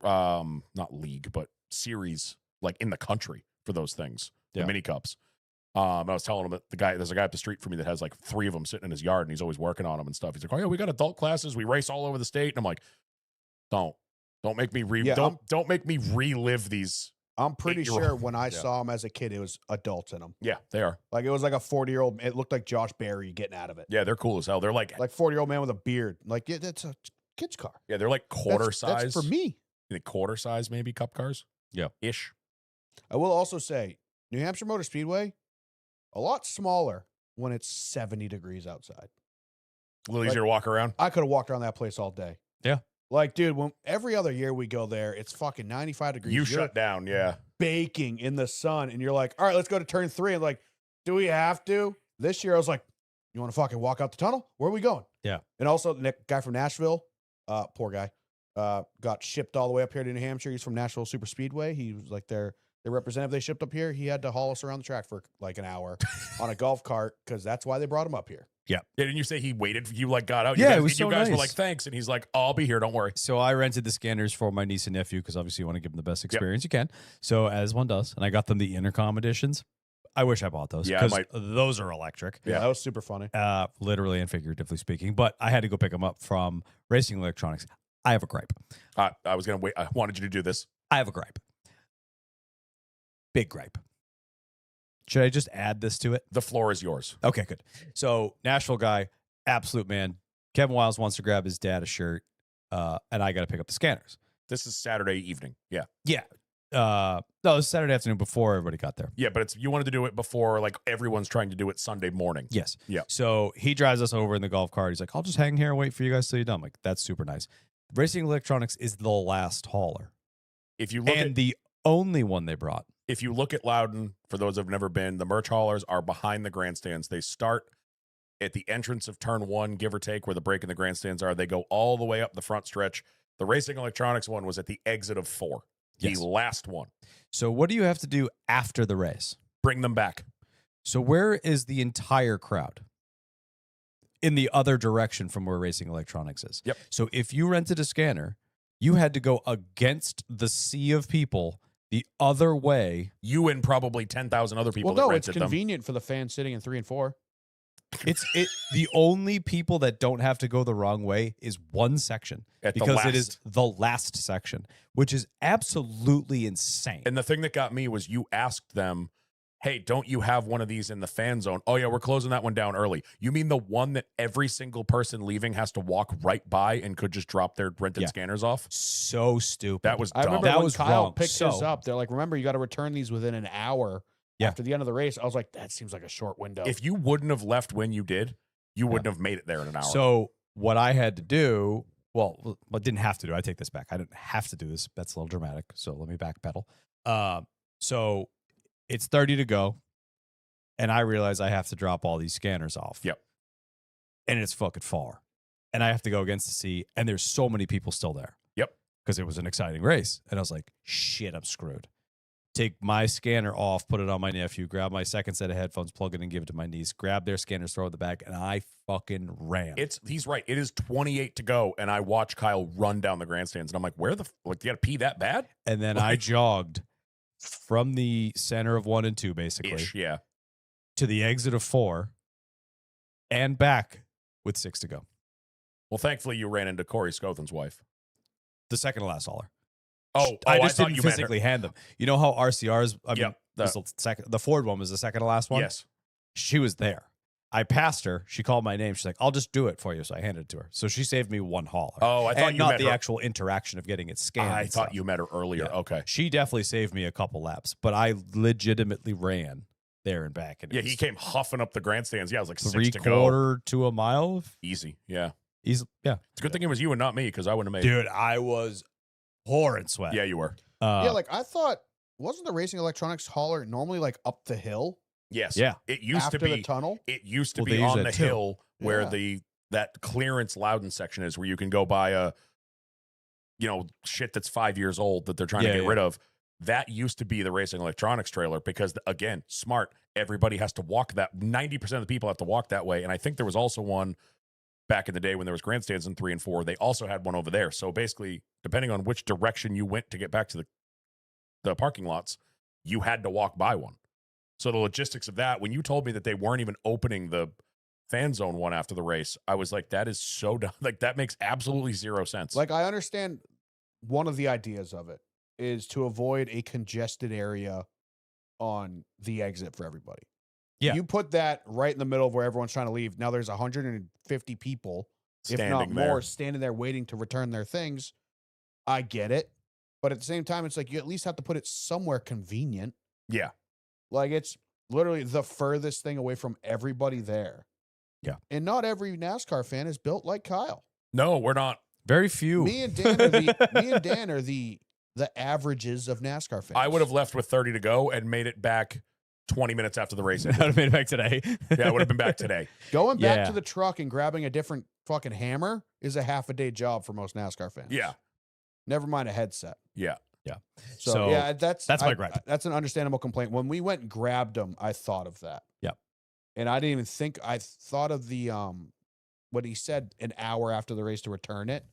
not league, but series like in the country for those things. The Yeah. mini cups. I was telling him that there's a guy up the street from me that has like 3 of them sitting in his yard, and he's always working on them and stuff. He's like, oh yeah, we got adult classes. We race all over the state. And I'm like, don't make me don't make me relive these. I'm pretty 8-year-old. sure when I Yeah. saw him as a kid, it was adults in them. Yeah, they are. Like it was like a 40-year-old. It looked like Josh Berry getting out of it. Yeah, they're cool as hell. They're like 40-year-old man with a beard. Like yeah, that's a kid's car. yeah, they're like quarter That's size. for me. Like quarter size maybe cup cars. Yeah. Ish. I will also say, New Hampshire Motor Speedway, a lot smaller when it's 70 degrees outside. A little easier to walk around. I could have walked around that place all day. Yeah. Like, dude, when every other year we go there, it's fucking 95 degrees. You You're shut down, yeah. baking in the sun, and you're like, all right, let's go to turn 3. And like, do we have to? This year, I was like, you want to fucking walk out the tunnel? Where are we going? Yeah. And also, the guy from Nashville, poor guy, got shipped all the way up here to New Hampshire. He's from Nashville Super Speedway. He was like their representative they shipped up here. He had to haul us around the track for like an hour on a golf cart because that's why they brought him up here. Yeah, didn't you say he waited? You like got out. Yeah, you guys, it was you so guys were nice. like, thanks, and he's like, oh, I'll be here. Don't worry. So I rented the scanners for my niece and nephew because obviously you want to give them the best experience you can. So as one does, and I got them the intercom editions. I wish I bought those Yeah, I because might- those are electric, Yeah, that was super funny. literally and figuratively speaking. But I had to go pick them up from Racing Electronics. I have a gripe. I was gonna wait. I wanted you to do this. I have a gripe. Big gripe. Should I just add this to it? The floor is yours. Okay, good. So Nashville guy, absolute man. Kevin Wiles wants to grab his dad a shirt, and I got to pick up the scanners. This is Saturday evening. Yeah, Yeah. No, it was Saturday afternoon before everybody got there. yeah, but you wanted to do it before like everyone's trying to do it Sunday morning. Yes. Yeah. So he drives us over in the golf cart. He's like, I'll just hang here and wait for you guys till you're done. I'm like, that's super nice. Racing Electronics is the last hauler If you look and at the only one they brought. if you look at Loudon, for those who've never been, the merch haulers are behind the grandstands. They start at the entrance of turn 1, give or take, where the break and the grandstands are. They go all the way up the front stretch. The Racing Electronics one was at the exit of 4, Yes. the last one. So what do you have to do after the race? Bring them back. So where is the entire crowd? In the other direction from where Racing Electronics is. Yep. So if you rented a scanner, you had to go against the sea of people the other way. You and probably 10,000 other people Well, that no, it's rented them. convenient for the fans sitting in 3 and 4. The only people that don't have to go the wrong way is one section At the because it is last. the last section, which is absolutely insane. And the thing that got me was you asked them, hey, don't you have one of these in the fan zone? Oh, yeah, we're closing that one down early. You mean the one that every single person leaving has to walk right by and could just drop their rented Yeah. scanners off? So stupid. That was I dumb. remember That when was Kyle wrong. picked So- this up. They're like, remember, you got to return these within an hour Yeah. after the end of the race. I was like, that seems like a short window. If you wouldn't have left when you did, you wouldn't have made it there in an hour. So what I had to do, well, I didn't have to do. I take this back. I didn't have to do this. That's a little dramatic. So let me backpedal. So it's 30 to go, and I realize I have to drop all these scanners off. Yep. And it's fucking far. and I have to go against the sea, and there's so many people still there. Yep. Because it was an exciting race. And I was like, shit, I'm screwed. Take my scanner off, put it on my nephew, grab my second set of headphones, plug it in, give it to my niece, grab their scanners, throw it in the bag, and I fucking ran. He's right. It is 28 to go, and I watch Kyle run down the grandstands, and I'm like, where the like, you got to pee that bad? And then I jogged from the center of 1 and 2, basically, Ish, yeah. to the exit of 4 and back with 6 to go. Well, thankfully, you ran into Corey Scothen's wife. The second to last hauler. I just thought didn't you meant her. physically hand them. You know how RCRs, I mean, Yep, was the second, the Ford one was the second to last one? Yes. She was there. I passed her. She called my name. She's like, I'll just do it for you. So I handed it to her. So she saved me 1 hauler. Oh, I thought and you not met the her. actual interaction of getting it scanned. I and thought stuff. you met her earlier. Yeah. Okay. She definitely saved me a couple laps, but I legitimately ran there and back. And it Yeah, was he came huffing up the grandstands. Yeah, it was like 6 to go. 3/4 to a mile. Easy. Yeah. Yeah. It's a good thing it was you and not me because I wouldn't have made Dude, I was pouring sweat. it. Yeah, you were. Yeah, like I thought, wasn't the Racing Electronics hauler normally like up the hill Yes. Yeah. It used after to be the tunnel? It used to Well, be they use on that the too. hill where Yeah. that clearance Loudon section is, where you can go buy a, shit that's 5 years old that they're trying to Yeah, get yeah. rid of. That used to be the Racing Electronics trailer because, again, smart. Everybody has to walk that. 90% of the people have to walk that way. And I think there was also one back in the day when there was grandstands in 3 and 4. They also had one over there. So basically, depending on which direction you went to get back to the parking lots, you had to walk by one. So the logistics of that, when you told me that they weren't even opening the fan zone one after the race, I was like, that is so dumb. Like, that makes absolutely zero sense. Like I understand one of the ideas of it is to avoid a congested area on the exit for everybody. Yeah. You put that right in the middle of where everyone's trying to leave. Now there's 150 people, if not Standing there. more, standing there waiting to return their things. I get it. But at the same time, it's like you at least have to put it somewhere convenient. Yeah. Like it's literally the furthest thing away from everybody there. Yeah. And not every NASCAR fan is built like Kyle. No, we're not. Very few. Me and Dan are the averages of NASCAR fans. I would have left with 30 to go and made it back 20 minutes after the race I would ended. have made it back today. Yeah, I would have been back today. Going back Yeah. to the truck and grabbing a different fucking hammer is a half a day job for most NASCAR fans. Yeah. Never mind a headset. Yeah. So, So, yeah, that's my gripe. That's an understandable complaint. When we went and grabbed them, I thought of that. Yep. And I didn't even think. I thought of the what he said an hour after the race to return it.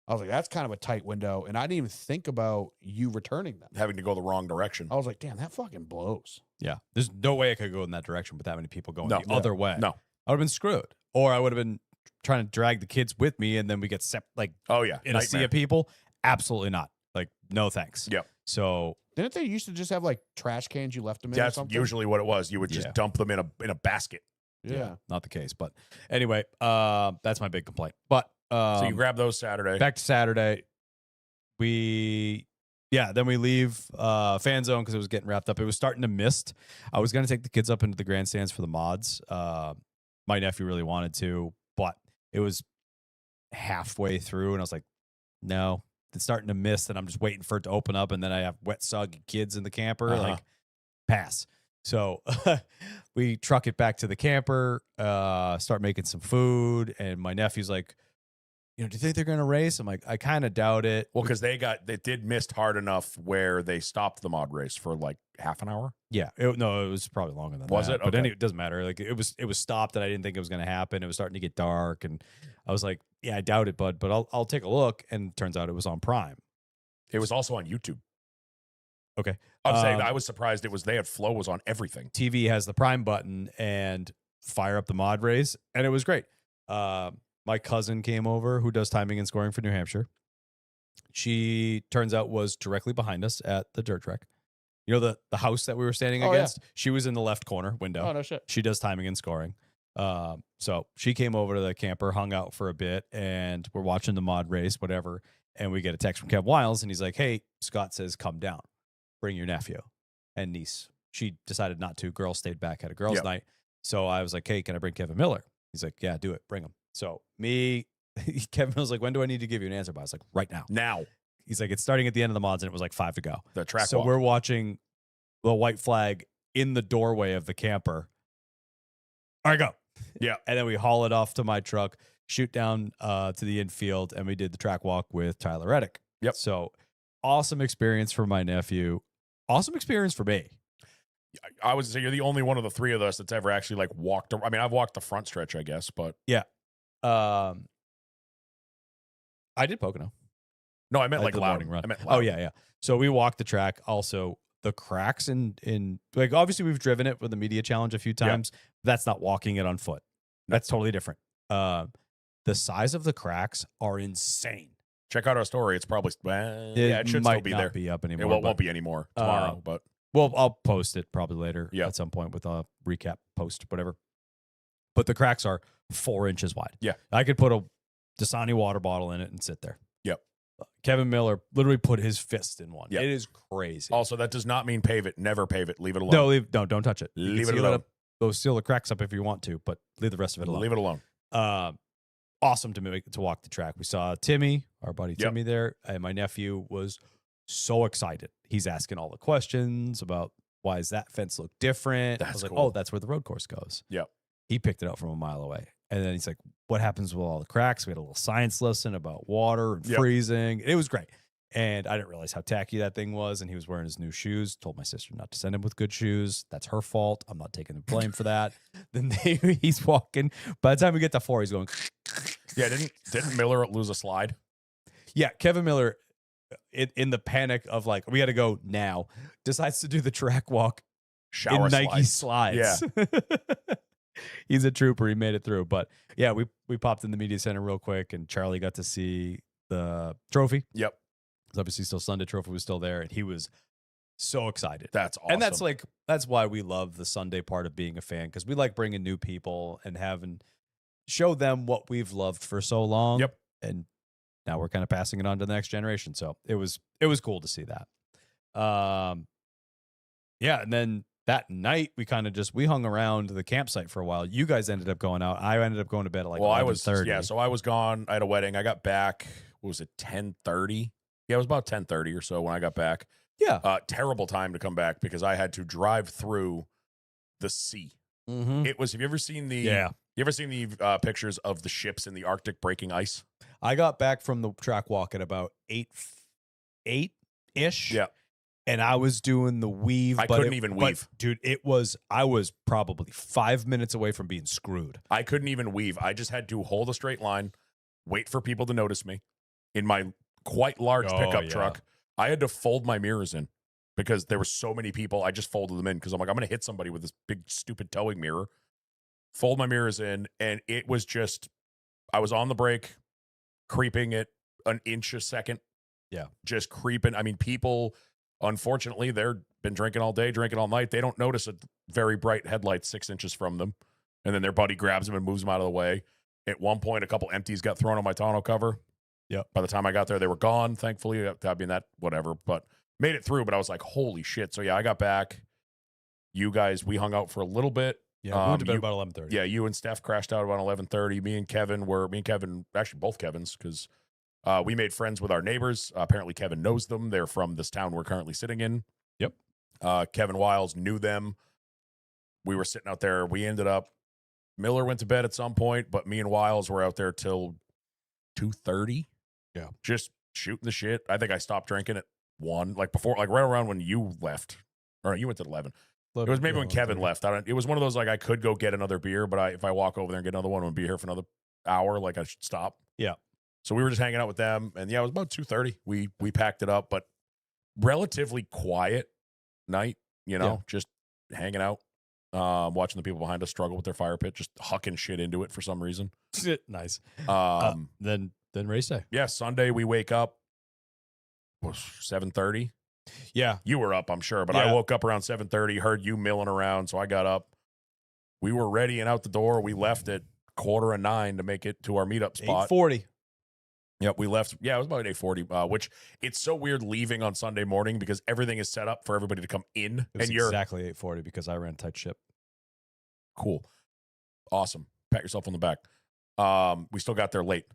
I was like, that's kind of a tight window, and I didn't even think about you returning them. Having to go the wrong direction. I was like, damn, that fucking blows. Yeah. There's no way I could go in that direction with that many people going No. the other way. No. I would have been screwed. Or I would have been trying to drag the kids with me and then we get like Oh, yeah. in a sea Nightmare. of people. Absolutely not. Like, no thanks. Yep. So Didn't they used to just have like trash cans you left them in? or That's something? usually what it was. You would just Yeah. dump them in a basket. Yeah. not the case. But anyway, that's my big complaint. But So you grab those Saturday. back to Saturday. Then we leave fan zone because it was getting wrapped up. It was starting to mist. I was going to take the kids up into the grandstands for the mods. My nephew really wanted to, but it was halfway through, and I was like, no, it's starting to mist, and I'm just waiting for it to open up, and then I have wet, soggy kids in the camper. Uh-huh. Like, pass. So we truck it back to the camper, start making some food, and my nephew's like, do you think they're going to race? I'm like, I kind of doubt it. Well, because they did mist hard enough where they stopped the mod race for like half an hour. Yeah, it was probably longer than Was that. it? But Okay. anyway, it doesn't matter. Like it was stopped, and I didn't think it was going to happen. It was starting to get dark, and I was like, yeah, I doubt it, bud. But I'll take a look. And turns out it was on Prime. It was also on YouTube. Okay, I'm saying Um, I was surprised they had Flow was on everything. TV has the Prime button, and fire up the mod race, and it was great. My cousin came over who does timing and scoring for New Hampshire. She turns out was directly behind us at the dirt track. You know the house that we were standing Oh, yeah. against? She was in the left corner window. Oh no shit. She does timing and scoring. So she came over to the camper, hung out for a bit, and we're watching the mod race, whatever. And we get a text from Kev Wiles, and he's like, hey, Scott says, come down, bring your nephew and niece. She decided not to. Girl stayed back, had a girls' Yep. night. So I was like, hey, can I bring Kevin Miller? He's like, yeah, do it. Bring him. So Kevin was like, when do I need to give you an answer by? I was like, right now. Now He's like, it's starting at the end of the mods, and it was like 5 to go. the track So walk. we're watching the white flag in the doorway of the camper. All right, go. Yeah. And then we haul it off to my truck. shoot down to the infield, and we did the track walk with Tyler Reddick. Yep. So awesome experience for my nephew. Awesome experience for me. I would say you're the only one of the three of us that's ever actually like walked. I mean, I've walked the front stretch, I guess, but I did Pocono. no, I meant like the Loudon. morning run. I meant Oh Loudon. yeah. So we walked the track. Also, the cracks in like obviously we've driven it with the media challenge a few times. That's not walking it on foot. That's totally different. The size of the cracks are insane. Check out our story. It's probably it should might still be not there. be up It anymore. won't but- be anymore tomorrow, but Well, I'll post it probably later Yeah. at some point with a recap post, whatever. But the cracks are 4 inches wide. Yeah. I could put a Dasani water bottle in it and sit there. Yep. Kevin Miller literally put his fist in one. Yep. It is crazy. also that does not mean pave it. Never pave it. Leave it alone. No, don't touch it. You can Leave it seal alone. up. Go seal the cracks up if you want to, but leave the rest of it alone. Leave it alone. Awesome to walk the track. We saw Timmy, our buddy Yep. Timmy there, and my nephew was so excited. He's asking all the questions about why does that fence look different. I That's was like, cool. oh, that's where the road course goes. Yep. He picked it up from a mile away. And then he's like, what happens with all the cracks? We had a little science lesson about water and Yep. freezing. It was great. And I didn't realize how tacky that thing was. And he was wearing his new shoes. Told my sister not to send him with good shoes. That's her fault. I'm not taking the blame for that. Then he's walking. By the time we get to 4, he's going. Yeah, didn't Miller lose a slide? Yeah, Kevin Miller, in the panic of like, we got to go now, decides to do the track walk Shower in Nike slides. slides. He's a trooper. He made it through. But yeah, we popped in the media center real quick, and Charlie got to see the trophy. Yep. 'Cause obviously, still Sunday trophy was still there, and he was so excited. That's awesome. And that's why we love the Sunday part of being a fan, because we like bringing new people and having show them what we've loved for so long. Yep. And now we're kind of passing it on to the next generation. So it was cool to see that. Yeah, and then that night we hung around the campsite for a while. You guys ended up going out. I ended up going to bed at like I was 11:30. so I was gone. I had a wedding. I got back. What was it? 10:30. Yeah, it was about 10:30 or so when I got back. Yeah. Terrible time to come back because I had to drive through the sea. Mm-hmm. It was. Have you ever seen the? Yeah. You ever seen the pictures of the ships in the Arctic breaking ice? I got back from the track walk at about 8-ish. Yeah. And I was doing the weave. I couldn't even weave. Dude, I was probably 5 minutes away from being screwed. I couldn't even weave. I just had to hold a straight line, wait for people to notice me in my quite large Oh, pickup yeah. truck. I had to fold my mirrors in because there were so many people. I just folded them in because I'm like, I'm going to hit somebody with this big, stupid towing mirror. Fold my mirrors in, and it was just, I was on the brake, creeping it an inch a second. Yeah. Just creeping. I mean, people, unfortunately, they've been drinking all day, drinking all night. They don't notice a very bright headlight 6 inches from them. And then their buddy grabs them and moves them out of the way. At one point, a couple empties got thrown on my tonneau cover. Yep. By the time I got there, they were gone, thankfully. I mean, that, whatever. But made it through, but I was like, holy shit. So, yeah, I got back. You guys, we hung out for a little bit. Yeah, we went to bed you- about 11:30. Yeah, you and Steph crashed out around 11:30. Me and Kevin, actually both Kevins, because we made friends with our neighbors. Apparently, Kevin knows them. They're from this town we're currently sitting in. Yep. Kevin Wiles knew them. We were sitting out there. We ended up, Miller went to bed at some point, but me and Wiles were out there till 2:30. Yeah. Just shooting the shit. I think I stopped drinking at 1, like before, like right around when you left. Or you went at 11. It was maybe when Kevin left. It was one of those, like, I could go get another beer, but if I walk over there and get another one, I'm going to be here for another hour. Like, I should stop. Yeah. So we were just hanging out with them. And yeah, it was about 2:30. We packed it up, but relatively quiet night, just hanging out, watching the people behind us struggle with their fire pit, just hucking shit into it for some reason. Nice. Then race day. Yeah, Sunday we wake up, was 7:30. Yeah. You were up, I'm sure, but Yeah. I woke up around 7:30, heard you milling around, so I got up. We were ready and out the door. We left at 8:45 to make it to our meetup spot. 8:40. Yep, we left. Yeah, it was about 8:40, which it's so weird leaving on Sunday morning because everything is set up for everybody to come in, It was and you're exactly 8:40 because I ran tight ship. cool. Awesome. Pat yourself on the back. We still got there late.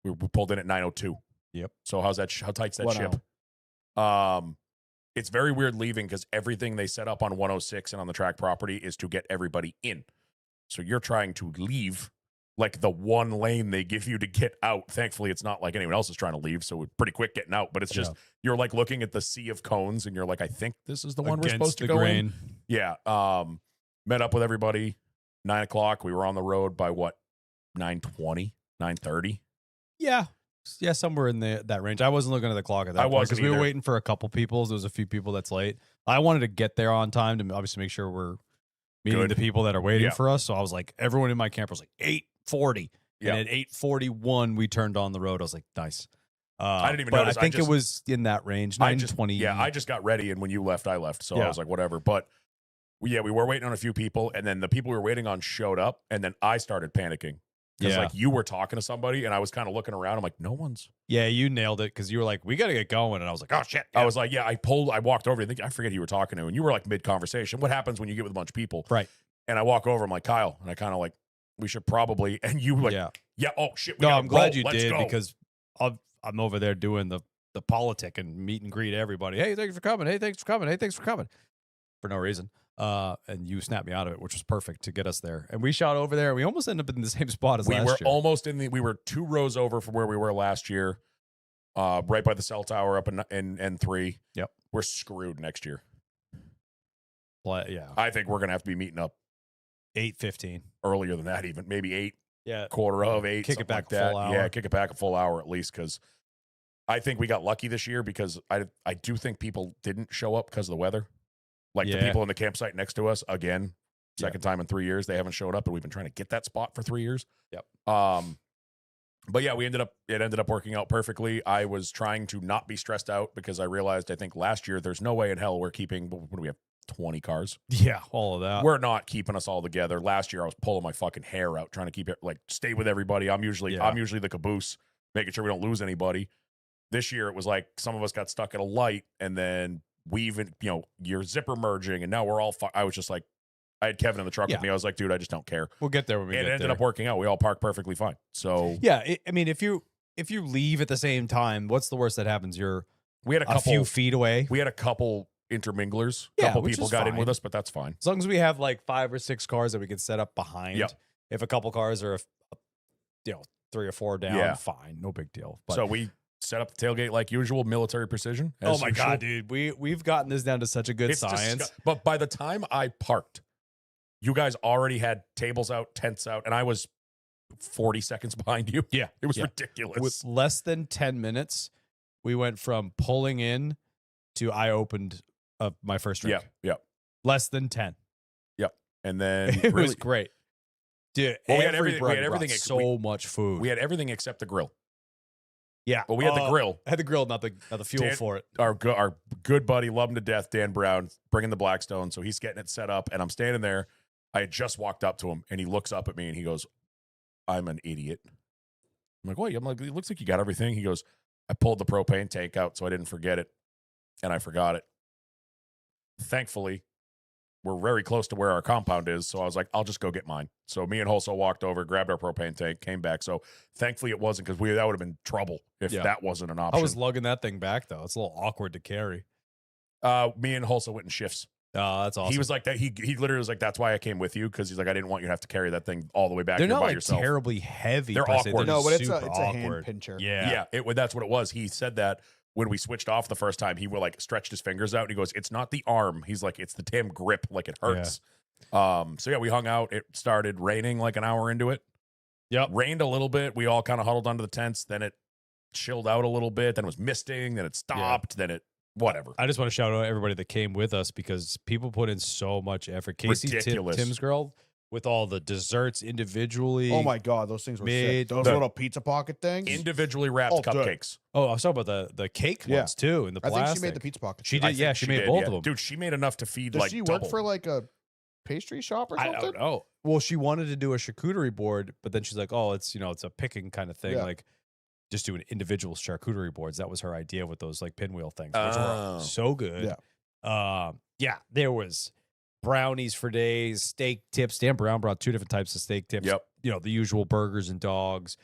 We pulled in at 9:02. Yep. So how tight's that What ship? It's very weird leaving because everything they set up on 106 and on the track property is to get everybody in. So you're trying to leave like the one lane they give you to get out. Thankfully, it's not like anyone else is trying to leave, so we're pretty quick getting out. But it's just you're like looking at the sea of cones, and you're like, I think this is the one we're supposed to go in. Yeah. Met up with everybody 9 o'clock. We were on the road by what 9:20, 9:30. Yeah. Yeah, somewhere in that range. I wasn't looking at the clock at that point because we were waiting for a couple people. There was a few people that's late. I wanted to get there on time to obviously make sure we're meeting the people that are waiting for us. So I was like, everyone in my camper was like 8:40. And at 8:41, we turned on the road. I was like, nice. I didn't even but notice. I think it was in that range, 9:20. Yeah, I just got ready, and when you left, I left. So I was like, whatever. But we were waiting on a few people, and then the people we were waiting on showed up, and then I started panicking. Because like you were talking to somebody, and I was kind of looking around. I'm like, no one's. Yeah, you nailed it because you were like, we got to get going. And I was like, oh, shit. I was like, I walked over. I forget who you were talking to, and you were like mid-conversation. What happens when you get with a bunch of people? Right. And I walk over. I'm like, Kyle. And I kind of like, we should probably. And you were like, oh, shit. No, I'm glad you did because I'm over there doing the politic and meet and greet everybody. Hey, thanks for coming. Hey, thanks for coming. Hey, thanks for coming. For no reason. And you snapped me out of it, which was perfect to get us there. And we shot over there. We almost ended up in the same spot as last year. We were 2 rows over from where we were last year, right by the cell tower up in N3. Yep. We're screwed next year. Yeah. I think we're going to have to be meeting up 8:15. Earlier than that, even. Maybe 8. Yeah. Quarter of 8. Kick it back like a full hour. Yeah, kick it back a full hour at least because I think we got lucky this year because I do think people didn't show up because of the weather. Like the people in the campsite next to us, again, second time in 3 years, they haven't showed up, and we've been trying to get that spot for 3 years. Yep. But yeah, it ended up working out perfectly. I was trying to not be stressed out because I realized, I think last year, there's no way in hell we're keeping, what do we have, 20 cars? Yeah, all of that. We're not keeping us all together. Last year, I was pulling my fucking hair out, trying to keep it, like, stay with everybody. I'm usually the caboose, making sure we don't lose anybody. This year, it was like some of us got stuck at a light, and then we even, you're zipper merging, and now we're all, I was just like, I had Kevin in the truck with me. I was like, dude, I just don't care. We'll get there when we get there. It ended up working out. We all parked perfectly fine. So yeah, I mean, if you leave at the same time, what's the worst that happens? We had a few feet away. We had a couple interminglers. Yeah, couple which people is got in fine. with us, but that's fine. As long as we have like 5 or 6 cars that we can set up behind. Yep. If a couple cars are, 3 or 4 down, fine, no big deal. But so we set up the tailgate like usual, military precision. Oh my god, dude, we've gotten this down to such a good science. But by the time I parked, you guys already had tables out, tents out, and I was 40 seconds behind you. Yeah, it was ridiculous. With less than 10 minutes, we went from pulling in to I opened my first drink. Yeah. Less than 10. Yep. And then it was great. Dude, we had everything so much food. We had everything except the grill. Yeah. But we had the grill. I had the grill, not the fuel for it. Our good buddy, love him to death, Dan Brown, bringing the Blackstone. So he's getting it set up, and I'm standing there. I had just walked up to him, and he looks up at me, and he goes, I'm an idiot. I'm like, what? I'm like, it looks like you got everything. He goes, I pulled the propane tank out so I didn't forget it, and I forgot it. Thankfully, we're very close to where our compound is, so I was like, I'll just go get mine. So me and Holso walked over, grabbed our propane tank, came back. So thankfully it wasn't, because that would have been trouble if that wasn't an option. I was lugging that thing back, though. It's a little awkward to carry. Me and Holso went in shifts. Oh, that's awesome. He was like that. He literally was like, that's why I came with you, because he's like, I didn't want you to have to carry that thing all the way back They're here not by like yourself. terribly heavy. They're per se. awkward. No, but it's super a awkward. hand pincher. Yeah. That's what it was. He said that when we switched off the first time, he would like stretched his fingers out, and he goes, it's not the arm. He's like, it's the damn grip. Like, it hurts. So yeah, we hung out. It started raining like an hour into it. Yep. Rained a little bit. We all kind of huddled under the tents. Then it chilled out a little bit. Then it was misting. Then it stopped. Then it whatever. I just want to shout out everybody that came with us, because people put in so much effort. Casey, Ridiculous. Tim's girl, with all the desserts individually. Oh my god, those things were Made sick. Those the- little pizza pocket things. Individually wrapped Oh, good. cupcakes. Oh, I was talking about the cake Yeah. ones too, in the I plastic. think she made the pizza pocket. She too. did. Yeah, she made both of them. Dude, she made enough to feed Does like she double. work for like a pastry shop or something? I don't know. Well, she wanted to do a charcuterie board, but then she's like, "Oh, it's it's a picking kind of thing, Yeah. like just doing individual charcuterie boards." That was her idea with those like pinwheel things, which Oh. were so good. Yeah, there was brownies for days, steak tips. Dan Brown brought 2 different types of steak tips. Yep. The usual burgers and dogs.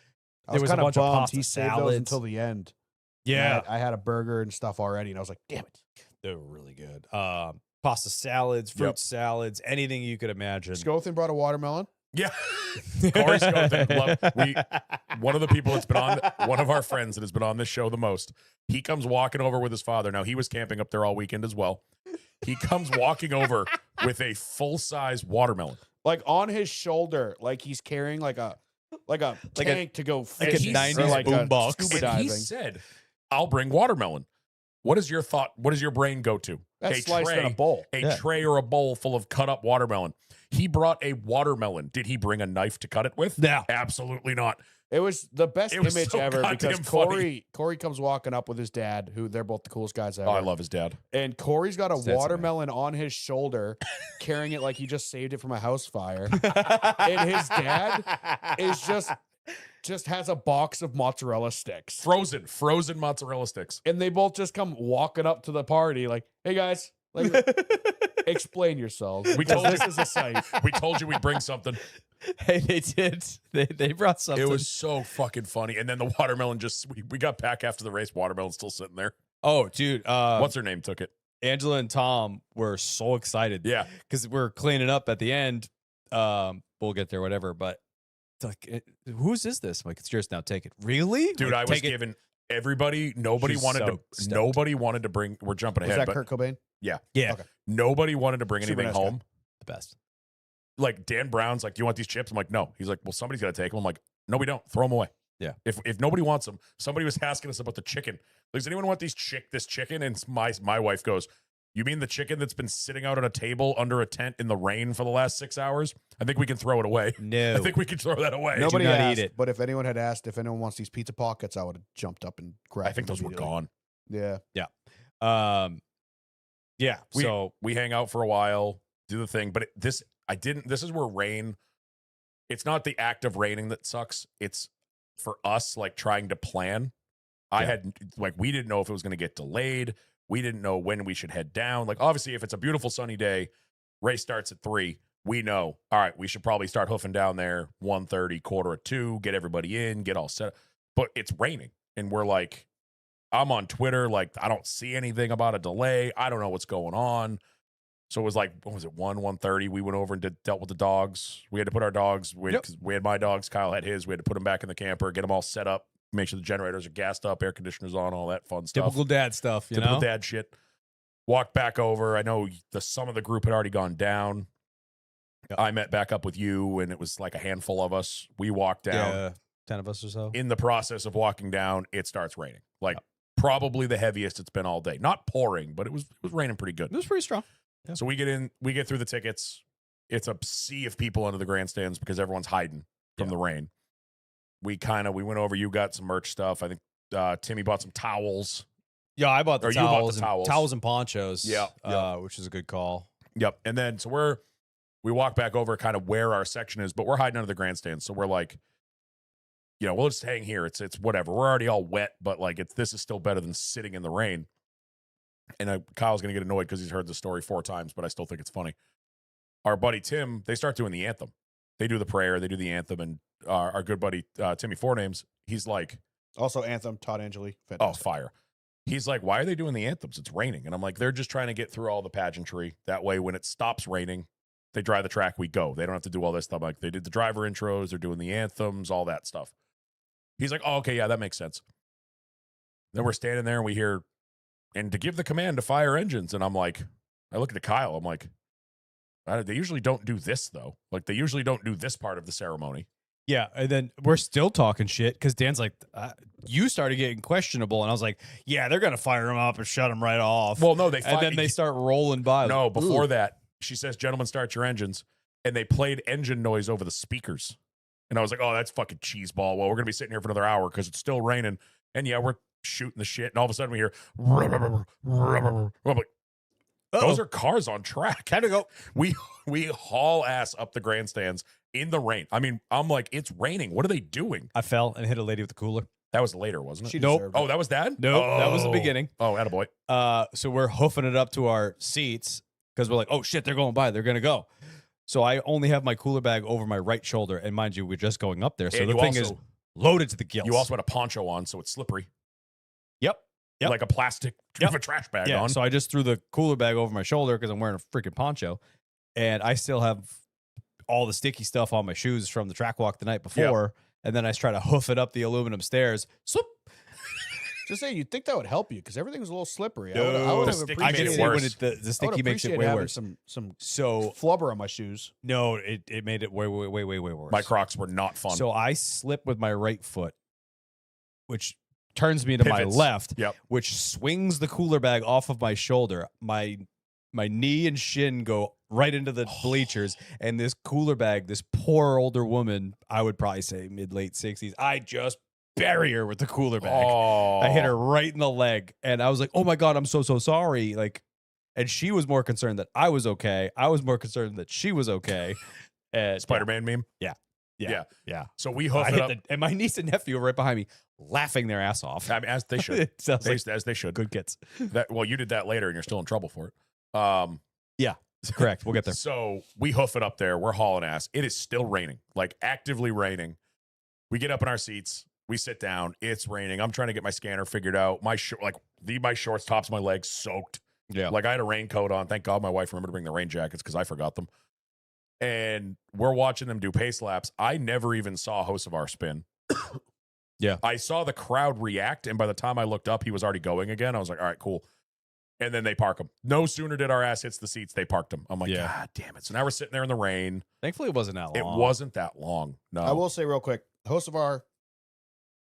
I There was a kinda bunch of bummed pasta he saved those salads. until the end. Yeah, I had a burger and stuff already, and I was like, damn it. they were really good. Pasta salads, fruit Yep. salads, anything you could imagine. Scothan brought a watermelon. Yeah. Corey Scothen, one of the people that's been on, one of our friends that has been on this show the most, he comes walking over with his father. Now, he was camping up there all weekend as well. He comes walking over with a full-size watermelon. Like on his shoulder, like he's carrying like a tank to go like a fishing, 90s or like boombox. scuba And diving. he said, I'll bring watermelon. What is your thought? What does your brain go to? That's sliced in a bowl. A tray or a bowl full of cut up watermelon. He brought a watermelon. Did he bring a knife to cut it with? No. Absolutely not. It was the best It was image so ever goddamn because funny. Corey comes walking up with his dad, who they're both the coolest guys ever. Oh, I love his dad. And Corey's got a That's amazing. watermelon on his shoulder, carrying it like he just saved it from a house fire. And his dad is just has a box of mozzarella sticks. Frozen mozzarella sticks. And they both just come walking up to the party like, hey guys, like explain yourselves. We because told this you. is a sight. We told you we'd bring something. Hey, they did. They brought something. It was so fucking funny. And then the watermelon we got back after the race. Watermelon still sitting there. Oh, dude. What's her name took it? Angela and Tom were so excited. Yeah. Because we're cleaning up at the end. We'll get there, whatever. But it's like, whose is this? I'm like, it's yours now. Take it. Really? Dude, Like, I was take it. giving everybody, nobody She's wanted so to, stoked. nobody wanted to bring, we're jumping Was ahead, that but Kurt Cobain? Yeah. Okay. nobody wanted to bring Super anything nice guy. home. The best. Like Dan Brown's like, do you want these chips? I'm like, no. He's like, well, somebody's got to take them. I'm like, no, we don't. Throw them away. Yeah. If nobody wants them, somebody was asking us about the chicken. Does anyone want this chicken? And my wife goes, you mean the chicken that's been sitting out on a table under a tent in the rain for the last 6 hours? I think we can throw it away. No. I think we can throw that away. Nobody not asked, eat it. but if anyone had asked if anyone wants these pizza pockets, I would have jumped up and grabbed I think them those were immediately. gone. Yeah. Yeah. We, So we hang out for a while, do the thing, but this is where rain, it's not the act of raining that sucks. It's for us, like trying to plan. I had, like, we didn't know if it was going to get delayed. We didn't know when we should head down. Like, obviously, if it's a beautiful sunny day, race starts at 3. We know, all right, we should probably start hoofing down there 1:30, 1:45, get everybody in, get all set. But it's raining. And we're like, I'm on Twitter, like, I don't see anything about a delay. I don't know what's going on. So it was like, what was it, 1:30? We went over and dealt with the dogs. We had to put our dogs, because we had my dogs, Kyle had his. We had to put them back in the camper, get them all set up, make sure the generators are gassed up, air conditioners on, all that fun stuff. typical dad stuff, you Typical know? dad shit. Walked back over. I know some of the group had already gone down. Yep. I met back up with you, and it was like a handful of us. We walked down. Yeah. 10 of us or so. In the process of walking down, it starts raining. Like, probably the heaviest it's been all day. Not pouring, but it was raining pretty good. It was pretty strong. Yeah. So we get through the tickets. It's a sea of people under the grandstands because everyone's hiding from the rain. We went over, you got some merch stuff. I think Timmy bought some towels. Yeah, I bought the Or you bought towels, the towels. towels and ponchos. Yeah. Which is a good call. Yep. And then so we walk back over kind of where our section is, but we're hiding under the grandstands. So we're like, we'll just hang here. It's whatever. We're already all wet, but like this is still better than sitting in the rain. And Kyle's going to get annoyed because he's heard the story 4 times, but I still think it's funny. Our buddy Tim, they start doing the anthem. They do the prayer, they do the anthem, and our good buddy Timmy Fournames, he's like, Also, Anthem, Todd Angeli. oh, Fantastic. fire. He's like, why are they doing the anthems? It's raining. And I'm like, they're just trying to get through all the pageantry. That way, when it stops raining, they dry the track, we go. They don't have to do all this stuff. Like, they did the driver intros, they're doing the anthems, all that stuff. He's like, oh, okay, yeah, that makes sense. Then we're standing there and we hear, and to give the command to fire engines. And I'm like, I look at Kyle, I'm like, they usually don't do this, though. Like, they usually don't do this part of the ceremony. Yeah, and then we're still talking shit because Dan's like, you started getting questionable, and I was like, yeah, they're gonna fire him up and shut him right off. Well, no, they and then they start rolling by. No, Like, before ooh. that, she says, gentlemen, start your engines. And they played engine noise over the speakers. And I was like, oh, that's fucking cheeseball. Well, we're going to be sitting here for another hour because it's still raining. And yeah, we're shooting the shit. And all of a sudden we hear, I'm like, those are cars on track. Time to go. We haul ass up the grandstands in the rain. I mean, I'm like, it's raining. What are they doing? I fell and hit a lady with a cooler. That was later, wasn't it? She Nope. deserved Oh, it. that was that? Nope, that was the Oh. beginning. Oh, attaboy. So we're hoofing it up to our seats because we're like, oh shit, they're going by. They're gonna go. So I only have my cooler bag over my right shoulder, and mind you, we're just going up there. So And the you thing is also- loaded to the gills. You also had a poncho on, so it's slippery. Yep. Yep. Like a plastic Yep. with a trash bag Yeah, on. so I just threw the cooler bag over my shoulder because I'm wearing a freaking poncho, and I still have all the sticky stuff on my shoes from the track walk the night before, and then I try to hoof it up the aluminum stairs. Swoop. Just saying, you'd think that would help you because everything was a little slippery. I No. would The have sticky I made can it see when worse. the sticky makes it way worse. Some So flubber on my shoes. no, it made it way worse. My Crocs were not fun. So I slip with my right foot, which turns me to my Pivots. left, Yep. which swings the cooler bag off of my shoulder. My knee and shin go right into the bleachers, and this cooler bag, this poor older woman, I would probably say mid-late 60s, I just bury her with the cooler bag. Oh, I hit her right in the leg, and I was like, "Oh my god, I'm so sorry." Like, and she was more concerned that I was okay. I was more concerned that she was okay. And Spider-Man meme. yeah. So we hoof I it hit up. and my niece and nephew were right behind me, laughing their ass off. I mean, as they should. It sounds like As they should. good kids. Well, you did that later, and you're still in trouble for it. Correct. We'll get there. So we hoof it up there. We're hauling ass. It is still raining, like actively raining. We get up in our seats. We sit down. It's raining. I'm trying to get my scanner figured out. My shorts, tops of my legs soaked. Yeah. Like I had a raincoat on. Thank God my wife remembered to bring the rain jackets because I forgot them. And we're watching them do pace laps. I never even saw Hocevar spin. Yeah. I saw the crowd react, and by the time I looked up, he was already going again. I was like, all right, cool. And then they park him. No sooner did our ass hits the seats, they parked him. I'm like, Yeah. God damn it. So now we're sitting there in the rain. Thankfully, it wasn't that long. It wasn't that long. No. I will say real quick, Hocevar,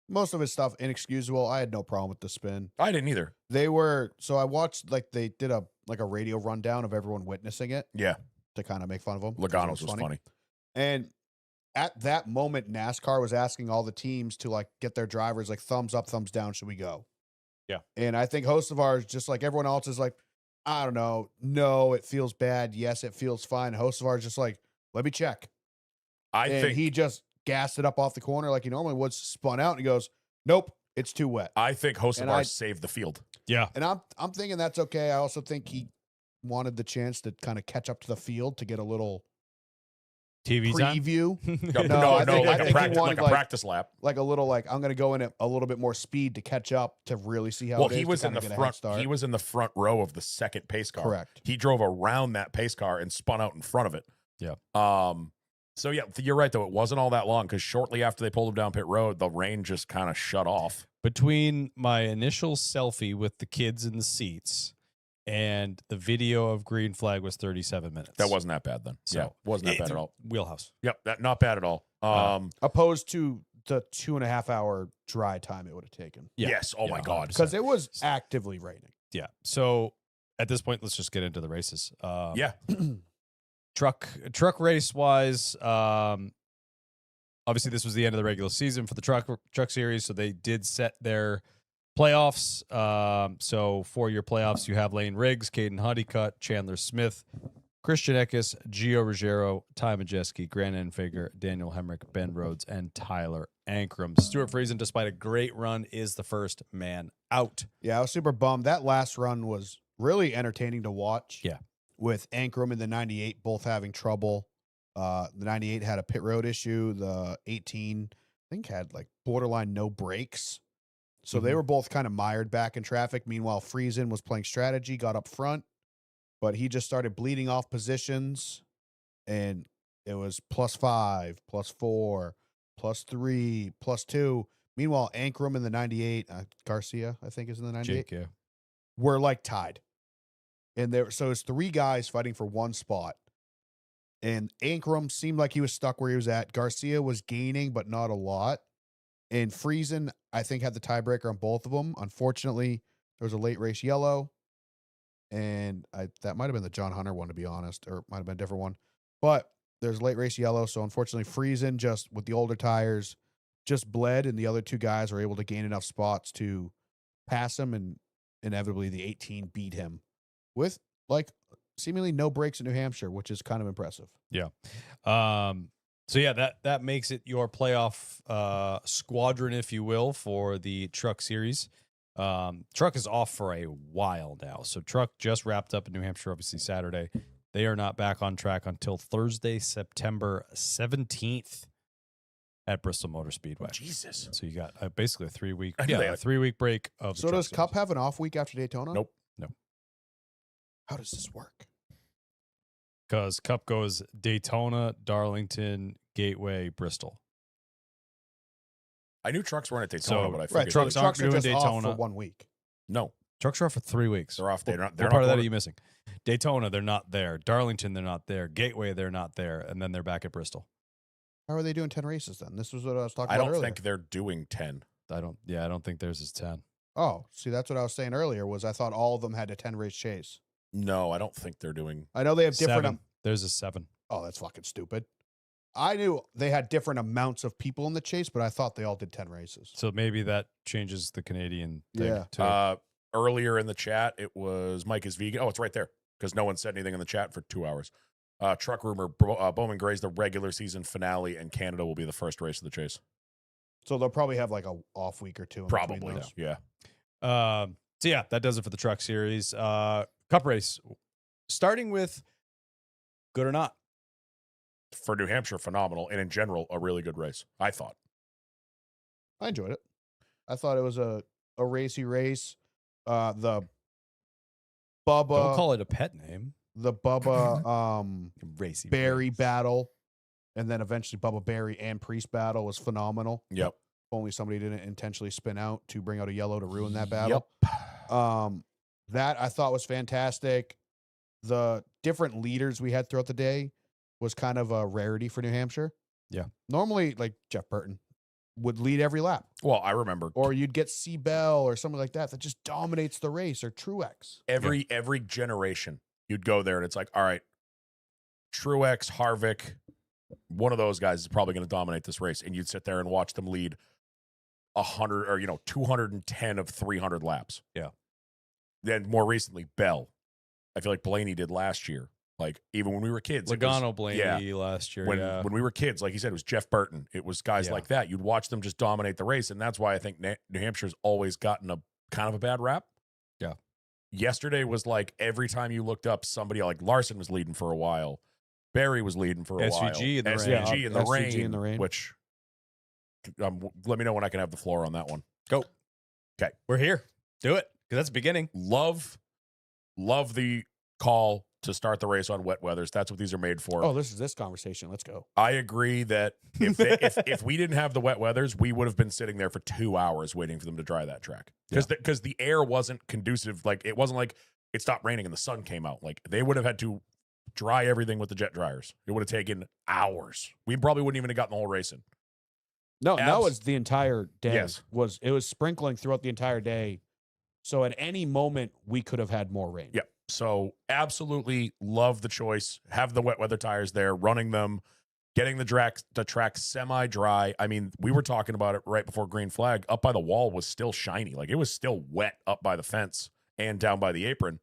most of his stuff inexcusable. I had no problem with the spin. I didn't either. They were I watched they did a radio rundown of everyone witnessing it Yeah. to kind of make fun of him. Logano's was funny. And at that moment, NASCAR was asking all the teams to get their drivers thumbs up, thumbs down. Should we go? Yeah. And I think Hocevar is just like everyone else is like, I don't know. No, it feels bad. Yes, it feels fine. Hocevar is just like, let me check. I And think he just gassed it up off the corner like he normally would, spun out, and he goes, nope, it's too wet. Hocevar saved the field. Yeah. And I'm thinking that's okay. I also think he wanted the chance to kind of catch up to the field to get a little TV time. preview. No, I think like he wanted, a practice lap. Like a little I'm going to go in at a little bit more speed to catch up to really see how Well, it is. he was to in the kinda get a head front. start. He was in the front row of the second pace car. Correct. He drove around that pace car and spun out in front of it. Yeah. So yeah, you're right though. It wasn't all that long because shortly after they pulled him down pit road, the rain just kind of shut off. Between my initial selfie with the kids in the seats and the video of green flag was 37 minutes. That wasn't that bad then. So, Yeah, wasn't that bad at all. Wheelhouse. Yep, not bad at all. Opposed to the 2.5 hour dry time it would have taken. Yeah. Yes. Oh my Yeah, God. Because it was actively raining. Yeah. So at this point, let's just get into the races. Yeah. Truck race wise, obviously this was the end of the regular season for the truck series, so they did set their playoffs. So for your playoffs, you have Lane Riggs, Caden Honeycutt, Chandler Smith, Christian Eckes, Gio Ruggiero, Ty Majeski, Grant Enfinger, Daniel Hemrick, Ben Rhodes, and Tyler Ankrum. Stuart Friesen, despite a great run, is the first man out. Yeah, I was super bummed. That last run was really entertaining to watch. Yeah. With Ankrum and the 98 both having trouble. The 98 had a pit road issue. The 18, I think, had borderline no brakes. So they were both kind of mired back in traffic. Meanwhile, Friesen was playing strategy, got up front, but he just started bleeding off positions. And it was +5, +4, +3, +2. Meanwhile, Ankrum in the 98, Garcia, I think, is in the 98. Jake, yeah. Were tied. And so it's 3 guys fighting for one spot. And Ankrum seemed like he was stuck where he was at. Garcia was gaining, but not a lot. And Friesen, I think, had the tiebreaker on both of them. Unfortunately, there was a late race yellow. And that might have been the John Hunter one, to be honest, or it might have been a different one. But there's late race yellow. So unfortunately, Friesen, just with the older tires, just bled. And the other 2 guys were able to gain enough spots to pass him. And inevitably, the 18 beat him with seemingly no breaks in New Hampshire, which is kind of impressive. Yeah. So yeah, that makes it your playoff squadron, if you will, for the Truck Series. Truck is off for a while now. So Truck just wrapped up in New Hampshire, obviously Saturday. They are not back on track until Thursday, September 17th at Bristol Motor Speedway. Jesus. So you got basically a 3-week, I knew they a had- 3-week break of the So Truck does Cup Series. have an off week after Daytona? Nope. No. How does this work? because Cup goes Daytona, Darlington, Gateway, Bristol. I knew trucks weren't at Daytona, So- but I Right, figured trucks they- aren't trucks are doing just off Daytona. for 1 week. No, Trucks are off for 3 weeks. they're off. They're not. They're What part not of that are going you missing? Daytona, they're not there. Darlington, they're not there. Gateway, they're not there. And then they're back at Bristol. How are they doing 10 races then? This was what I was talking I about don't earlier. think they're doing 10. I don't think theirs is 10. Oh, see, that's what I was saying earlier. Was I thought all of them had a 10 race chase. No, I don't think they're doing. I know they have different. 7. There's a 7. Oh, that's fucking stupid. I knew they had different amounts of people in the chase, but I thought they all did 10 races. So maybe that changes the Canadian thing Yeah. too. Earlier in the chat, it was Mike is vegan. Oh, it's right there because no one said anything in the chat for 2 hours. Truck rumor: Bowman Gray's the regular season finale, and Canada will be the first race of the chase. So they'll probably have like a off week or two. In between Probably, those. yeah. So yeah, that does it for the truck series. Cup race, starting with good or not. For New Hampshire, phenomenal, and in general, a really good race. I thought. I enjoyed it. I thought it was a racy race. The Don't Bubba, call it a pet name. the Bubba Racy Barry race. battle, and then eventually Bubba Barry and Priest battle was phenomenal. Yep. Only somebody didn't intentionally spin out to bring out a yellow to ruin that battle. That I thought was fantastic. The different leaders we had throughout the day was kind of a rarity for New Hampshire. Yeah. Normally, like Jeff Burton would lead every lap, Well, I remember or you'd get C Bell or something like that just dominates the race, or Truex. every generation you'd go there, and it's like, all right, Truex, Harvick, one of those guys is probably going to dominate this race, and you'd sit there and watch them lead 100 or 210 of 300 laps. Yeah. Then more recently, Bell. I feel like Blaney did last year. Like even when we were kids, it was- Logano Blaney last year. when we were kids, like you said, it was Jeff Burton. It was guys Yeah. like that. You'd watch them just dominate the race, and that's why I think New Hampshire's always gotten a kind of a bad rap. Yeah. Yesterday was like every time you looked up, somebody like Larson was leading for a while, Barry was leading for a SVG in the while, rain. SVG in the SVG rain, in the rain. which let me know when I can have the floor on that one. We're here. Do it because that's the beginning. Love the call to start the race on wet weathers. That's what these are made for. Oh, this is this conversation. Let's go. I agree that if we didn't have the wet weathers, we would have been sitting there for 2 hours waiting for them to dry that track because the air wasn't conducive. Like it wasn't like it stopped raining and the sun came out. Like they would have had to dry everything with the jet dryers. It would have taken hours. We probably wouldn't even have gotten the whole race in. No, that Abs- was the entire day. Yes. It was sprinkling throughout the entire day. So at any moment we could have had more rain. Yep. So absolutely love the choice. Have the wet weather tires there, running them, getting the track semi-dry. I mean, we were talking about it right before green flag. Up by the wall was still shiny. Like it was still wet up by the fence and down by the apron.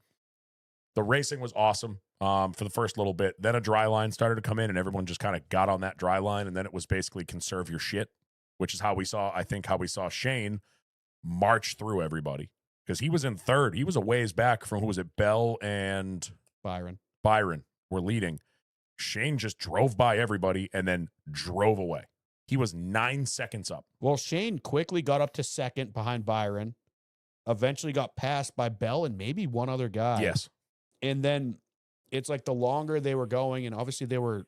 The racing was awesome for the first little bit. Then a dry line started to come in and everyone just kind of got on that dry line. And then it was basically conserve your shit, which is how we saw Shane march through everybody. Because he was in third. He was a ways back from, who was it, Bell and Byron. were leading. Shane just drove by everybody and then drove away. He was 9 seconds up. Well, Shane quickly got up to second behind Byron, eventually got passed by Bell and maybe one other guy. Yes. And then it's like the longer they were going, and obviously they were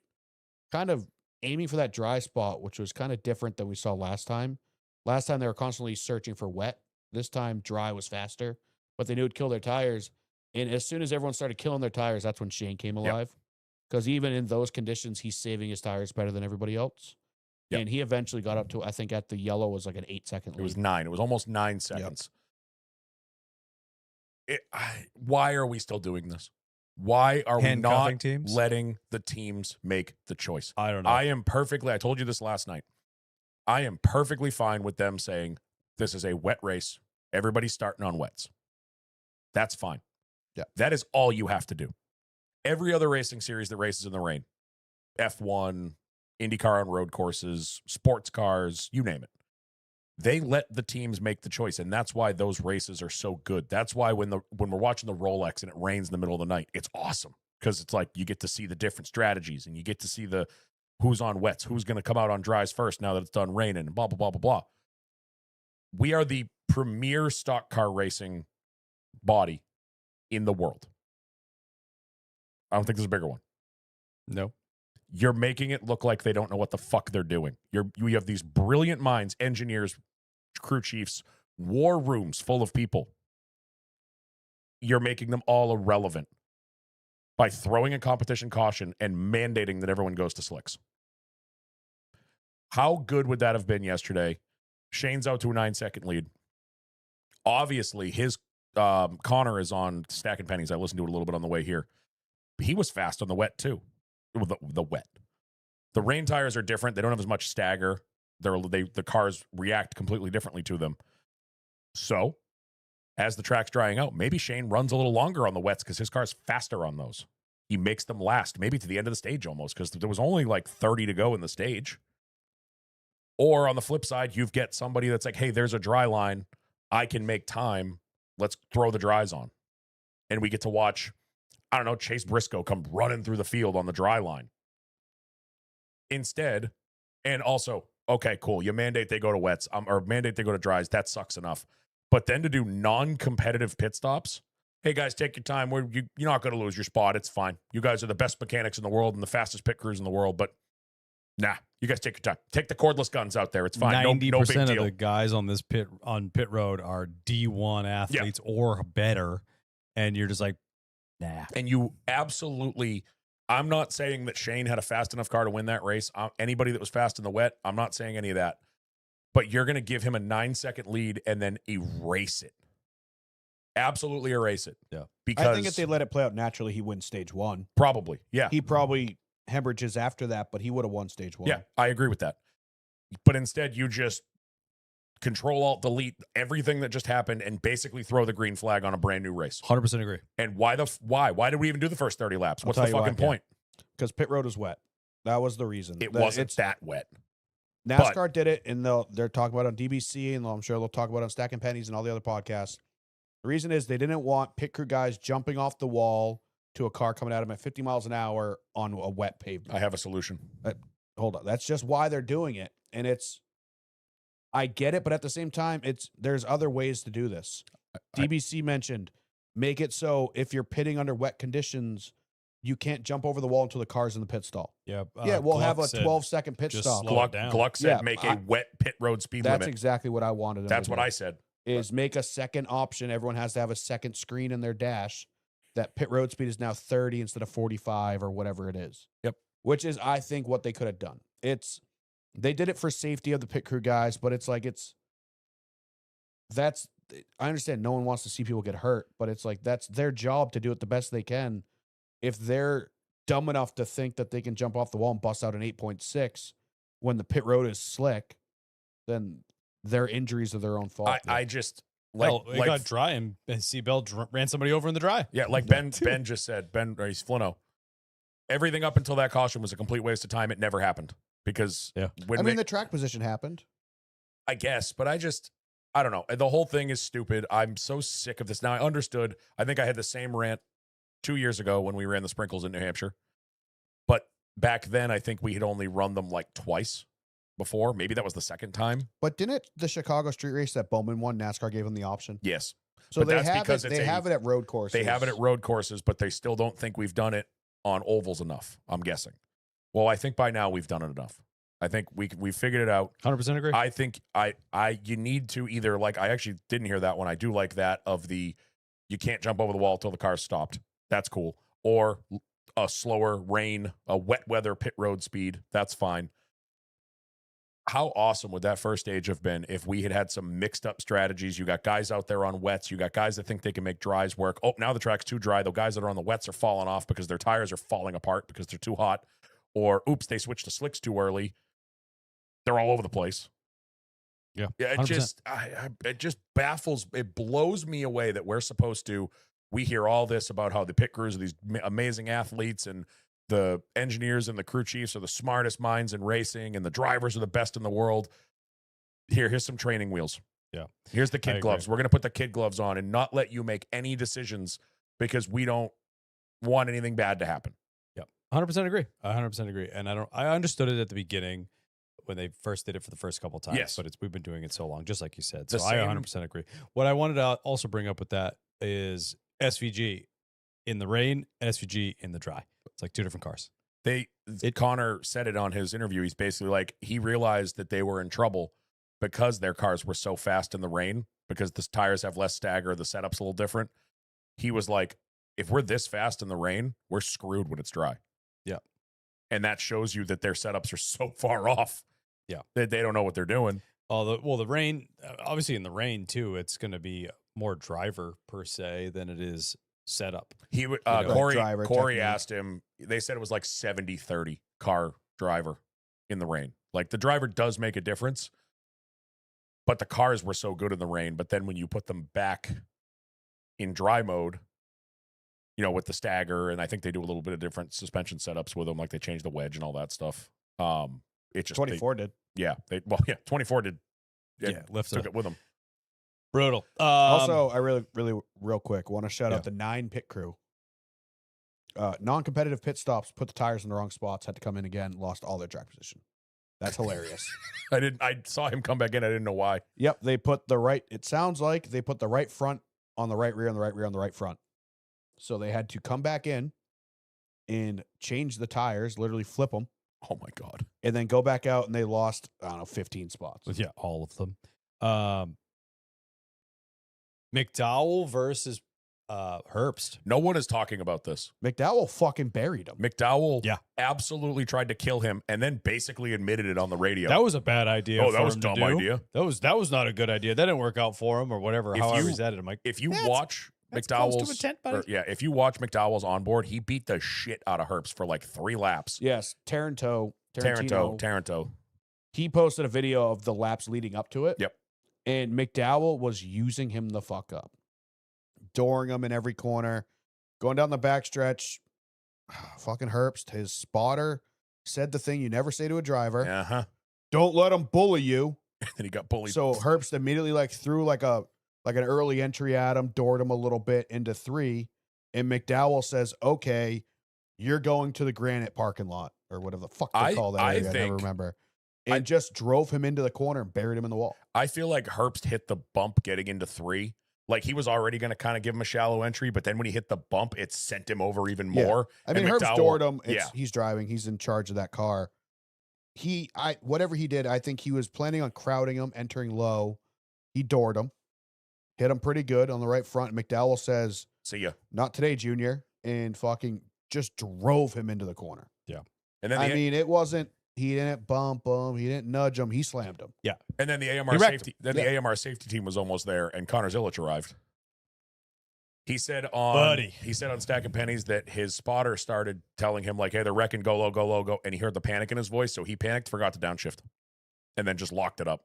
kind of aiming for that dry spot, which was kind of different than we saw last time. Last time they were constantly searching for wet. This time dry was faster, but they knew it'd kill their tires. And as soon as everyone started killing their tires, that's when Shane came alive. Because even in those conditions, he's saving his tires better than everybody else. Yep. And he eventually got up to, I think at the yellow was like an 8-second lead. It was 9. It was almost 9 seconds. Why are we still doing this? Why are we Handcuffing not teams? letting the teams make the choice? I don't know. I told you this last night. I am perfectly fine with them saying this is a wet race. Everybody's starting on wets. That's fine. Yeah. That is all you have to do. Every other racing series that races in the rain, F1, IndyCar on road courses, sports cars, you name it. They let the teams make the choice, and that's why those races are so good. That's why when we're watching the Rolex and it rains in the middle of the night, it's awesome because it's like you get to see the different strategies and you get to see the who's on wets, who's going to come out on dries first now that it's done raining, and blah, blah, blah, blah, blah. We are the premier stock car racing body in the world. I don't think there's a bigger one. No. You're making it look like they don't know what the fuck they're doing. You have these brilliant minds, engineers, crew chiefs, war rooms full of people. You're making them all irrelevant by throwing a competition caution and mandating that everyone goes to slicks. How good would that have been yesterday? Shane's out to a 9-second lead. Obviously, his Connor is on Stacking Pennies. I listened to it a little bit on the way here. He was fast on the wet too. The wet. The rain tires are different. They don't have as much stagger. The cars react completely differently to them. So, as the track's drying out, maybe Shane runs a little longer on the wets because his car's faster on those. He makes them last, maybe to the end of the stage almost, because there was only like 30 to go in the stage. Or on the flip side, you get somebody that's like, hey, there's a dry line. I can make time. Let's throw the dries on. And we get to watch, I don't know, Chase Briscoe come running through the field on the dry line. Instead, and also, okay, cool. You mandate they go to wets or mandate they go to dries. That sucks enough. But then to do non-competitive pit stops, hey, guys, take your time. You're not going to lose your spot. It's fine. You guys are the best mechanics in the world and the fastest pit crews in the world. But nah, you guys take your time. Take the cordless guns out there. It's fine. 90% no big of deal. the guys on this pit road are D1 athletes or better. And you're just like, nah. And you absolutely, I'm not saying that Shane had a fast enough car to win that race. Anybody that was fast in the wet, I'm not saying any of that. But you're going to give him a 9-second lead and then erase it. Absolutely erase it. Yeah. Because I think if they let it play out naturally, he wins stage one. probably, yeah. He probably hemorrhages after that, but he would have won stage one. Yeah, I agree with that. But instead, you just Control-Alt-Delete everything that just happened and basically throw the green flag on a brand new race. 100% agree. And why? Why did we even do the first 30 laps? What's tell the you why, fucking yeah. point? Because pit road is wet. That was the reason. It wasn't that wet. NASCAR did it, and they're talking about it on DBC, and I'm sure they'll talk about it on Stacking Pennies and all the other podcasts. The reason is they didn't want pit crew guys jumping off the wall to a car coming at them at 50 miles an hour on a wet pavement. I have a solution. Hold on. That's just why they're doing it. And I get it, but at the same time, there's other ways to do this. DBC mentioned, make it so if you're pitting under wet conditions, you can't jump over the wall until the car's in the pit stall. Yeah. We'll have a Gluck said 12-second pit just stop. slow it down. Gluck said Yeah, make a wet pit road speed That's limit. exactly what I wanted. That's what I said. Is make a second option. Everyone has to have a second screen in their dash. That pit road speed is now 30 instead of 45 or whatever it is. Yep. Which is, I think, what they could have done. They did it for safety of the pit crew guys, but I understand no one wants to see people get hurt, but it's like that's their job to do it the best they can. If they're dumb enough to think that they can jump off the wall and bust out an 8.6 when the pit road is slick, then their injuries are their own fault. I just It got dry and Seabell ran somebody over in the dry. Yeah, like Ben just said, he's Flino. Everything up until that caution was a complete waste of time. It never happened because the track position happened. I guess, but I don't know. The whole thing is stupid. I'm so sick of this. Now I understood. I think I had the same rant 2 years ago when we ran the sprinkles in New Hampshire. But back then, I think we had only run them like twice before. Maybe that was the second time. But didn't the Chicago street race that Bowman won, NASCAR gave him the option? Yes. So But they that's have because it. it's They have it at road courses. They have it at road courses, but they still don't think we've done it on ovals enough, I'm guessing. Well, I think by now we've done it enough. I think we figured it out. 100% agree. I think you need to either, like, I actually didn't hear that one. I do like that of the you can't jump over the wall till the car's stopped. That's cool. Or a slower rain, a wet weather pit road speed. That's fine. How awesome would that first stage have been if we had some mixed up strategies? You got guys out there on wets. You got guys that think they can make dries work. Oh, now the track's too dry. The guys that are on the wets are falling off because their tires are falling apart because they're too hot. Or, oops, they switched to slicks too early. They're all over the place. Yeah. It 100%. it just baffles. It blows me away that we're supposed to. We hear all this about how the pit crews are these amazing athletes and the engineers and the crew chiefs are the smartest minds in racing and the drivers are the best in the world. Here's some training wheels. Yeah. Here's the kid gloves. We're going to put the kid gloves on and not let you make any decisions because we don't want anything bad to happen. 100% agree. 100% agree. And I understood it at the beginning when they first did it for the first couple of times. Yes. But we've been doing it so long, just like you said. The So I same- 100% agree. What I wanted to also bring up with that is SVG in the rain, SVG in the dry. It's like two different cars. Connor said it on his interview. He's basically like, he realized that they were in trouble because their cars were so fast in the rain, because the tires have less stagger, the setup's a little different. He was like, if we're this fast in the rain, we're screwed when it's dry. Yeah. And that shows you that their setups are so far off. Yeah. That they don't know what they're doing. The rain, obviously in the rain too, it's going to be more driver per se than it is setup. He would know, driver Corey technique. asked him, they said it was like 70-30 car driver in the rain. Like the driver does make a difference, but the cars were so good in the rain. But then when you put them back in dry mode, you know, with the stagger, and I think they do a little bit of different suspension setups with them, like they changed the wedge and all that stuff. It just 24 did. 24 did. Lift Took it with them. Brutal. Also, I really, real quick, want to shout Yeah. out the 9 pit crew. Non-competitive pit stops, put the tires in the wrong spots, had to come in again, lost all their track position. That's hilarious. I saw him come back in. I didn't know why. Yep, they put the right. It sounds like they put the right front on the right rear, and the right rear on the right front. So they had to come back in and change the tires, literally flip them, Oh my God. and then go back out, and they lost, I don't know, 15 spots. Yeah, all of them. McDowell versus Herbst. No one is talking about this. McDowell fucking buried him. McDowell Yeah. absolutely tried to kill him and then basically admitted it on the radio. That was a bad idea. Oh, that for was him a to dumb do. idea. That was not a good idea. That didn't work out for him or whatever. If However you- he said it, I'm like, If you That's- watch that's close to a McDowell's, 10, buddy. if you watch McDowell's onboard, he beat the shit out of Herbst for like 3 laps. Yes, Taranto. He posted a video of the laps leading up to it. Yep. And McDowell was using him the fuck up, dooring him in every corner, going down the backstretch. Fucking Herbst, his spotter, said the thing you never say to a driver: Uh-huh. "Don't let him bully you." And then he got bullied. So Herbst immediately threw like an early entry at him, doored him a little bit into 3, and McDowell says, "Okay, you're going to the Granite parking lot or whatever the fuck they call that I area. I never think- remember." And just drove him into the corner and buried him in the wall. I feel like Herbst hit the bump getting into 3. Like he was already going to kind of give him a shallow entry, but then when he hit the bump, it sent him over even Yeah. more. I mean, And Herbst McDowell- doored him. yeah. He's driving. He's in charge of that car. Whatever he did, I think he was planning on crowding him, entering low. He doored him, hit him pretty good on the right front. McDowell says, See ya. "Not today, Junior," and fucking just drove him into the corner. And then I the, mean, it wasn't. He didn't bump him. He didn't nudge him. He slammed him. and then the AMR He wrecked safety. Then the AMR safety team was almost there, and Connor Zillich arrived. He said on Stacking Pennies that his spotter started telling him like, "Hey, they're wrecking. Go low, go low, go." And he heard the panic in his voice, so he panicked, forgot to downshift, and then just locked it up.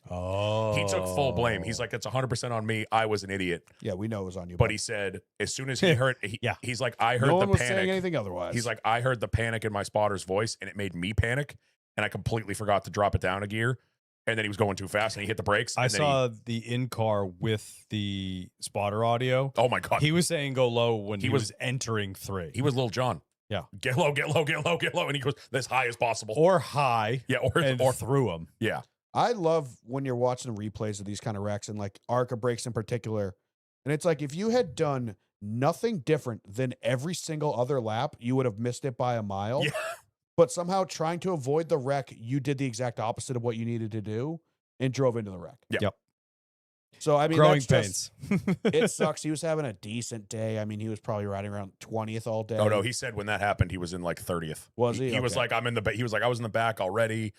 oh, He took full blame. He's like, "It's 100% on me. I was an idiot." Yeah, we know it was on you. But he said as soon as he heard, Yeah. he's like, "I heard no the one was saying panic." anything otherwise. He's like, "I heard the panic in my spotter's voice, and it made me panic, and I completely forgot to drop it down a gear." And then he was going too fast, and he hit the brakes. I and then saw the in-car with the spotter audio. oh my God, He was saying go low when He he was- was entering 3. he was Little John. Yeah. Get low, get low, get low, get low, and he goes as high as possible. or high yeah, and or through him. yeah. I love when you're watching replays of these kind of wrecks and like ARCA brakes in particular. And it's like if you had done nothing different than every single other lap, you would have missed it by a mile. Yeah. But somehow trying to avoid the wreck, you did the exact opposite of what you needed to do and drove into the wreck. Yeah. Yep. So I mean, Growing that's pains. it sucks. He was having a decent day. I mean, he was probably riding around 20th all day. Oh no, he said when that happened, he was in like 30th. Was he? He was Okay. like, I'm in the. He was like, I was in the back already,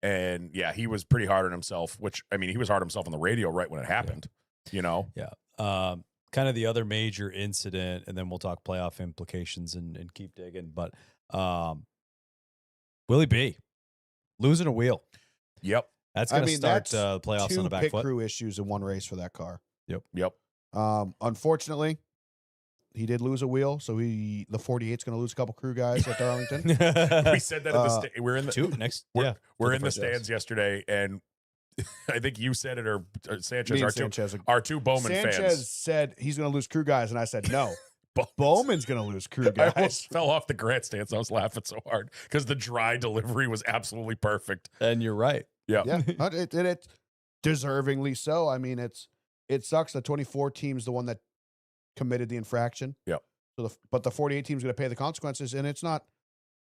and yeah, he was pretty hard on himself. Which I mean, he was hard on himself on the radio right when it happened. You know, Kind of the other major incident, and then we'll talk playoff implications and keep digging. But Willie B losing a wheel. Yep, That's I going to mean, start that's the playoffs two on the back pit foot. crew issues in one race for that car. yep. Unfortunately, he did lose a wheel, so the 48's going to lose a couple crew guys at Darlington. We said that in the we're in the Two next. We're- Yeah, we're for in the first race. stands yesterday, and I think you said it or Sanchez, Me our and two, Sanchez, our two Bowman Sanchez fans. said he's going to lose crew guys, and I said no. Bowman's- Bowman's going to lose crew I guys. almost fell off the grandstands. I was laughing so hard because the dry delivery was absolutely perfect. And you're right. Yeah. Yeah, it deservingly so. I mean, it sucks. The 24 team's the one that committed the infraction. Yep. So but the 48 team's going to pay the consequences, and it's not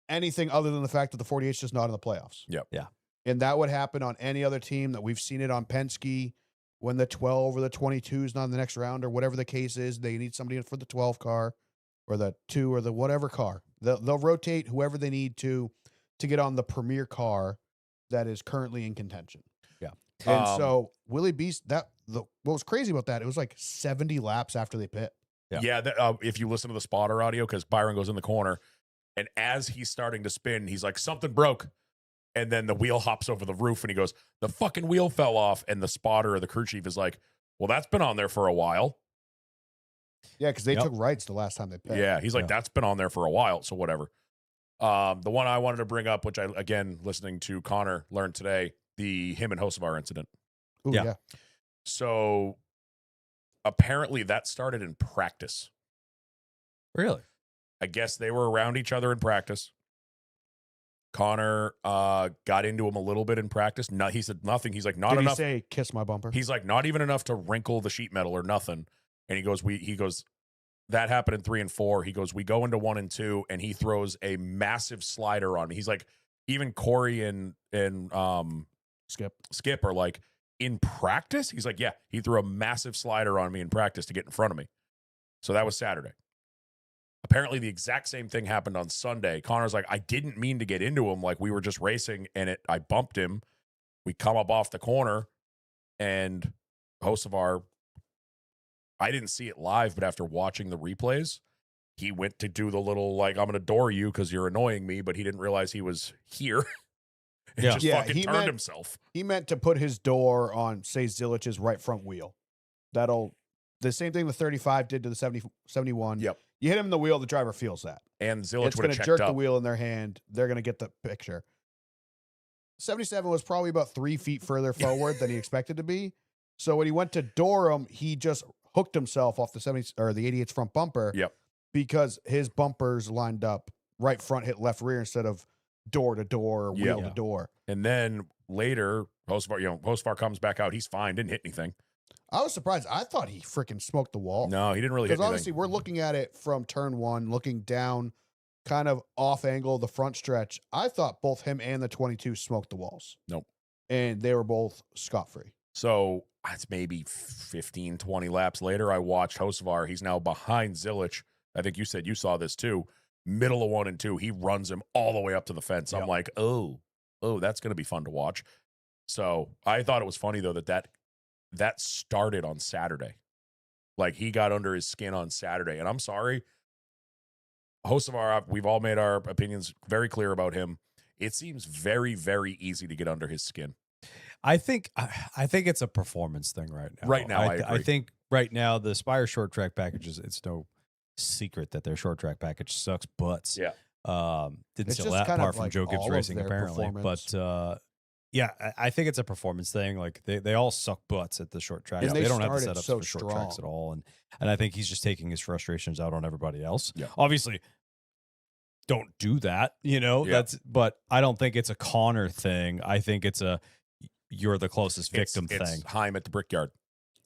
anything other than the fact that the 48's just not in the playoffs. Yep. Yeah. And that would happen on any other team that we've seen it on Penske when the 12 or the 22 is not in the next round or whatever the case is. They need somebody for the 12 car or the 2 or the whatever car. They'll rotate whoever they need to get on the premier car that is currently in contention. Yeah. And so Willie Beast, what was crazy about that, it was like 70 laps after they pit. Yeah. If you listen to the spotter audio, because Byron goes in the corner, and as he's starting to spin, he's like, something broke. And then the wheel hops over the roof, and he goes, the fucking wheel fell off. And the spotter or the crew chief is like, well, that's been on there for a while. Yeah, because they Yep. took rights the last time they pit. Yeah, he's like, Yeah. that's been on there for a while, so whatever. The one I wanted to bring up, which I, again, listening to Connor learn today, him and Hocevar incident. Ooh, Yeah. yeah. So apparently that started in practice. Really? I guess they were around each other in practice. Connor got into him a little bit in practice. No, he said nothing. He's like, not Did he enough. say kiss my bumper? He's like, not even enough to wrinkle the sheet metal or nothing. And he goes, that happened in 3 and 4. He goes, we go into 1 and 2, and he throws a massive slider on me. He's like, even Corey and Skip are like, in practice? He's like, yeah, he threw a massive slider on me in practice to get in front of me. So that was Saturday. Apparently the exact same thing happened on Sunday. Connor's like, I didn't mean to get into him. Like, we were just racing, and I bumped him. We come up off the corner, and Hocevar, I didn't see it live, but after watching the replays, he went to do the little, like, I'm going to door you because you're annoying me, but he didn't realize he was here. And Yeah. just Yeah, fucking he turned meant- himself. He meant to put his door on, say, Zilich's right front wheel. The same thing the 35 did to the 71. Yep. You hit him in the wheel, the driver feels that. And It's Zilich would going have to checked jerk up. the wheel in their hand. They're going to get the picture. 77 was probably about 3 feet further forward than he expected to be. So when he went to door him, he just hooked himself off the 70 or the 88's front bumper. Yep. Because his bumpers lined up right front hit left rear instead of door to door or wheel Yeah. to door. And then later, Hocevar comes back out. He's fine. Didn't hit anything. I was surprised. I thought he freaking smoked the wall. No, he didn't really hit Because anything. honestly, we're looking at it from turn 1, looking down, kind of off angle, the front stretch. I thought both him and the 22 smoked the walls. Nope. And they were both scot-free. So it's maybe 15, 20 laps later. I watched Hocevar. He's now behind Zilich. I think you said you saw this too. Middle of 1 and 2. He runs him all the way up to the fence. I'm Yep. like, oh, that's going to be fun to watch. So I thought it was funny, though, that started on Saturday. Like, he got under his skin on Saturday. And I'm sorry. Hocevar, we've all made our opinions very clear about him. It seems very, very easy to get under his skin. I think it's a performance thing right now. Right now, I I agree. think right now the Spire short track packages. It's no secret that their short track package sucks butts. Yeah. Didn't It's see just that kind part of from like Joe Gibbs all of Racing their apparently, performance. but yeah, I think it's a performance thing. Like they all suck butts at the short track. And They they don't have the started setups so for short tracks at strong. all, and I think he's just taking his frustrations out on everybody else. Yeah. Obviously, don't do that. Yeah. But I don't think it's a Connor thing. I think it's a you're the closest victim it's thing. Heim at the Brickyard.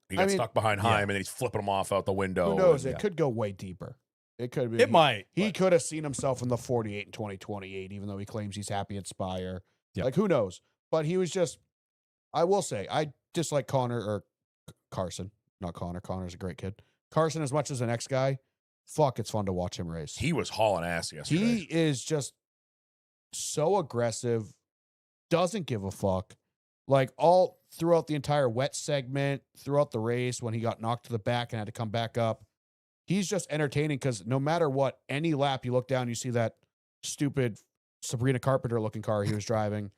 He I got mean, stuck behind yeah. Heim, and then he's flipping him off out the window. Who knows? and- It could go way deeper. It could be. It might. He but- could have seen himself in the 48 in 2028, even though he claims he's happy at Spire. Yep. Like, who knows? But he was just, I will say, I dislike Connor or Carson, not Connor. Connor's a great kid. Carson, as much as an ex guy, fuck, it's fun to watch him race. He was hauling ass yesterday. He is just so aggressive, doesn't give a fuck. Like, all throughout the entire wet segment, throughout the race, when he got knocked to the back and had to come back up, he's just entertaining because no matter what, any lap you look down, you see that stupid Sabrina Carpenter looking car he was driving.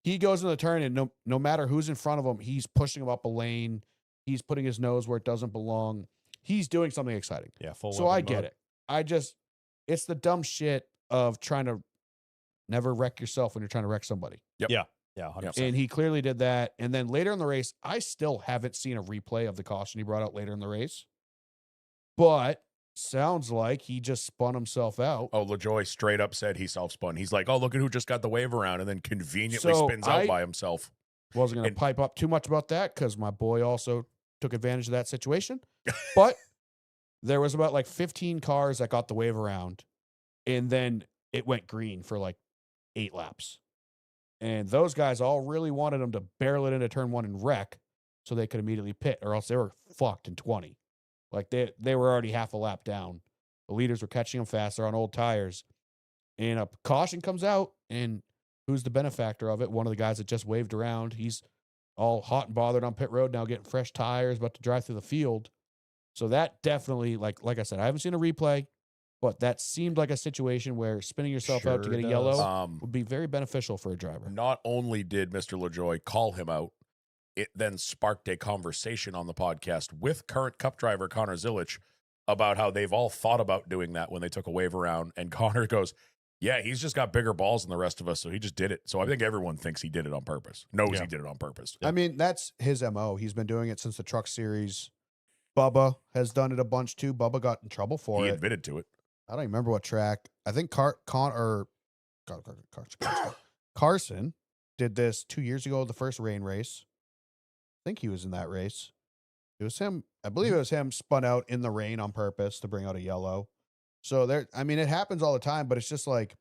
He goes in the turn, and no matter who's in front of him, he's pushing him up a lane. He's putting his nose where it doesn't belong. He's doing something exciting. Yeah, full. So I get it. It's the dumb shit of trying to never wreck yourself when you're trying to wreck somebody. Yeah, 100%. And he clearly did that. And then later in the race, I still haven't seen a replay of the caution he brought out later in the race. But sounds like he just spun himself out. Oh, LaJoy straight up said he self-spun. He's like, oh, look at who just got the wave around, and then conveniently So spins out I- by himself. Wasn't going And- to pipe up too much about that because my boy also took advantage of that situation. But there was about like 15 cars that got the wave around. And then it went green for like 8 laps. And those guys all really wanted him to barrel it into turn 1 and wreck so they could immediately pit, or else they were fucked in 20. Like they were already half a lap down. The leaders were catching them fast. They're on old tires. And a caution comes out, and who's the benefactor of it? One of the guys that just waved around. He's all hot and bothered on pit road now, getting fresh tires, about to drive through the field. So that definitely, like I said, I haven't seen a replay, but that seemed like a situation where spinning yourself out to Sure get a does. yellow would be very beneficial for a driver. Not only did Mr. LaJoy call him out, it then sparked a conversation on the podcast with current Cup driver Connor Zilich about how they've all thought about doing that when they took a wave around. And Connor goes, yeah, he's just got bigger balls than the rest of us, so he just did it. So I think everyone thinks he did it on purpose, knows Yeah. he did it on purpose. I mean, that's his MO. He's been doing it since the Truck Series. Bubba has done it a bunch too. Bubba got in trouble for He it. admitted to it. I don't even remember what track. I think Carson did this 2 years ago, the first rain race. I think he was in that race. It was him. I believe it was him spun out in the rain on purpose to bring out a yellow. So there, I mean, it happens all the time, but it's just like,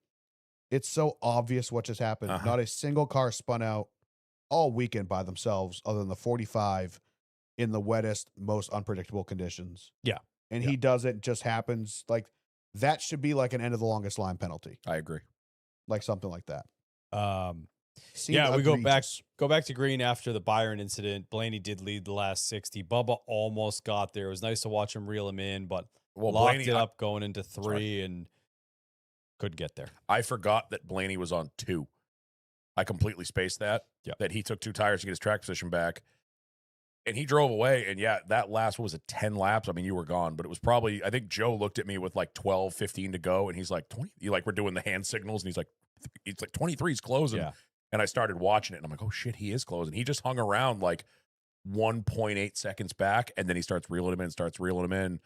it's so obvious what just happened. Uh-huh. Not a single car spun out all weekend by themselves other than the 45 in the wettest, most unpredictable conditions. Yeah. And he does it, just happens. Like, that should be like an end of the longest line penalty, I agree. like something like that. Seemed Yeah, we go back egregious. to green after the Byron incident. Blaney did lead the last 60. Bubba almost got there. It was nice to watch him reel him in, but Well, locked Blaney, it up going into 3 Sorry. and couldn't get there. I forgot that Blaney was on 2. I completely spaced that. Yep. That he took 2 tires to get his track position back. And he drove away. And yeah, that last, what was it, 10 laps? I mean, you were gone, but it was probably, I think Joe looked at me with like 12, 15 to go. And he's like, 20, we're doing the hand signals. And he's like 23 is closing. Yeah. And I started watching it and I'm like, oh shit, he is closing. He just hung around like 1.8 seconds back. And then he starts reeling him in.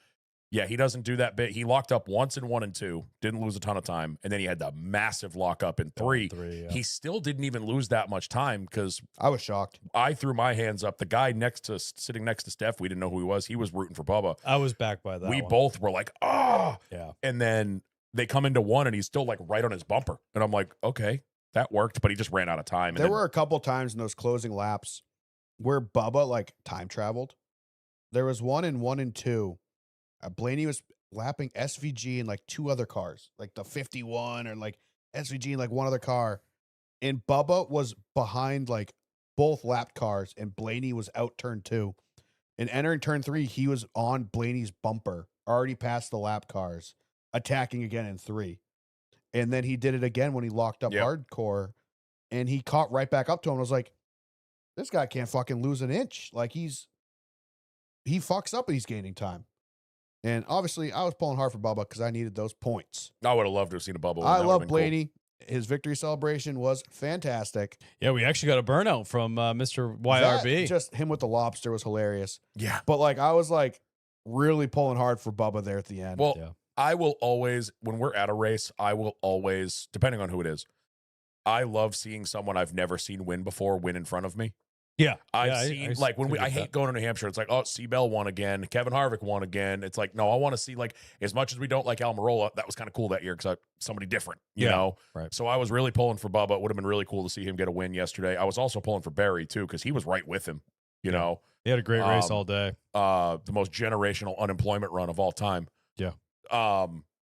Yeah, he doesn't do that bit. He locked up once in 1 and 2, didn't lose a ton of time. And then he had the massive lockup in 3. Yeah. He still didn't even lose that much time because I was shocked. I threw my hands up. The guy sitting next to Steph, we didn't know who he was. He was rooting for Bubba. I was back by that. We one. both were like, oh. Yeah. And then they come into 1 and he's still like right on his bumper. And I'm like, okay, that worked. But he just ran out of time. And There then, were a couple times in those closing laps where Bubba like time traveled. There was 1 and 1 and 2. Blaney was lapping SVG and like 2 other cars, like the 51 or like SVG and like 1 other car. And Bubba was behind like both lap cars and Blaney was out turn 2. And entering turn 3, he was on Blaney's bumper, already past the lap cars, attacking again in 3. And then he did it again when he locked up Yep. hardcore and he caught right back up to him. I was like, this guy can't fucking lose an inch. Like he fucks up and he's gaining time. And obviously, I was pulling hard for Bubba because I needed those points. I would have loved to have seen a Bubba. I love Blaney. His victory celebration was fantastic. Yeah, we actually got a burnout from Mr. YRB. That, just him with the lobster was hilarious. Yeah. But like, I was like really pulling hard for Bubba there at the end. Well, Yeah. I will always, when we're at a race, I will always, depending on who it is, I love seeing someone I've never seen win before win in front of me. Yeah. I've Yeah, seen like when I hate going to New Hampshire. It's like, oh, Seabell won again. Kevin Harvick won again. It's like, no, I want to see like as much as we don't like Almirola. That was kind of cool that year because somebody different, you Yeah, know. right. So I was really pulling for Bubba. It would have been really cool to see him get a win yesterday. I was also pulling for Barry too because he was right with him. You Yeah. know, He had a great race Um, all day. the most generational unemployment run of all time. Yeah.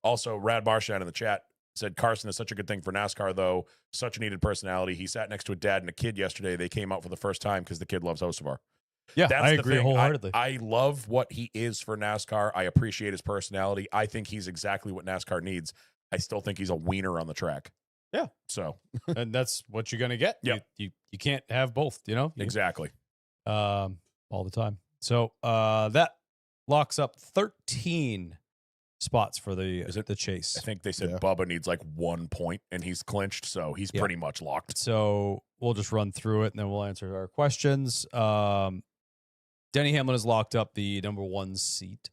Also, Rad Marshan in the chat said Carson is such a good thing for NASCAR, though. Such a needed personality. He sat next to a dad and a kid yesterday. They came out for the first time because the kid loves Hocevar. Yeah, That's I the agree thing. wholeheartedly. I love what he is for NASCAR. I appreciate his personality. I think he's exactly what NASCAR needs. I still think he's a wiener on the track. Yeah. So, And that's what you're gonna get. Yep. You can't have both, you know? exactly. All the time. So that locks up 13 spots for the Is it- the chase. I think they said Yeah. Bubba needs like 1 point and he's clinched. So he's Yeah. pretty much locked. So we'll just run through it and then we'll answer our questions. Denny Hamlin has locked up the number 1 seat,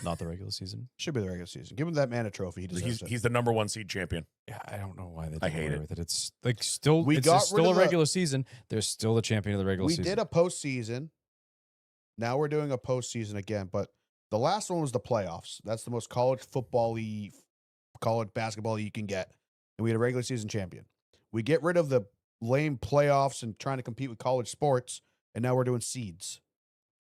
not the regular season. Should be the regular season. Give him that man a trophy. He deserves it. He's the number 1 seed champion. Yeah, I don't know why they I did hate away it. with it. It's like still We it's got still rid a of the- regular season. There's still the champion of the regular We season. did a postseason. Now we're doing a postseason again, but the last one was the playoffs. That's the most college football-y, college basketball you can get. and we had a regular season champion. We get rid of the lame playoffs and trying to compete with college sports, and now we're doing seeds.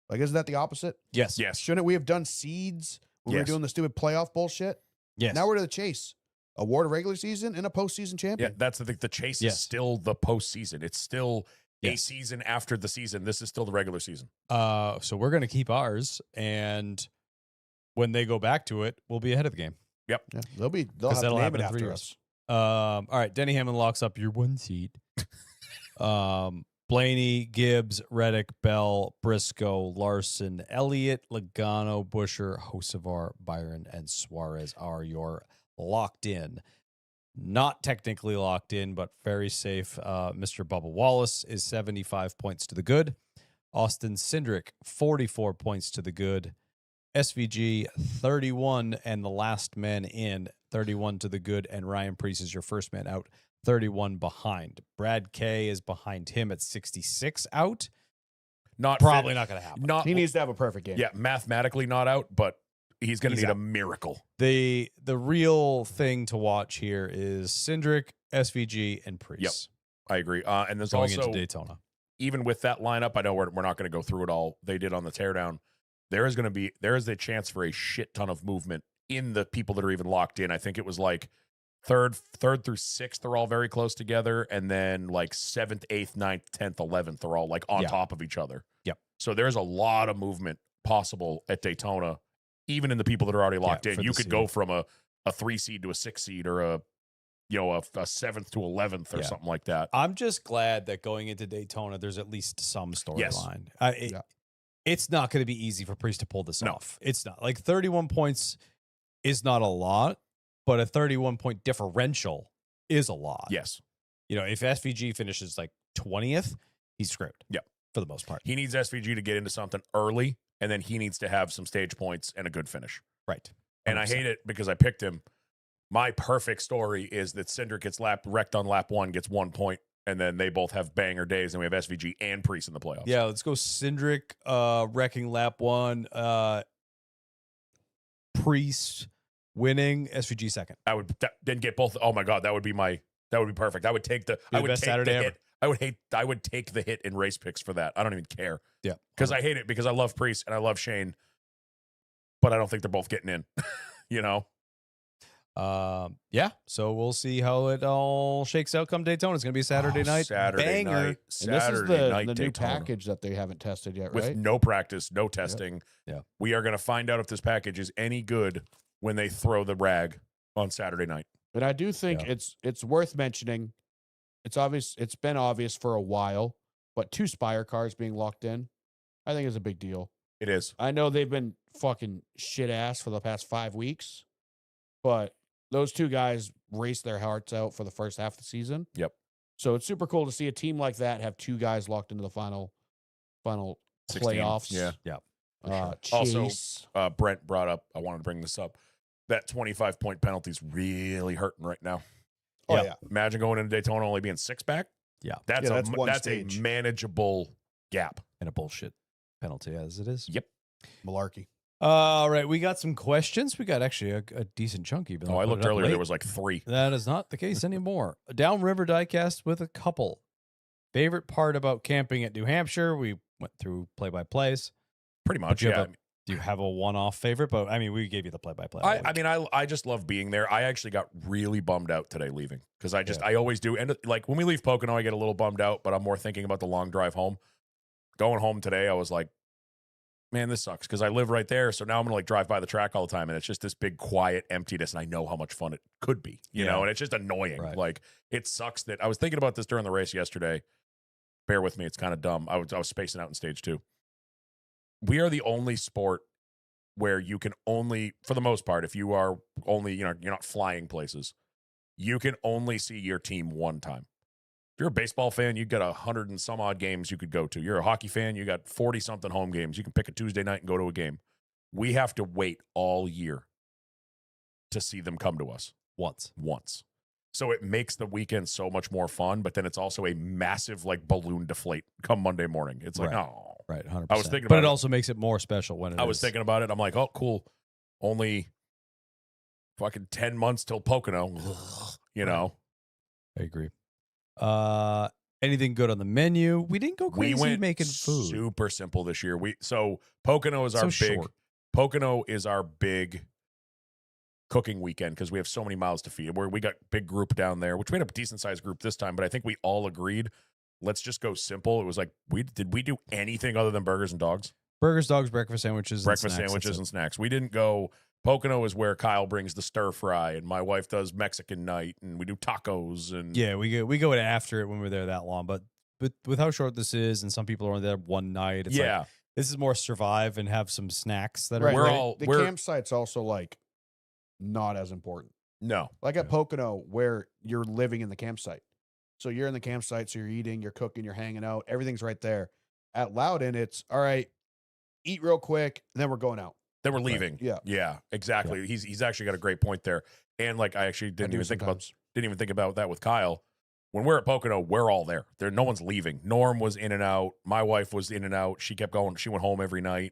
Like, isn't that the opposite? Yes. Yes. Shouldn't we have done seeds when we were Yes. doing the stupid playoff bullshit? Yes. Now we're to the chase. Award a regular season and a postseason Yeah, champion. that's the thing. The chase Yes. is still the postseason. It's still a Yes. season after the season. This is still the regular season. So we're going to keep ours, and when they go back to it, we'll be ahead of the game. Yeah, they'll 'Cause have to that'll name happen it in 3 after years. us. All right, Denny Hammond locks up your 1 seed. Blaney, Gibbs, Reddick, Bell, Briscoe, Larson, Elliott, Logano, Busher, Hocevar, Byron, and Suarez are your locked in. Not technically locked in, but very safe. Mr. Bubba Wallace is 75 points to the good. Austin Cindric, 44 points to the good. SVG, 31, and the last man in, 31 to the good. And Ryan Preece is your first man out, 31 behind. Brad K is behind him at 66 out. Not Probably not going to happen. Not He needs to have a perfect game. yeah, mathematically not out, but he's going to He's need out. a miracle. The real thing to watch here is Cindric, SVG, and Preece Yep. I agree. And there's going also into Daytona. even with that lineup, I know we're not going to go through it all. They did on the teardown. There is a chance for a shit ton of movement in the people that are even locked in. I think it was like third through sixth are all very close together, and then like 7th, 8th, 9th, 10th, 11th are all like on Yeah. top of each other. Yep. So there's a lot of movement possible at Daytona, even in the people that are already locked in. for You the could go from a 3 seed to a 6 seed, or a 7th to 11th, or Yeah. something like that. I'm just glad that going into Daytona, there's at least some Yes. storyline. Yeah. It's not going to be easy for Priest to pull this No. off. It's not. Like 31 points is not a lot, but a 31-point differential is a lot. Yes. You know, if SVG finishes like 20th, he's screwed. Yep. For the most part. He needs SVG to get into something early, and then he needs to have some stage points and a good finish. Right. And I 100%. hate it because I picked him. My perfect story is that Cindric gets wrecked on lap 1, gets 1 point, and then they both have banger days, and we have SVG and Priest in the playoffs. Yeah, let's go Cindric wrecking lap 1, Priest winning, SVG second. I would then get both. Oh my god, that would be perfect. I would take the. Be I the would best take Saturday the ever. hit. I would take the hit in race picks for that. I don't even care. Yeah. Because I hate it because I love Priest and I love Shane, but I don't think they're both getting in. You know. Yeah, so we'll see how it all shakes out come Daytona. It's going to be a Saturday night Saturday banger. night. And this is Saturday night the new Daytona. package that they haven't tested yet, With right? no practice, no testing. Yeah. We are going to find out if this package is any good when they throw the rag on Saturday night. And I do think Yeah. it's worth mentioning. It's obvious. It's been obvious for a while, but 2 Spire cars being locked in, I think is a big deal. It is. I know they've been fucking shit ass for the past 5 weeks, but those 2 guys raced their hearts out for the first half of the season. Yep. So it's super cool to see a team like that have 2 guys locked into the final 16, playoffs. yeah. Chase. Also, Brent brought up, I wanted to bring this up, that 25-point penalty is really hurting right now. Oh Yeah. yeah. Imagine going into Daytona only being 6 back. Yeah. That's Yeah, a that's one that's stage. a manageable gap. And a bullshit penalty as it is. Yep. Malarkey. All right, we got some questions. We got actually a decent chunk even. Oh, though I put looked it up earlier. late. There was like 3. That is not the case anymore. Downriver Diecast with a couple. Favorite part about camping at New Hampshire? We went through play-by-plays. Pretty much. you Yeah. have Do you have a one-off favorite? But I mean, we gave you the play-by-play. I just love being there. I actually got really bummed out today leaving because I always do. And like when we leave Pocono, I get a little bummed out, but I'm more thinking about the long drive home. Going home today, I was like, man, this sucks because I live right there. So now I'm gonna like drive by the track all the time, and it's just this big quiet emptiness. And I know how much fun it could be, you know, and it's just annoying. Right. Like it sucks that I was thinking about this during the race yesterday. Bear with me, it's kind of dumb. I was spacing out in stage 2. We are the only sport where you can only, for the most part, if you are only, you're not flying places, you can only see your team one time. If you're a baseball fan, you got 100 and some odd games you could go to. You're a hockey fan, you got 40 something home games. You can pick a Tuesday night and go to a game. We have to wait all year to see them come to us once. So it makes the weekend so much more fun, but then it's also a massive like balloon deflate come Monday morning. It's like, Right. oh, right, 100%. I was thinking but about it it. also makes it more special when I was thinking about it. I'm like, oh, cool. Only fucking 10 months till Pocono, you know? I agree. Anything good on the menu? We didn't go We crazy went making food. super simple this year. So Pocono is So our big short. Pocono is our big cooking weekend because we have so many mouths to feed. We got big group down there, which we had a decent sized group this time, but I think we all agreed, let's just go simple. It was like did we do anything other than burgers and dogs? Burgers, dogs, breakfast sandwiches, Breakfast and snacks, sandwiches that's and snacks. We didn't go. Pocono is where Kyle brings the stir fry, and my wife does Mexican night, and we do tacos. And it. Yeah, we go after it when we're there that long, but with how short this is, and some people are only there one night. It's yeah, like, this is more survive and have some snacks that are Right. We're great. all- The we're- campsite's also like not as important. no, Like at Pocono, where you're living in the campsite. So you're in the campsite, so you're eating, you're cooking, you're hanging out, everything's right there. At Loudon, it's all right, eat real quick, and then we're going out. then we're leaving. Yeah. Yeah, exactly. He's actually got a great point there. And like I actually I didn't do even think sometimes. about that with Kyle. When we're at Pocono, we're all there. No one's leaving. Norm was in and out. My wife was in and out. She kept going. She went home every night.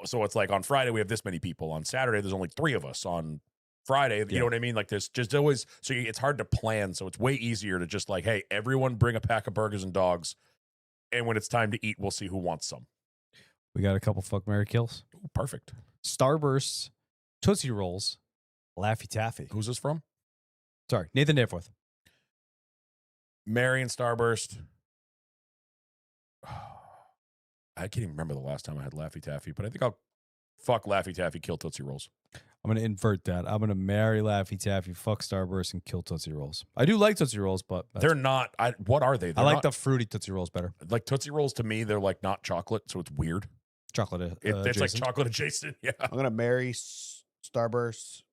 So it's like on Friday we have this many people. On Saturday there's only 3 of us. On Friday, you know what I mean? Like there's just always it's hard to plan. So it's way easier to just like, hey, everyone bring a pack of burgers and dogs, and when it's time to eat, we'll see who wants some. We got a couple fuck, marry, kills. Ooh, perfect. Starbursts, Tootsie Rolls, Laffy Taffy. Who's this from? Sorry, Nathan Danforth. Marion Starburst. I can't even remember the last time I had Laffy Taffy, but I think I'll fuck Laffy Taffy, kill Tootsie Rolls. I'm going to invert that. I'm going to marry Laffy Taffy, fuck Starburst, and kill Tootsie Rolls. I do like Tootsie Rolls, but They're not. What are they? I They're like not- the fruity Tootsie Rolls better. like Tootsie Rolls to me. They're like not chocolate, so it's weird. Chocolate. It's like adjacent. chocolate adjacent. Yeah. I'm gonna marry Starburst,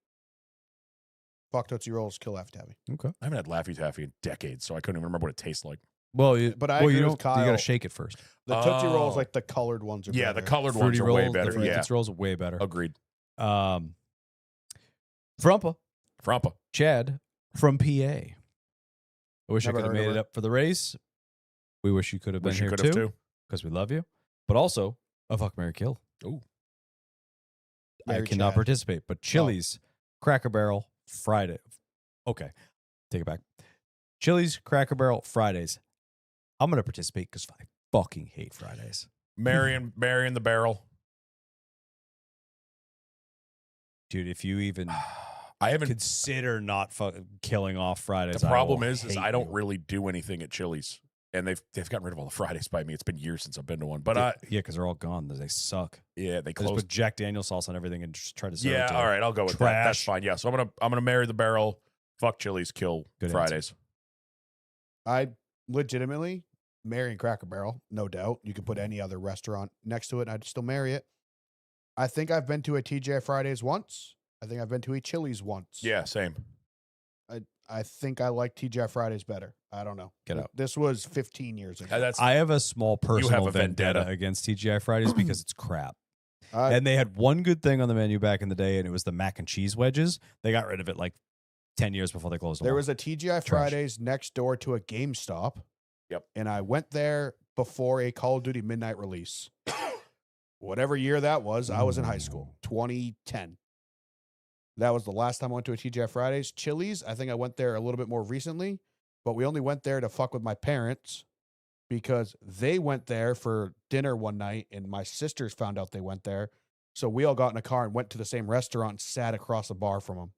fuck Tootsie Rolls, kill Laffy Taffy. Okay. I haven't had Laffy Taffy in decades, so I couldn't even remember what it tastes like. Well, you, But I well, agree you with don't. Kyle. You got to shake it first. The Tootsie Rolls, Oh. like the colored ones, are Yeah, better. the colored Fruity ones are rolls, way the better. fruity Yeah, Tootsie Rolls are way better. agreed. Frumpa, Frompa. Chad from PA. I wish Never I could have heard of made it her. up for the race. We wish you could have been Wish you here could have too, too. because we love you. But also, a fuck, marry, kill. Ooh. I Marry cannot Chad. participate, but Chili's, Cracker Barrel, Friday. Okay, take it back. Chili's, Cracker Barrel, Fridays. I'm going to participate because I fucking hate Fridays. Marion the barrel. Dude, if you even I haven't. consider not killing off Fridays, The I problem will is hate I don't you. really do anything at Chili's, and they've gotten rid of all the Fridays by me. It's been years since I've been to one, but Yeah, because they're all gone. They suck. yeah, they They just closed. put Jack Daniel's sauce on everything and just try to serve it Yeah, to all right, I'll go with that. That's trash. fine. Yeah, so I'm gonna marry the barrel. Fuck Chili's, kill Good answer. Fridays. I legitimately marrying Cracker Barrel, no doubt. You could put any other restaurant next to it, and I'd still marry it. I think I've been to a TGI Fridays once. I think I've been to a Chili's once. Yeah, same. I think I like TGI Fridays better. I don't know. Get out. This was 15 years ago. That's I have a small personal a vendetta vendetta. against TGI Fridays because it's crap. I- And they had one good thing on the menu back in the day, and it was the mac and cheese wedges. They got rid of it like 10 years before they closed them. there all. was a TGI Trash. Fridays next door to a GameStop. Yep. And I went there before a Call of Duty midnight release. Whatever year that was, I was in high school, 2010. That was the last time I went to a TGI Fridays. Chili's, I think I went there a little bit more recently, but we only went there to fuck with my parents because they went there for dinner one night and my sisters found out they went there. So we all got in a car and went to the same restaurant and sat across the bar from them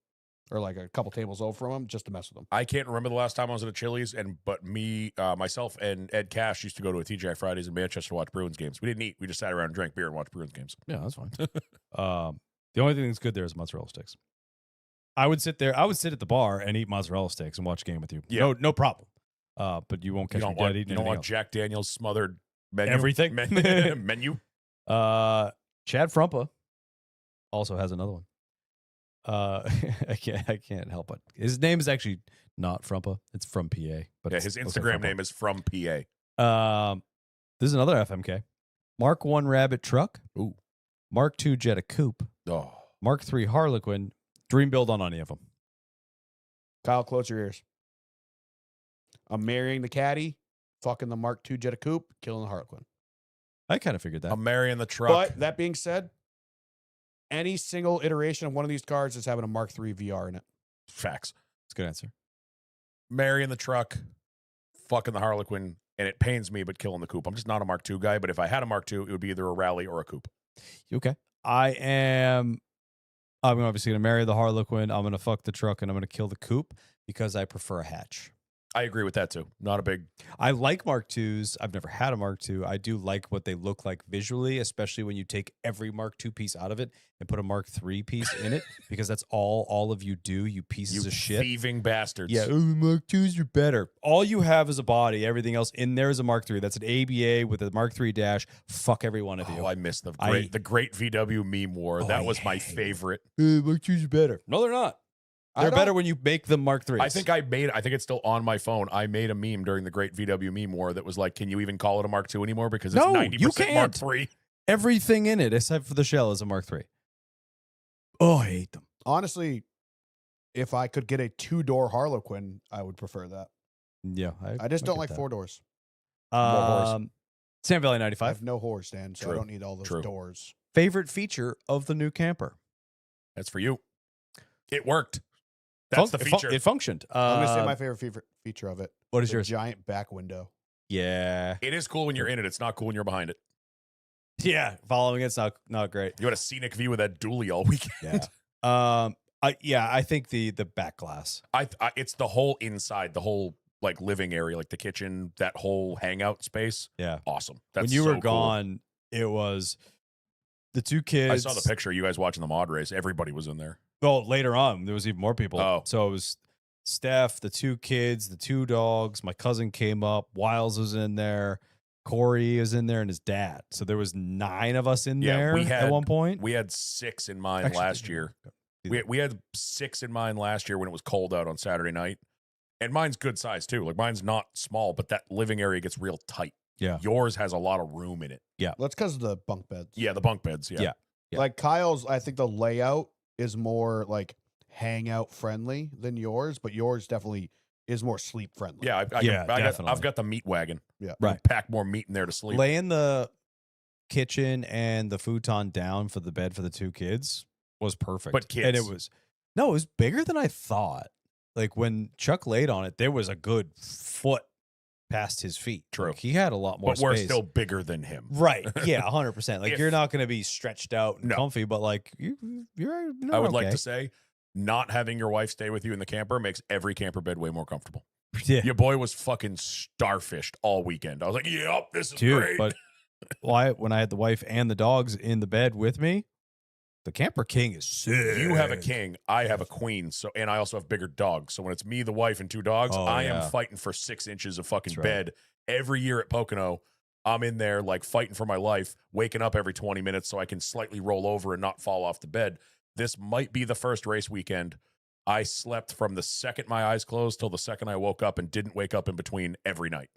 or like a couple tables over from them just to mess with them. I can't remember the last time I was at a Chili's, but me, myself, and Ed Cash used to go to a TGI Fridays in Manchester to watch Bruins games. We didn't eat; we just sat around and drank beer and watched Bruins games. Yeah, that's fine. The only thing that's good there is mozzarella sticks. I would sit there. I would sit at the bar and eat mozzarella sticks and watch a game with you. Yeah. No problem. But you won't You catch me don't dead want, eating you don't anything want else. Jack Daniel's smothered menu, Everything. menu. Chad Frumpa also has another one. I can't help it. His name is actually not Frumpa. It's from PA. But Yeah, it's his also Instagram Frumpa. name is from PA. This is another FMK. Mark 1 Rabbit Truck. Ooh. Mark 2 Jetta Coupe. Oh, Mark 3 Harlequin. Dream build on any of them. Kyle, close your ears. I'm marrying the caddy, fucking the Mark II Jetta Coupe, killing the Harlequin. I kind of figured that. I'm marrying the truck. But that being said, any single iteration of one of these cars is having a Mark III VR in it. Facts. That's a good answer. marrying the truck, fucking the Harlequin, and it pains me, but killing the coupe. I'm just not a Mark II guy, but if I had a Mark II, it would be either a rally or a coupe. Okay. I'm obviously going to marry the Harlequin. I'm going to fuck the truck and I'm going to kill the coupe because I prefer a hatch. I agree with that too. Not a big. I like Mark IIs. I've never had a Mark II. I do like what they look like visually, especially when you take every Mark II piece out of it and put a Mark III piece in it, because that's all of you do, you pieces You of shit. thieving bastards. Yeah, Mark IIs are better. All you have is a body. Everything else in there is a Mark III. That's an ABA with a Mark III dash. Fuck every one of you. Oh, I missed the I- great VW meme war. Oh, that I was my hate it. favorite. Mark IIs are better. No, they're not. They're better when you make them Mark IIIs. I think it's still on my phone. I made a meme during the great VW meme war that was like, can you even call it a Mark II anymore? Because it's No, 90% you Mark can't. III. everything in it except for the shell is a Mark III. Oh, I hate them. Honestly, if I could get a 2-door Harlequin, I would prefer that. Yeah, I just don't get like that. 4 doors. Sam Valley I 95. have no horse, Dan, so I True. don't need all those True. doors. Favorite feature of the new camper. That's for you. It worked. That's the feature. It functioned. I'm going to say my favorite feature of it. What is The yours? giant back window. Yeah, It is cool when you're in it. It's not cool when you're behind it. yeah. Following it's not great. You had a scenic view of that dually all weekend. Yeah. I think the back glass. I it's the whole inside, the whole like living area, like the kitchen, that whole hangout space. Yeah. Awesome. That's When you so were cool. gone, it was the two kids. I saw the picture. You guys watching the mod race. Everybody was in there. Well, later on, there was even more people. Oh. So it was Steph, the two kids, the two dogs. My cousin came up. Wiles was in there. Corey is in there, and his dad. So there was 9 of us in Yeah, there we at had- one point. We had 6 in mind Actually, last year. We had 6 in mind last year when it was cold out on Saturday night. And mine's good size too. Like mine's not small, but that living area gets real tight. Yeah. Yours has a lot of room in it. That's because of the bunk beds. Yeah, the bunk beds. Yeah. Yeah. Yeah. Like Kyle's, I think the layout is more like hangout friendly than yours, but yours definitely is more sleep friendly. Yeah, definitely. I've got the meat wagon. Yeah. Right. Pack more meat in there to sleep. Laying the kitchen and the futon down for the bed for the two kids was perfect. But kids. And it was bigger than I thought. Like when Chuck laid on it, there was a good foot past his feet. True. Like, he had a lot more But we're space. still bigger than him. Right. Yeah, 100%. Like If- you're not going to be stretched out and No. comfy, but like you're I would like okay. to say, not having your wife stay with you in the camper makes every camper bed way more comfortable. Yeah. Your boy was fucking starfished all weekend. I was like, yep, this is Dude, great. but when I had the wife and the dogs in the bed with me, the Camper King is sick. You have a king, I have a queen, so and I also have bigger dogs. So when it's me, the wife, and 2 dogs, Oh, I yeah. am fighting for 6 inches of fucking That's right. bed every year at Pocono. I'm in there like fighting for my life, waking up every 20 minutes so I can slightly roll over and not fall off the bed. This might be the first race weekend. I slept from the second my eyes closed till the second I woke up and didn't wake up in between every night.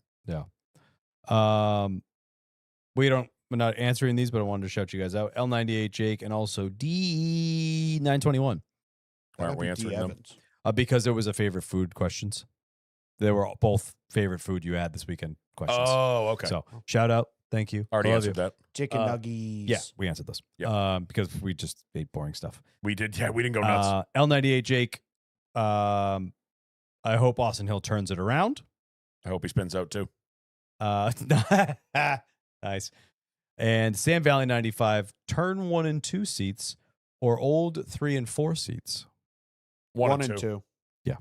We're not answering these, but I wanted to shout you guys out. L98 Jake and also D921. That Aren't might we be answering D. them? Evans. Because there was a favorite food questions. They were both favorite food you had this weekend questions. Oh, okay. So shout out. Thank you. Already I love answered you. that. Chicken Uh, nuggies. Yeah, we answered those. Yeah. Because we just ate boring stuff. We did. Yeah, we didn't go nuts. L98 Jake. I hope Austin Hill turns it around. I hope he spins out too. Nice. And Sam Valley 95, turn 1 and 2 seats or old 3 and 4 seats. 1 and 2.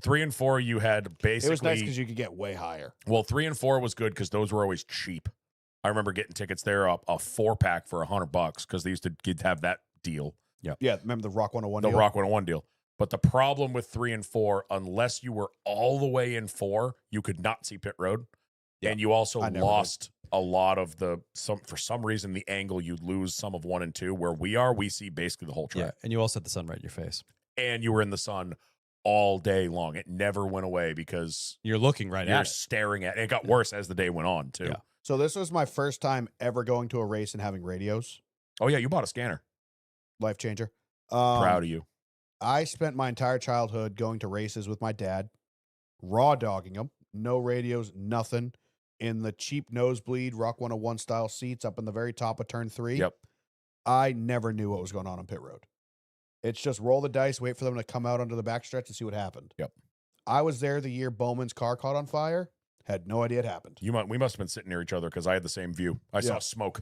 3 and 4, you had basically. It was nice because you could get way higher. Well, 3 and 4 was good because those were always cheap. I remember getting tickets there, a 4-pack for $100 because they used to have that deal, Yeah, remember the Rock 101 the deal? Rock 101 deal. But the problem with 3 and 4, unless you were all the way in 4, you could not see pit road, Yeah. and you also I never lost a lot of for some reason the angle. You'd lose some of 1 and 2. Where we see basically the whole track. Yeah. And you also had the sun right in your face. And you were in the sun all day long. It never went away because You're looking right you're at it. staring at it. It got worse as the day went on, too. Yeah. So this was my first time ever going to a race and having radios. Oh, yeah, you bought a scanner. Life changer. Proud of you. I spent my entire childhood going to races with my dad, raw dogging them, no radios, nothing, in the cheap nosebleed Rock 101 style seats up in the very top of turn 3. Yep. I never knew what was going on pit road. It's just roll the dice, wait for them to come out onto the backstretch and see what happened. Yep. I was there the year Bowman's car caught on fire. Had no idea it happened. We must have been sitting near each other because I had the same view. I saw Yeah. smoke.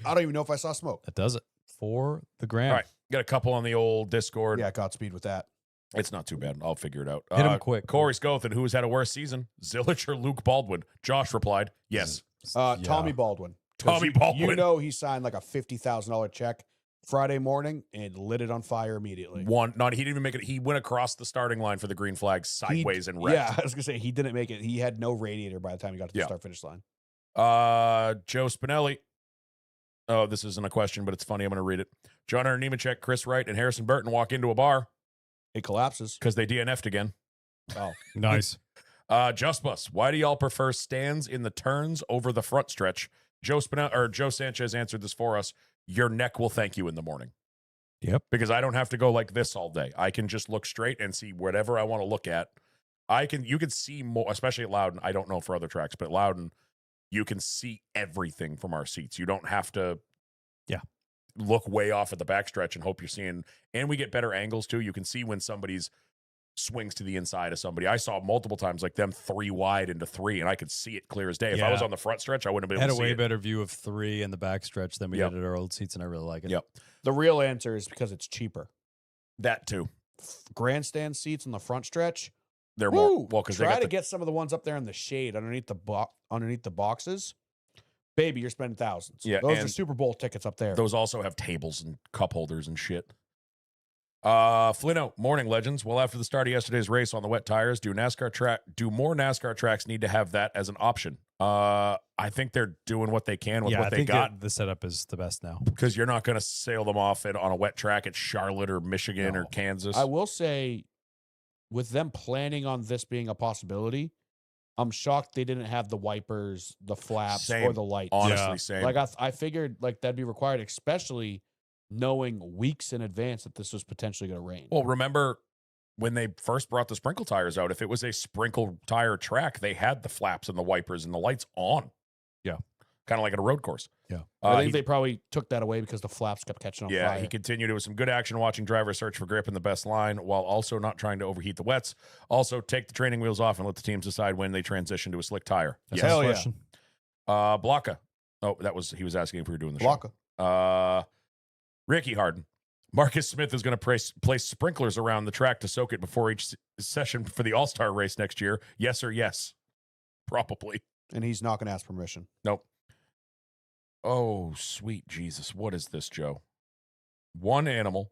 I don't even know if I saw smoke. That does it for the gram. All right. Got a couple on the old Discord. Yeah, Godspeed with that. It's not too bad. I'll figure it out. Hit him quick. Corey Scothen, who has had a worse season, Zilich or Luke Baldwin? Josh replied, yes. Tommy Baldwin. 'Cause Tommy you- Baldwin. You know he signed like a $50,000 check Friday morning and lit it on fire immediately. He didn't even make it. He went across the starting line for the green flag sideways and wrecked. Yeah, I was gonna say he didn't make it. He had no radiator by the time he got to the Yeah. start finish line. Joe Spinelli. Oh, this isn't a question, but it's funny. I'm going to read it. John Hunter Nemechek, Chris Wright, and Harrison Burton walk into a bar It collapses. because they DNF'd again. Oh, Nice. Just Bus. Why do y'all prefer stands in the turns over the front stretch? Joe Sanchez answered this for us. Your neck will thank you in the morning. Yep. Because I don't have to go like this all day. I can just look straight and see whatever I want to look at. You can see more, especially at Loudon. I don't know for other tracks, but at Loudon, you can see everything from our seats. You don't have to look way off at the backstretch and hope you're seeing. And we get better angles too. You can see when somebody's swings to the inside of somebody. I saw multiple times like them 3 wide into 3, and I could see it clear as day. If I was Yeah. on the front stretch, I wouldn't have been Had able a to see way it. better view of 3 in the backstretch than we Yep. did at our old seats, and I really like it. Yep. the real answer is because it's cheaper. That too. Grandstand seats in the front stretch. They're Woo! more well because they Try got to the, get some of the ones up there in the shade underneath the boxes. Baby, you're spending thousands. Yeah, those are and Super Bowl tickets up there. those also have tables and cup holders and shit. Flino, morning legends. Well, after the start of yesterday's race on the wet tires, do more NASCAR tracks need to have that as an option? I think they're doing what they can with Yeah, what I they think got the setup is the best now. because you're not going to sail them off on a wet track at Charlotte or Michigan or No. Kansas. I will say, with them planning on this being a possibility, I'm shocked they didn't have the wipers, the flaps, or Same. the lights. Honestly, Yeah. same. Like I figured, like that'd be required, especially knowing weeks in advance that this was potentially going to rain. Well, remember when they first brought the sprinkle tires out, if it was a sprinkle tire track, they had the flaps and the wipers and the lights on. Yeah. Kind of like at a road course. Yeah. I think he- they probably took that away because the flaps kept catching on yeah, fire. he continued. It was some good action watching drivers search for grip in the best line while also not trying to overheat the wets. Also, take the training wheels off and let the teams decide when they transition to a slick tire. That's Yes. Hell the yeah. question. Blocka. Oh, he was asking if we were doing the show. Blocka. Ricky Harden. Marcus Smith is going to place sprinklers around the track to soak it before each session for the All-Star race next year. Yes or yes? Probably. And he's not going to ask permission. Nope. Oh, sweet Jesus. What is this, Joe? One animal,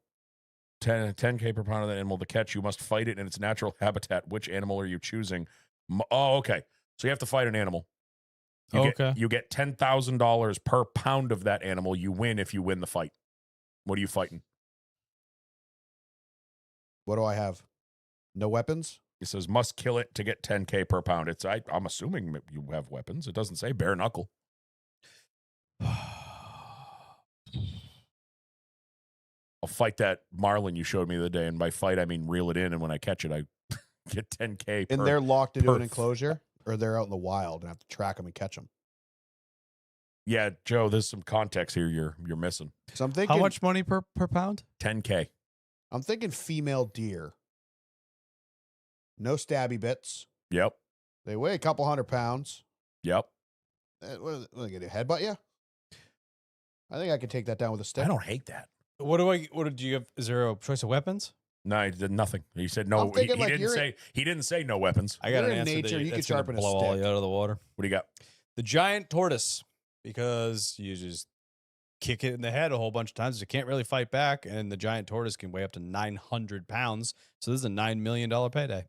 10K per pound of the animal. To catch, you must fight it in its natural habitat. Which animal are you choosing? Oh, okay. So you have to fight an animal. You get $10,000 per pound of that animal. You win if you win the fight. What are you fighting? What do I have? No weapons? It says must kill it to get 10K per pound. I'm assuming you have weapons. It doesn't say bare knuckle. I'll fight that marlin you showed me the other day, and by fight I mean reel it in, and when I catch it, I get 10K. And per- they're locked into an per- enclosure, or they're out in the wild and have to track them and catch them. Yeah, Joe, there's some context here you're missing. So I'm thinking, How much money per pound? 10K. I'm thinking female deer. No stabby bits. Yep. They weigh a couple 100 pounds. Yep. What are they gonna do? Headbutt you? I think I could take that down with a stick. I don't hate that. What did you have? Is there a choice of weapons? No, he did nothing. He said no. I'm thinking, like, He didn't say no weapons. I got You're an in answer nature, you could that's gonna sharpen a blow all stick. you out of the water. What do you got? The giant tortoise, because you just kick it in the head a whole bunch of times. You can't really fight back, and the giant tortoise can weigh up to 900 pounds. So this is a $9 million payday.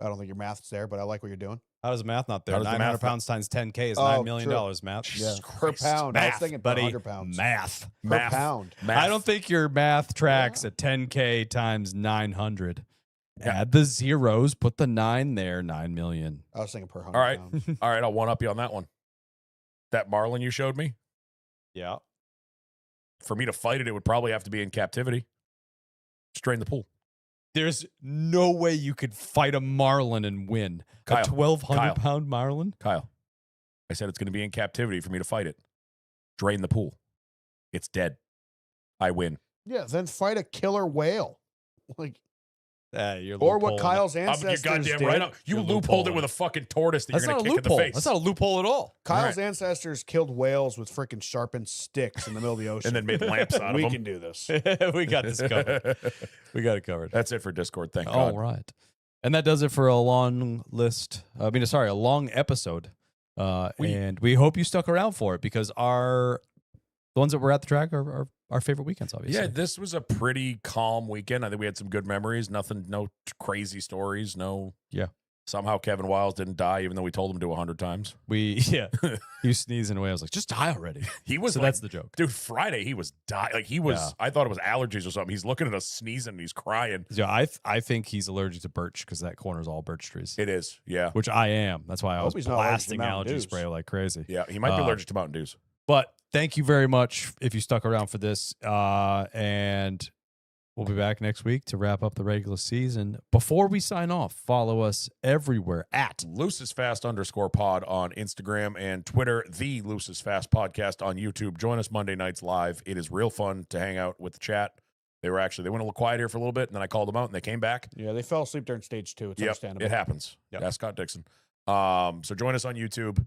I don't think your math's there, but I like what you're doing. How does the math not there? How does the 900 math pounds times 10K is Oh, $9 million, true. math. Jesus Per Christ. pound. I was Math, thinking per buddy. 100 pounds. Math. Per pound. I don't think your math tracks at 10K times 900. Yeah. Add the zeros, put the 9 there, 9 million. I was thinking per 100 All right. pounds. All right, I'll one up you on that one. That marlin you showed me, Yeah. for me to fight it, it would probably have to be in captivity. Strain the pool. There's no way you could fight a marlin and win. Kyle, A 1,200 Kyle. pound marlin? Kyle, I said it's going to be in captivity for me to fight it. Drain the pool. It's dead. I win. Yeah, then fight a killer whale. Like, You're Or what loopholing it. Kyle's You ancestors goddamn did. right. You You're loopholed it loopholing. with a fucking tortoise that That's you're not a going to kick in loophole. the face. That's not a loophole at all. Kyle's ancestors killed whales with freaking sharpened sticks in the middle of the ocean. and then made lamps out of we them. can do this. We got this covered. We got it covered. That's it for Discord. Thank All God. right. And that does it for a long list. A long episode. And we hope you stuck around for it because the ones that were at the track are our favorite weekends, obviously. Yeah, this was a pretty calm weekend. I think we had some good memories. Nothing, no crazy stories. No. Yeah. Somehow Kevin Wiles didn't die, even though we told him to 100 times. He was sneezing away. I was like, just die already. He was So like, that's the joke. dude, Friday, he was dying. Like, he was, Yeah. I thought it was allergies or something. He's looking at us sneezing and he's crying. Yeah, I think he's allergic to birch because that corner's all birch trees, It is. Yeah. which I am. That's why I Hope was he's not allergic to blasting Mountain algae Dews. spray like crazy. Yeah. He might be Uh, allergic to Mountain Dews. But thank you very much if you stuck around for this. And we'll be back next week to wrap up the regular season. Before we sign off, follow us everywhere at _pod on Instagram and Twitter, the Lucis Fast Podcast on YouTube. Join us Monday nights live. It is real fun to hang out with the chat. They went a little quiet here for a little bit, and then I called them out, and they came back. Yeah, they fell asleep during stage 2. It's Yep, understandable. it happens. Yep. Ask Scott Dixon. So join us on YouTube.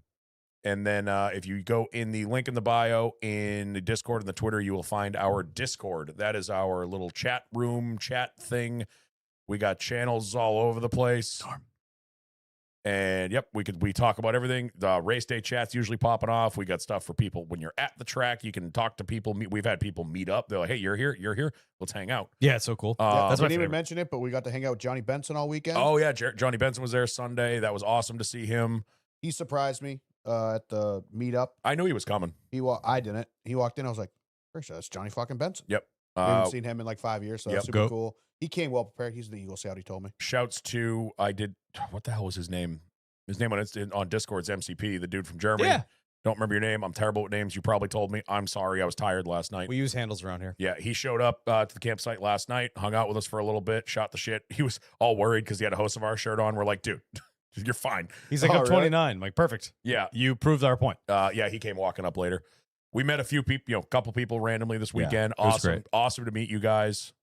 And then if you go in the link in the bio in the Discord and the Twitter, you will find our Discord. That is our little chat room, chat thing. We got channels all over the place. And yep, we talk about everything. The race day chat's usually popping off. We got stuff for people when you're at the track. You can talk to people. We've had people meet up. They're like, "Hey, you're here. Let's hang out." Yeah, it's so cool. Yeah, That's I my didn't even favorite. mention it, but we got to hang out with Johnny Benson all weekend. Oh yeah, Johnny Benson was there Sunday. That was awesome to see him. He surprised me at the meetup. I knew he was coming. I didn't. He walked in. I was like, pretty sure that's Johnny fucking Benson. Yep. We haven't seen him in like 5 years, so Yep. that's super Go. cool. He came well prepared. He's the Eagle Scout, he told me. Shouts to what the hell was his name? His name on Discord's MCP, the dude from Germany. Yeah. Don't remember your name. I'm terrible with names. You probably told me. I'm sorry. I was tired last night. We use handles around here. Yeah, he showed up to the campsite last night, hung out with us for a little bit, shot the shit. He was all worried because he had a Host of Our shirt on. We're like, dude, you're fine. He's like, Oh, I'm really? 29. I'm like, perfect. Yeah. You proved our point. Yeah, he came walking up later. We met a few people, a couple people randomly this Yeah, weekend. it was Awesome. great. Awesome to meet you guys.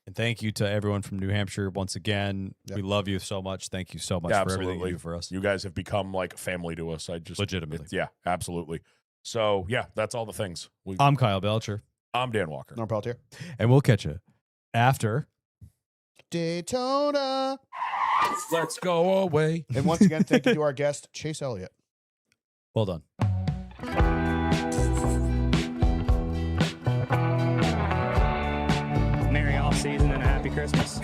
And thank you to everyone from New Hampshire once again. Yep. We love you so much. Thank you so much for everything Absolutely. you do for us. You guys have become like family to us. Legitimately. Yeah, absolutely. So yeah, that's all the things. I'm Kyle Belcher, I'm Dan Walker. Norm Peltier. and we'll catch you after. Daytona. Let's go away. And once again, thank you to our guest, Chase Elliott. Well done. Merry off season and a happy Christmas.